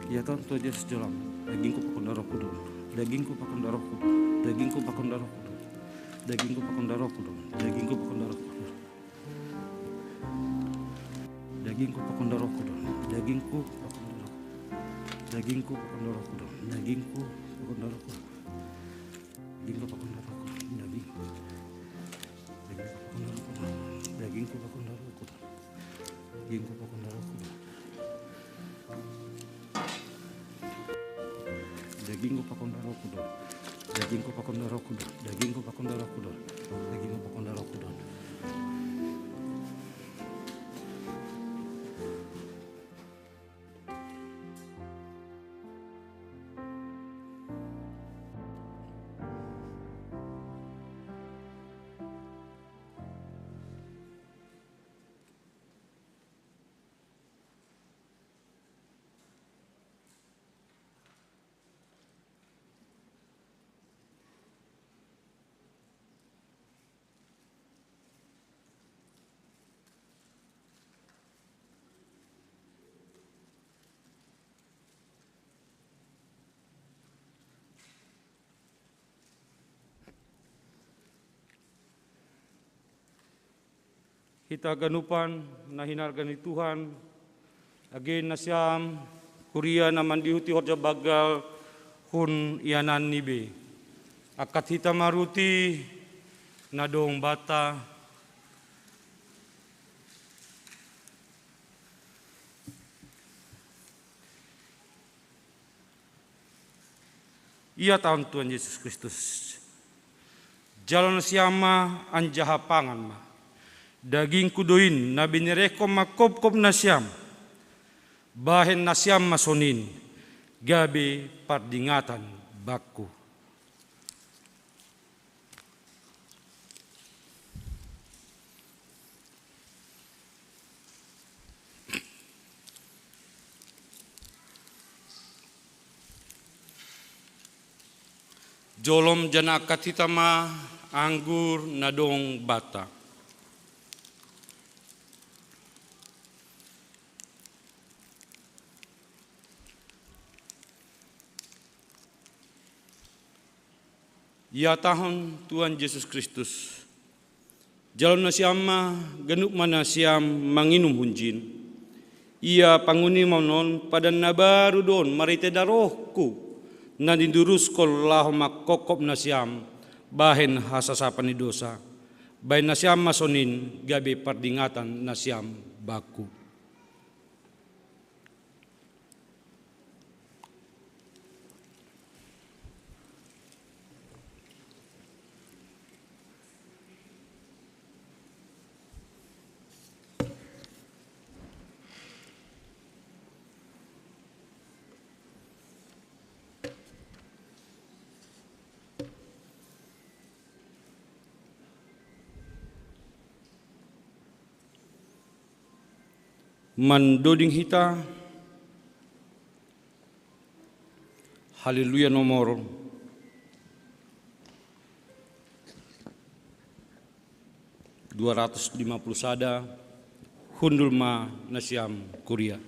Ya Tuhan, Tuhan Yesus dalam dagingku pakon darah kudus, dagingku pakai darah kudus, dagingku pakai darah kudus, dagingku pakai darah kudus, dagingku pakai darah kudus, dagingku pakai darah kudus, dagingku pakai darah, dagingku pakai darah kudus, dagingku pakai darah kudus, dagingku pakai darah kudus, dagingku pakai darah kudus, dagingku pakai darah kudus. Dagingku pakai darah kudus, dagingku pakai darah kudus, dagingku pakai darah kudus, dagingku pakai darah kudus. Kita ganupan nahinargan ni Tuhan, again nasyam Korea naman dihuti horja bagal hun ianan nibe. Akat hita maruti nadong bata ia tahun Tuhan Yesus Kristus. Jalan siama anjaha pangan ma. Daging kudoin na binireko makop-kop na siyam. Bahen na siyam masonin. Gabi pardingatan baku. Jolom janakat hitama anggur nadong bata. Ya tahun Tuhan Yesus Kristus. Jalan nasiama genuk mana siam manginum hunjin. Ia panguni monon pada nabaru don marite darohku. Nadindurus kol lahu makokop nasiam bahen hasasapan dosa. Bahen nasiam masonin gabe pardingatan nasiam baku. Mandoding hita Haleluya nomor 250 sada Hundulma Nasiam Korea.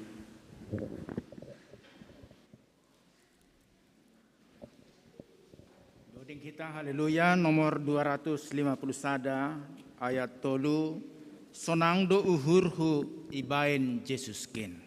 Doding kita Haleluya nomor 250 sada ayat tolu sonang do uhurhu ibain Yesus ken.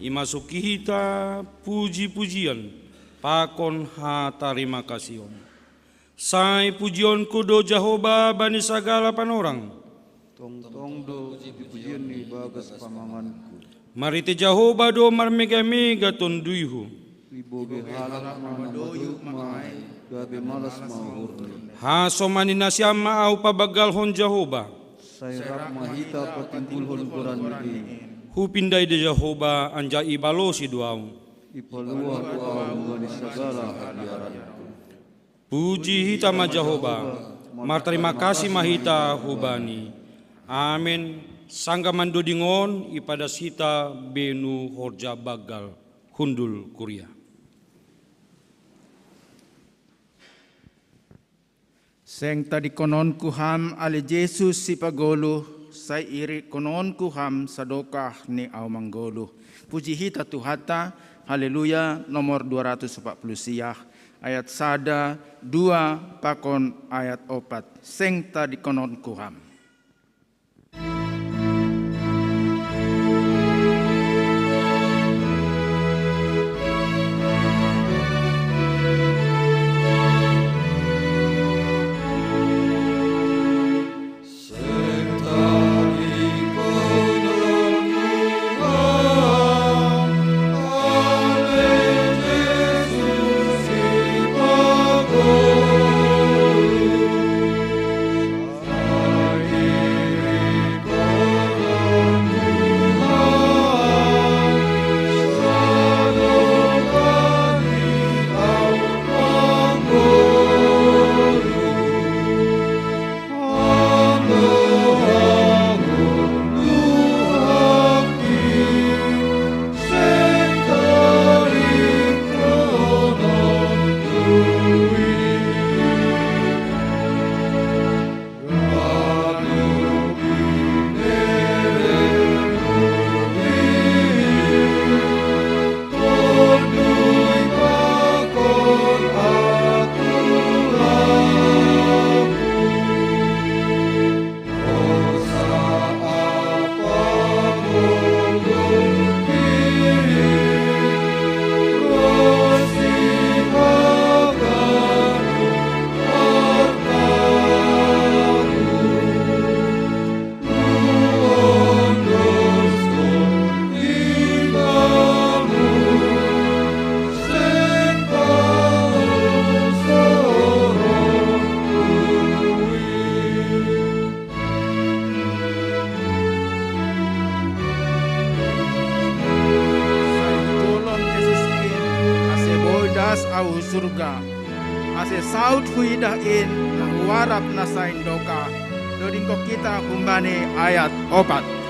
imasuki hita puji-pujian pakon ha tarima kasih on. Sai pujion kudo Jehovah bani segala panorang. Tong do pujian ni bagas pamanganku. Mari te Jehovah do marmega-mega tonduihu. Iboge halak madoyu mamai gabe malas mahurni. Ha somani nasyam maaw pabagal hon Jehovah. Saya rap mahita patimbul hon Quran ini. Hupinday de Jehovah anja ibalo si duaw. Ipaluah doa bani segala hadiaranku. Puji hita ma Jehovah, terima kasih mahita hubani. Amin. Sangga mandodingon ipada sita benu horja bagal hundul kuria. Seng tadi konon kuham ale Jesus si pagolo, say iri konon kuham sadokah ni au manggolo. Puji hita Tuhata, haleluya, nomor 240 siyah. Ayat sada 2 pakon ayat 4 seng tadi konon kuham. au surga. Ase saut huidah in na warap na sain doka. Dodingko kita kumbane ayat 4.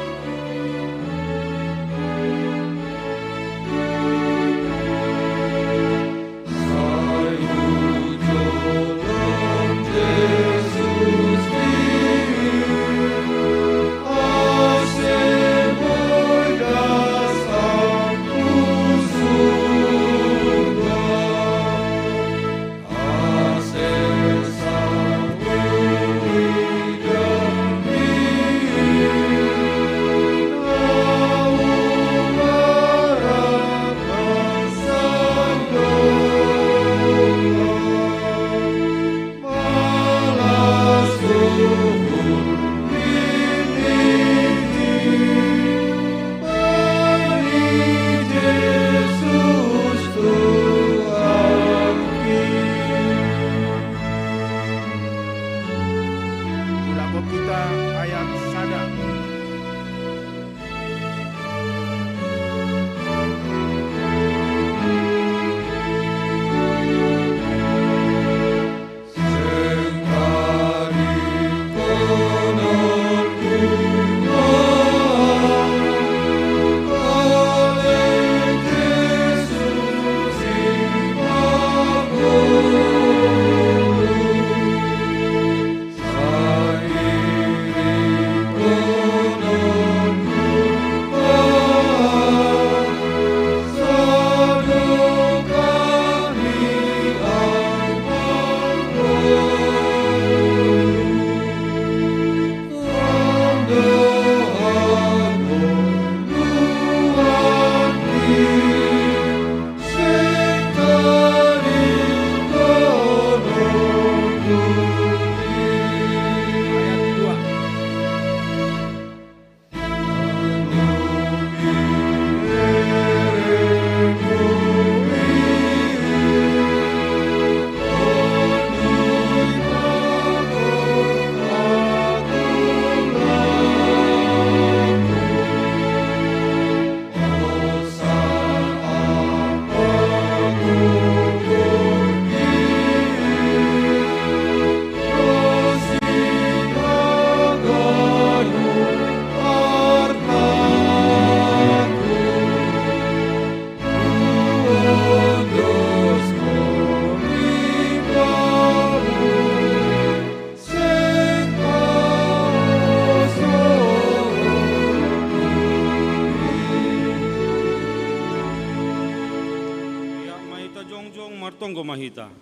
jong martonggo mahita.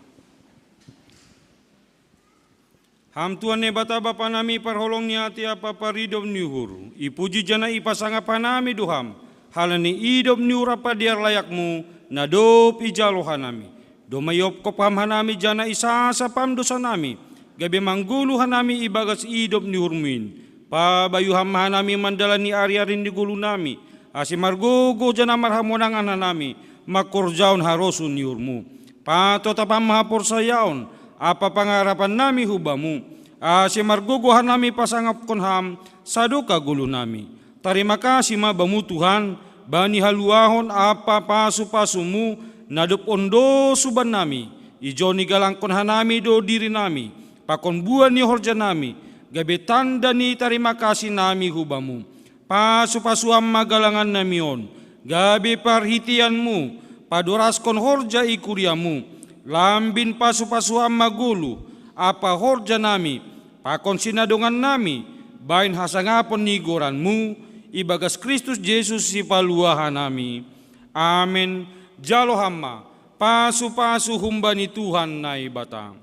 Ham Tuhan ne bata bapa nami parholong ni ati apa paridom niuhur. Ipuji jana ipasanga panami duham. Halani idom niur apa diar layakmu nadop ijalohan nami. Domayop kopam hanami jana isasa pam dosa nami. Gabe manggulu hanami ibagas idom niurmin. Pabayuham hanami mandalani ari-arin di gulu nami. Asi margogo jana marhamonangan hanami. Makorjaun harosun niurmu. Patotapam mahapor sayaon. Apa pangarapan nami hubamu. Asi margogohan nami pasangap konham sadoka gulu nami. Terima kasih mabamu Tuhan. Bani haluahon apa pasu-pasumu nadop ondo suban nami. Ijoni galangkon hanami do diri nami. Pakon buan ni horja nami. Gabe tanda ni terima kasih nami hubamu. Pasu-pasuam magalangan namion. Gabe parhitianmu. Padoraskon horja ikuriamu. Lambin pasu-pasuam magulu, apa horja nami, pakon sinadongan nami, bain hasangapon nigoranmu, ibagas Kristus Yesus si paluahan nami. Amin. Jalo hamma, pasu-pasu humbani Tuhan na ibata.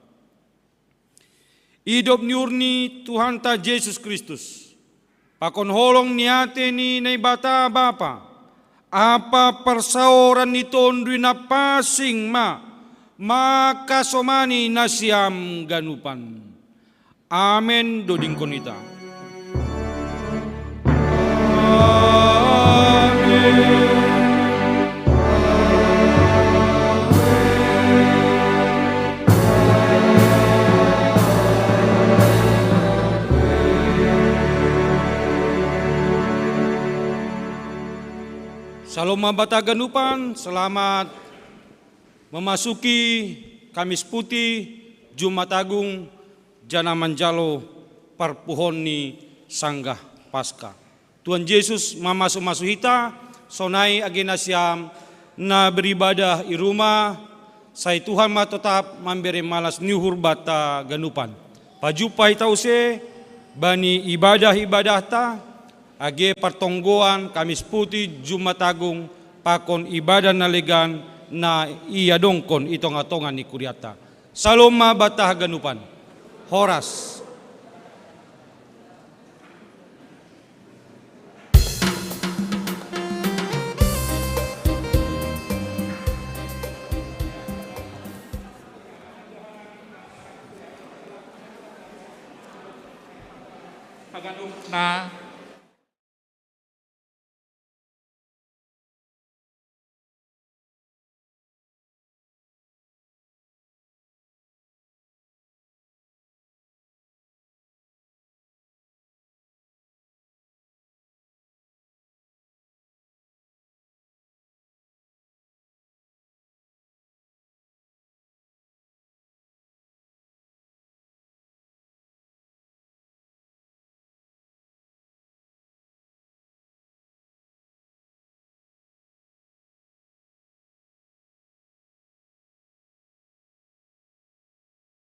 Idop niurni Tuhan ta Yesus Kristus, pakon holong niate ni na ibata bapa, apa persaoran ni tondui na pasing maka somani nasiam ganupan. Amen doding konita. Amen. Salam mabata ganupan, selamat memasuki Kamis Putih, Jumat Agung, Jana Manjalo, Parpuhon ni Sanggah Paskah. Tuhan Yesus mamasu-masu hita, sonai agenasiam na beribadah i rumah, sai Tuhan ma tetap memberi malas niuhur bata ganupan. Pajupai tause, bani ibadah-ibadah ta, age pertonggoan Kamis Putih, Jumat Agung, pakon ibadah nalegan, na iya dongkon itong atongan ni kuriata. Saloma batah ganupan. Horas. Na